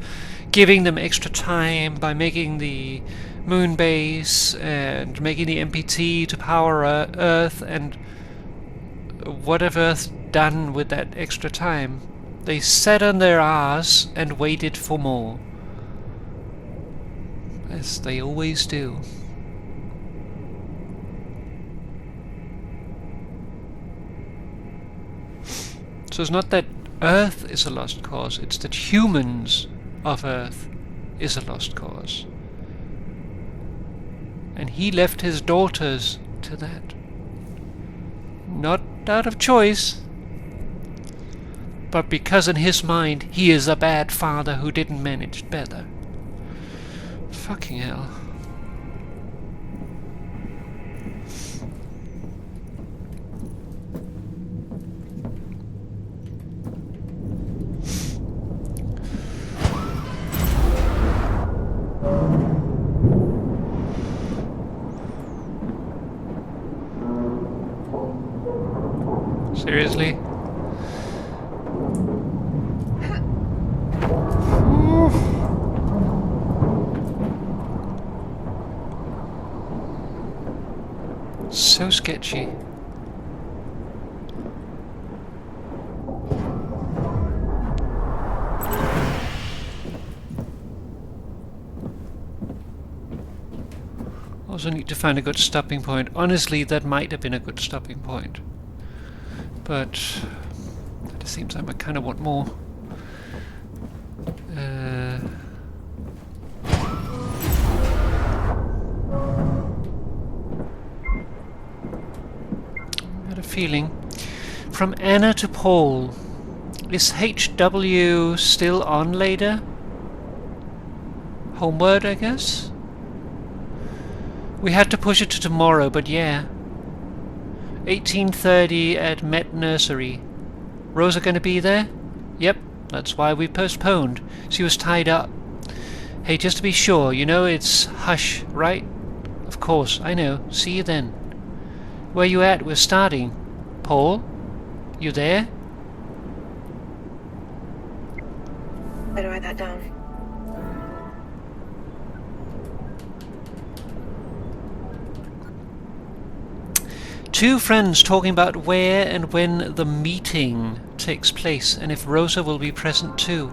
giving them extra time by making the moon base and making the MPT to power Earth, and what have Earth done with that extra time? They sat on their ass and waited for more. As they always do. So it's not that Earth is a lost cause, it's that humans of Earth is a lost cause. And he left his daughters to that. Not out of choice, but because in his mind he is a bad father who didn't manage better. Fucking hell. Seriously? So sketchy. Also need to find a good stopping point. Honestly, that might have been a good stopping point. But it seems like I kind of want more. I had a feeling. From Anna to Paul. Is HW still on later? Homeward, I guess? We had to push it to tomorrow, but yeah. 18:30 at Met Nursery. Rosa gonna be there? Yep, that's why we postponed. She was tied up. Hey, just to be sure, you know it's hush, right? Of course, I know. See you then. Where you at? We're starting. Paul? You there? Better write that down. Two friends talking about where and when the meeting takes place, and if Rosa will be present too.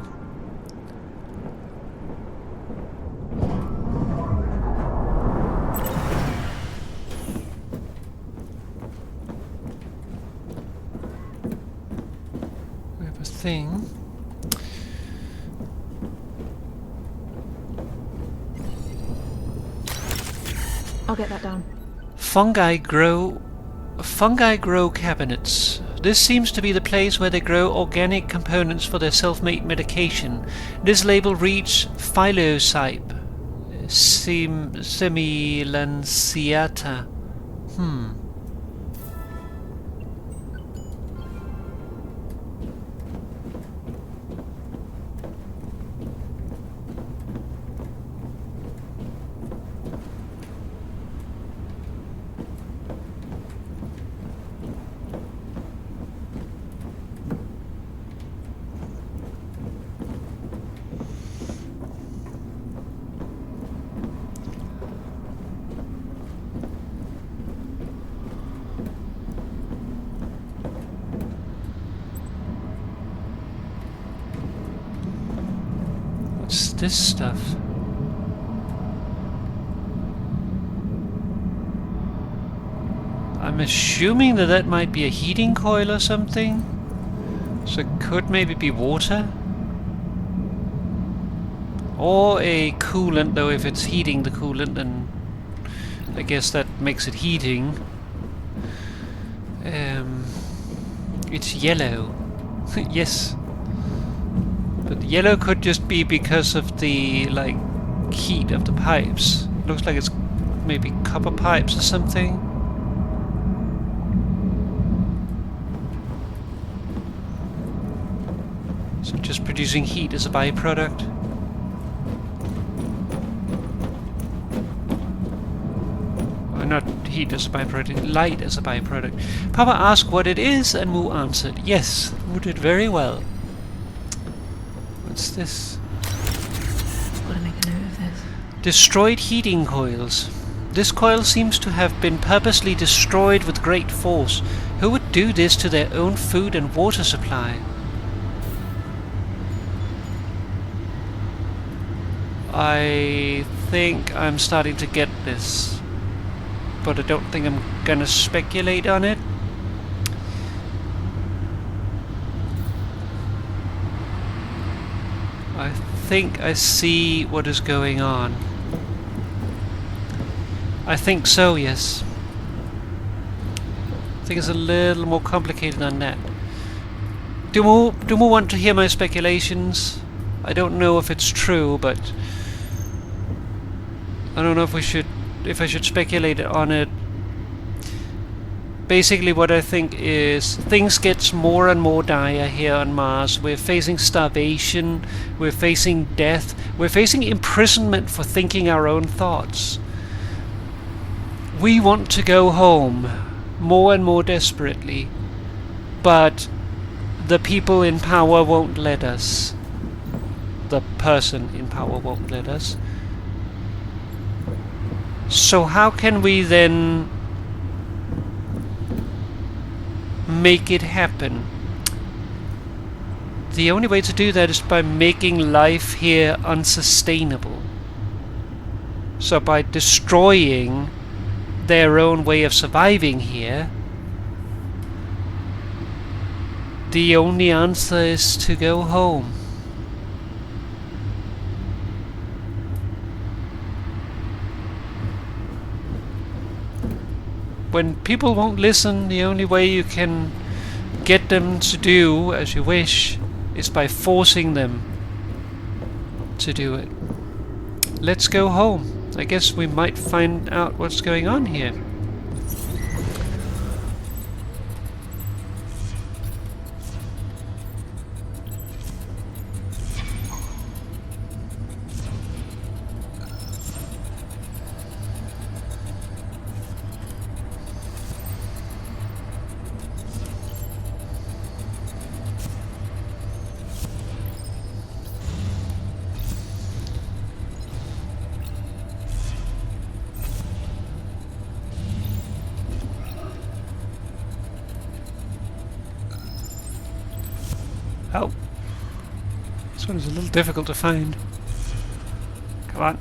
We have a thing. I'll get that down. Fungi grow Fungi grow cabinets. This seems to be the place where they grow organic components for their self-made medication. This label reads Phylocype semilanciata. What's this stuff? I'm assuming that that might be a heating coil or something. So it could maybe be water. Or a coolant, though if it's heating the coolant, then I guess that makes it heating. It's yellow. Yes. But yellow could just be because of the, like, heat of the pipes. Looks like it's maybe copper pipes or something. So just producing heat as a byproduct. Or not heat as a byproduct, light as a byproduct. Papa asked what it is, and Moo answered. Yes, Moo did very well. What's this? Gotta make a note of this. Destroyed heating coils. This coil seems to have been purposely destroyed with great force. Who would do this to their own food and water supply? I think I'm starting to get this, but I don't think I'm gonna speculate on it. I think I see what is going on. I think so, yes. I think it's a little more complicated than that. Do more want to hear my speculations? I don't know if it's true, but I don't know if I should speculate on it. Basically what I think is things get more and more dire here on Mars. We're facing starvation, we're facing death, we're facing imprisonment for thinking our own thoughts. We want to go home more and more desperately, but the people in power won't let us. The person in power won't let us. So how can we then make it happen? The only way to do that is by making life here unsustainable. So by destroying their own way of surviving here, the only answer is to go home. When people won't listen, the only way you can get them to do as you wish is by forcing them to do it. Let's go home. I guess we might find out what's going on here. Oh. This one is a little difficult to find. Come on.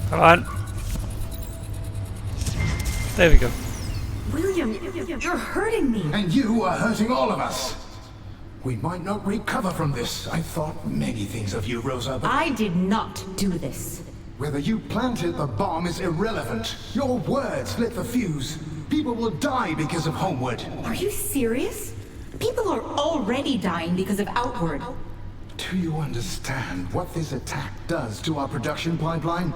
Come on. There we go. William, you're hurting me. And you are hurting all of us. We might not recover from this. I thought many things of you, Rosa, but... I did not do this. Whether you planted the bomb is irrelevant. Your words lit the fuse. People will die because of Homeward. Are you serious? People are already dying because of Outward. Do you understand what this attack does to our production pipeline?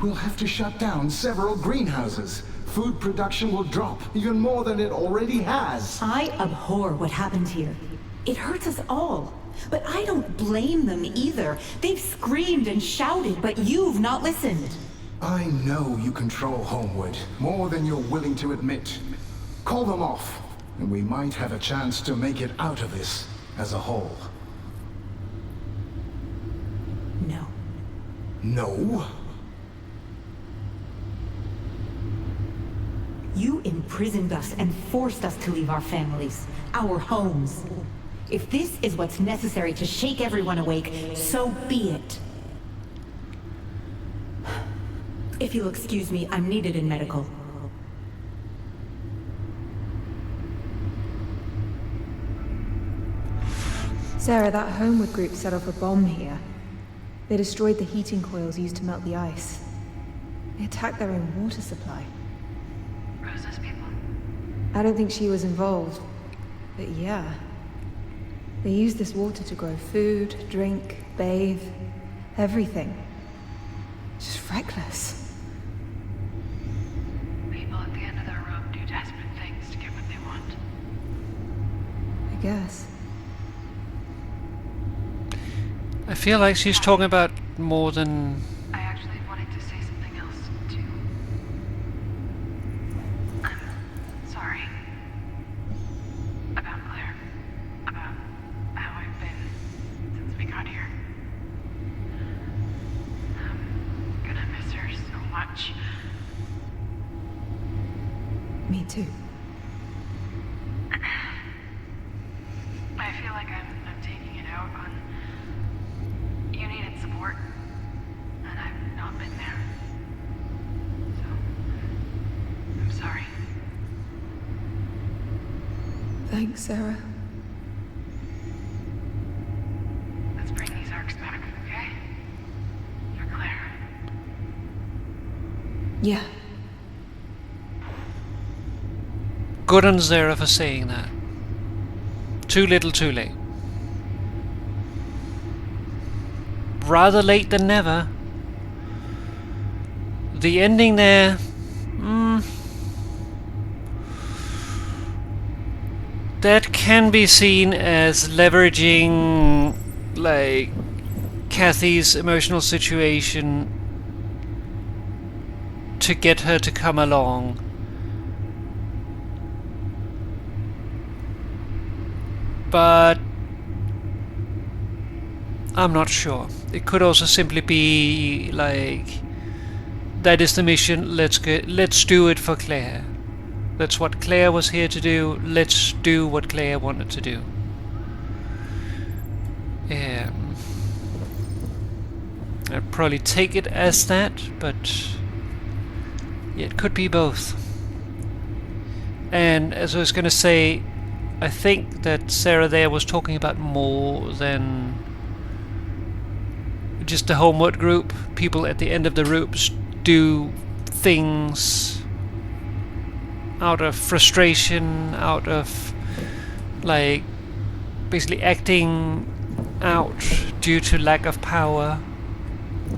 We'll have to shut down several greenhouses. Food production will drop, even more than it already has. I abhor what happened here. It hurts us all. But I don't blame them either. They've screamed and shouted, but you've not listened. I know you control Homeward, more than you're willing to admit. Call them off, and we might have a chance to make it out of this as a whole. No. No? You imprisoned us and forced us to leave our families, our homes. If this is what's necessary to shake everyone awake, so be it. If you'll excuse me, I'm needed in medical. Sarah, that Homeward group set off a bomb here. They destroyed the heating coils used to melt the ice. They attacked their own water supply. Rosa's people? I don't think she was involved, but yeah. They used this water to grow food, drink, bathe, everything. Just reckless. People at the end of their rope do desperate things to get what they want. I guess. I feel like she's talking about more than... I actually wanted to say something else, too. I'm sorry. About Claire. About how I've been since we got here. I'm gonna miss her so much. Me too. I feel like I'm taking it out on... You needed support, and I've not been there. So, I'm sorry. Thanks, Sarah. Let's bring these arcs back, okay? For Claire. Yeah. Good on Zara for saying that. Too little, too late. Rather late than never. The ending there... that can be seen as leveraging, like, Kathy's emotional situation to get her to come along. But I'm not sure. It could also simply be like, that is the mission, let's do it for Claire. That's what Claire was here to do, let's do what Claire wanted to do. I'd probably take it as that, but yeah, it could be both. And as I was going to say, I think that Sarah there was talking about more than just the Homeward group. People at the end of the ropes do things out of frustration, out of, like, basically acting out due to lack of power,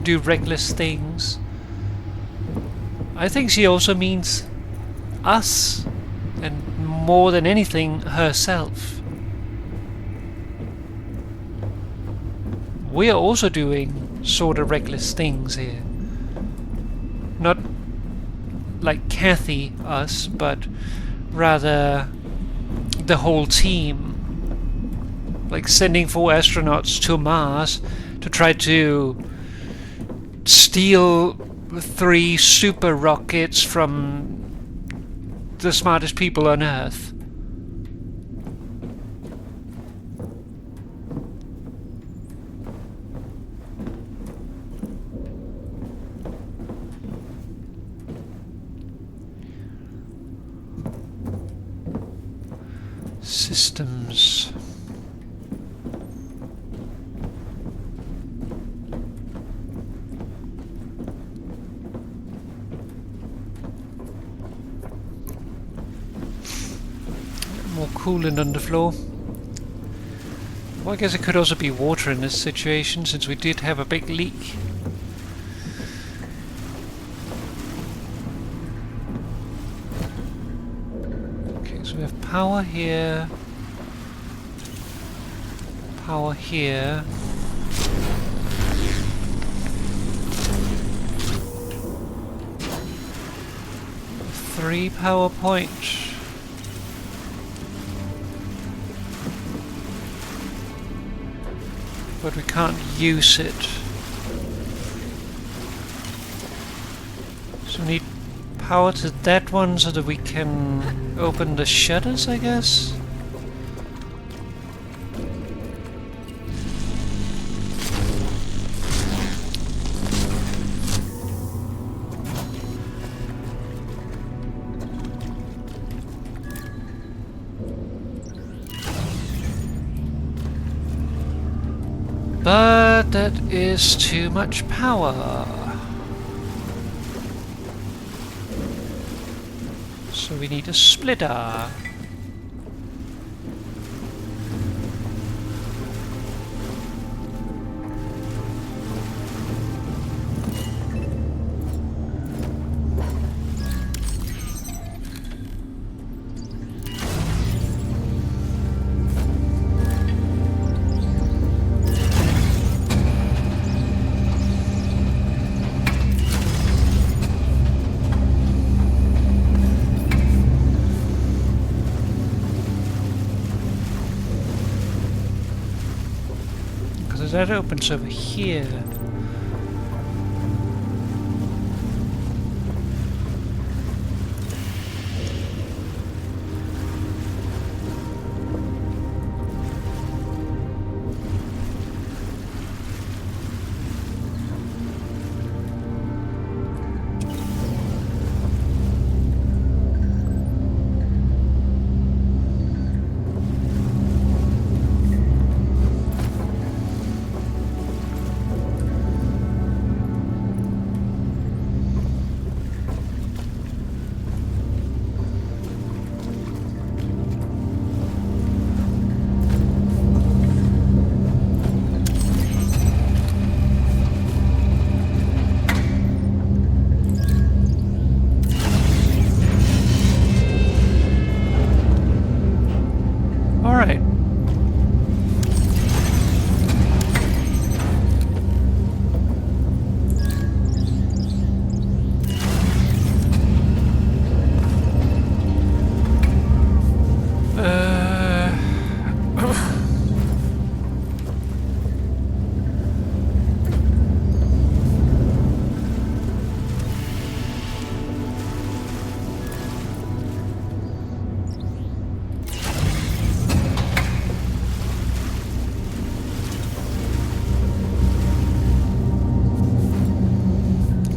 do reckless things. I think she also means us, and more than anything, herself. We are also doing sort of reckless things here. Not like Kathy, us, but rather the whole team. Like sending 4 astronauts to Mars to try to steal 3 super rockets from the smartest people on Earth. Systems. More coolant on the floor. Well, I guess it could also be water in this situation, since we did have a big leak. Okay, so we have power here. Power here. Three power points. But we can't use it. So we need power to that one so that we can open the shutters, I guess? But that is too much power. So we need a splitter. That opens over here.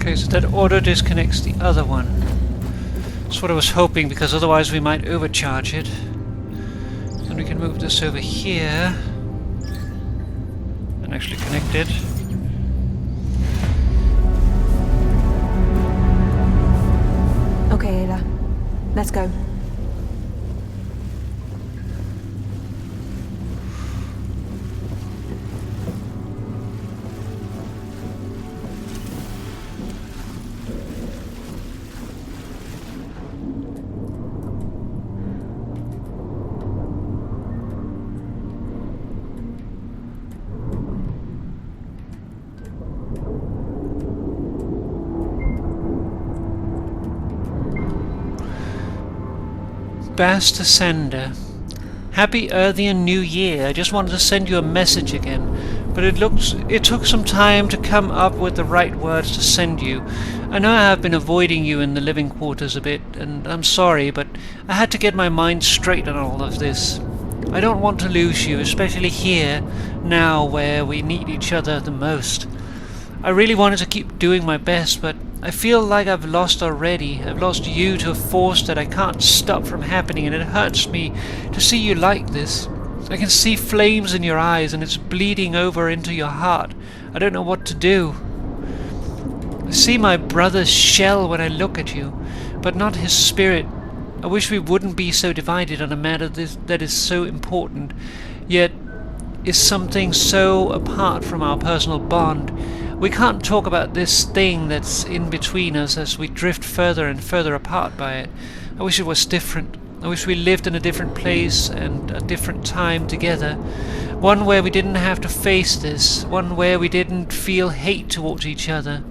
Okay, so that auto disconnects the other one. That's what I was hoping, because otherwise we might overcharge it. And we can move this over here and actually connect it. Okay, Ayla. Let's go. Basta Sender. Happy Earthian New Year. I just wanted to send you a message again, but it took some time to come up with the right words to send you. I know I have been avoiding you in the living quarters a bit, and I'm sorry, but I had to get my mind straight on all of this. I don't want to lose you, especially here, now where we need each other the most. I really wanted to keep doing my best, but I feel like I've lost already. I've lost you to a force that I can't stop from happening, and it hurts me to see you like this. I can see flames in your eyes, and it's bleeding over into your heart. I don't know what to do. I see my brother's shell when I look at you, but not his spirit. I wish we wouldn't be so divided on a matter that is so important, yet is something so apart from our personal bond. We can't talk about this thing that's in between us as we drift further and further apart by it. I wish it was different. I wish we lived in a different place and a different time together. One where we didn't have to face this. One where we didn't feel hate towards each other.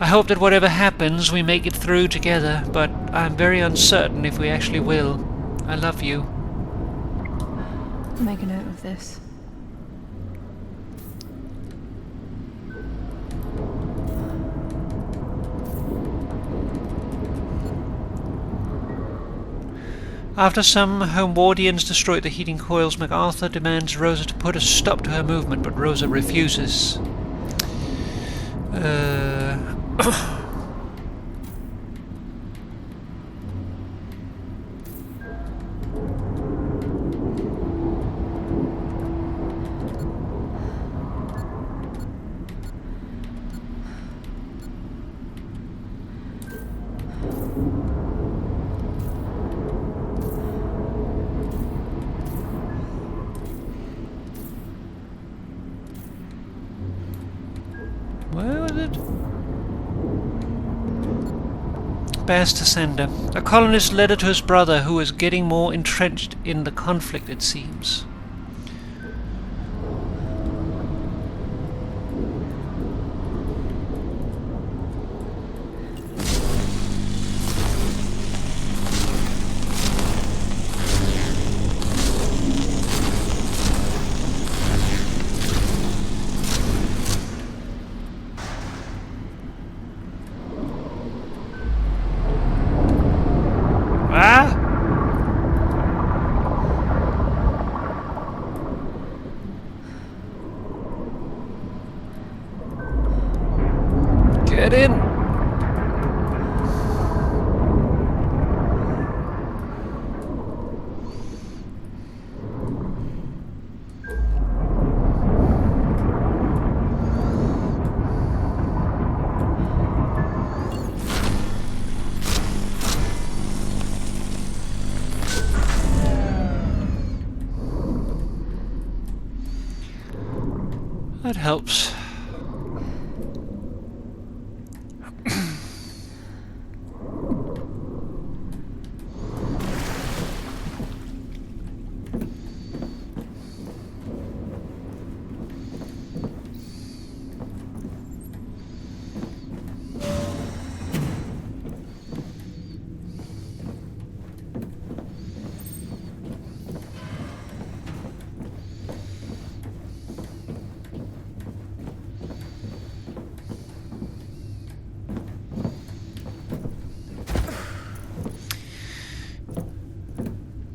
I hope that whatever happens, we make it through together, but I'm very uncertain if we actually will. I love you. I'll make a note of this. After some Homewardians destroyed the heating coils, MacArthur demands Rosa to put a stop to her movement, but Rosa refuses. Where was it? Bears to sender. A colonist's letter to his brother, who is getting more entrenched in the conflict, it seems. Get in! That helps.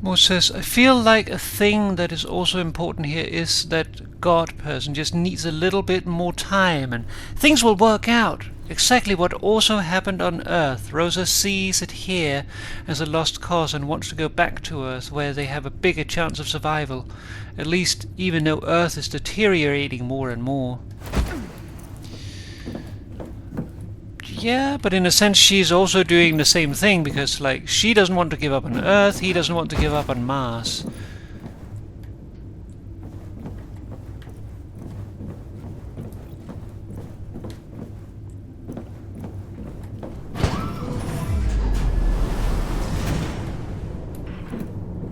Moore says, I feel like a thing that is also important here is that God person just needs a little bit more time and things will work out. Exactly what also happened on Earth. Rosa sees it here as a lost cause and wants to go back to Earth where they have a bigger chance of survival. At least even though Earth is deteriorating more and more. Yeah, but in a sense she's also doing the same thing because, like, she doesn't want to give up on Earth, he doesn't want to give up on Mars.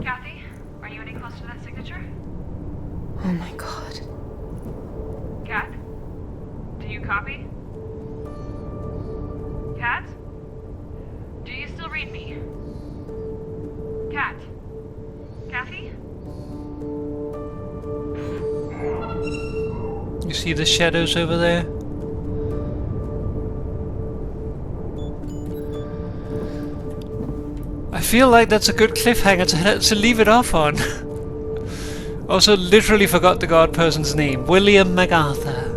Kathy, are you any close to that signature? Oh my god. Kat? Do you copy? Kat? Do you still read me? Kat? Kathy? You see the shadows over there? I feel like that's a good cliffhanger to leave it off on. Also literally forgot the god person's name. William MacArthur.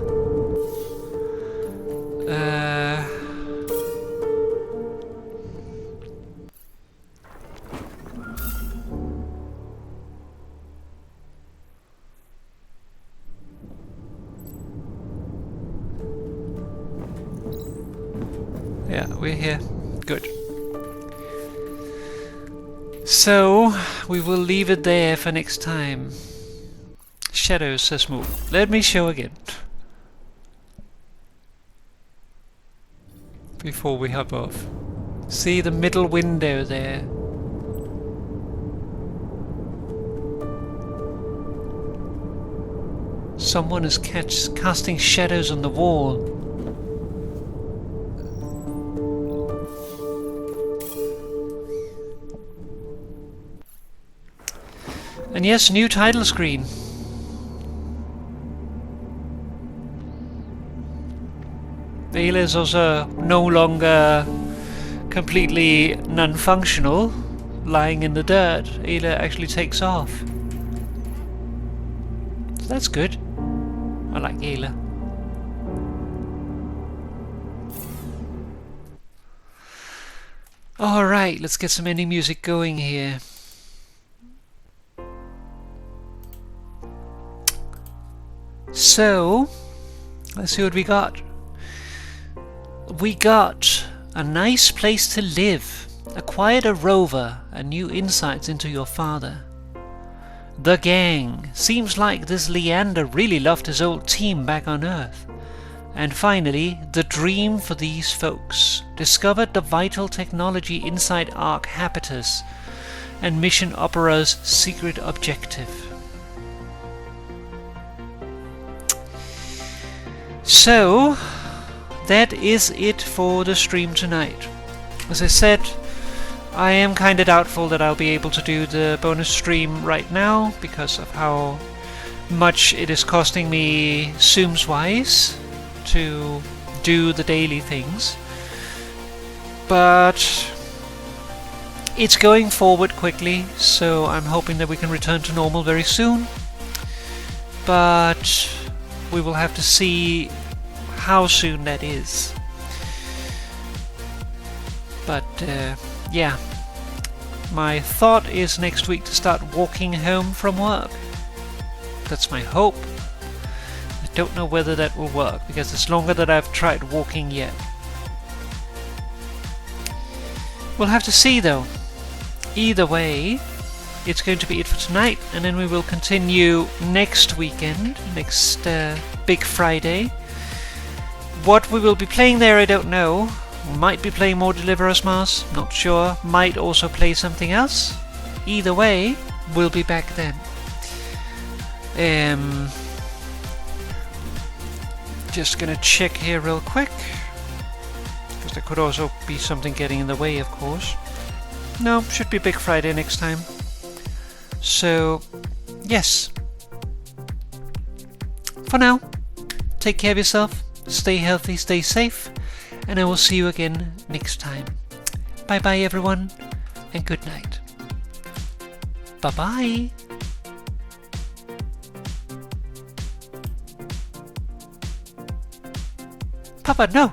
Yeah, we're here. Good. So, we will leave it there for next time. Shadows, says Moo. Let me show again. Before we hop off. See the middle window there? Someone is casting shadows on the wall. And yes, new title screen. Ayla is also no longer completely non-functional, lying in the dirt. Ayla actually takes off. So that's good. I like Ayla. Alright, let's get some ending music going here. So, let's see what we got. We got a nice place to live, acquired a rover, and new insights into your father. The gang. Seems like this Leander really loved his old team back on Earth. And finally, the dream for these folks. Discovered the vital technology inside Ark Habitas and Mission Opera's secret objective. So, that is it for the stream tonight. As I said, I am kind of doubtful that I'll be able to do the bonus stream right now because of how much it is costing me Zooms-wise to do the daily things. But it's going forward quickly, so I'm hoping that we can return to normal very soon. But we will have to see how soon that is. But yeah, my thought is next week to start walking home from work. That's my hope. I don't know whether that will work because it's longer than I've tried walking yet. We'll have to see though. Either way, it's going to be it for tonight, and then we will continue next weekend, next Big Friday. What we will be playing there, I don't know. Might be playing more Deliver Us Mars, not sure. Might also play something else. Either way, we'll be back then. Just gonna check here real quick, because there could also be something getting in the way, of course. No, should be Big Friday next time. So, yes. For now, take care of yourself, stay healthy, stay safe, and I will see you again next time. Bye bye everyone, and good night. Bye bye. Papa, no!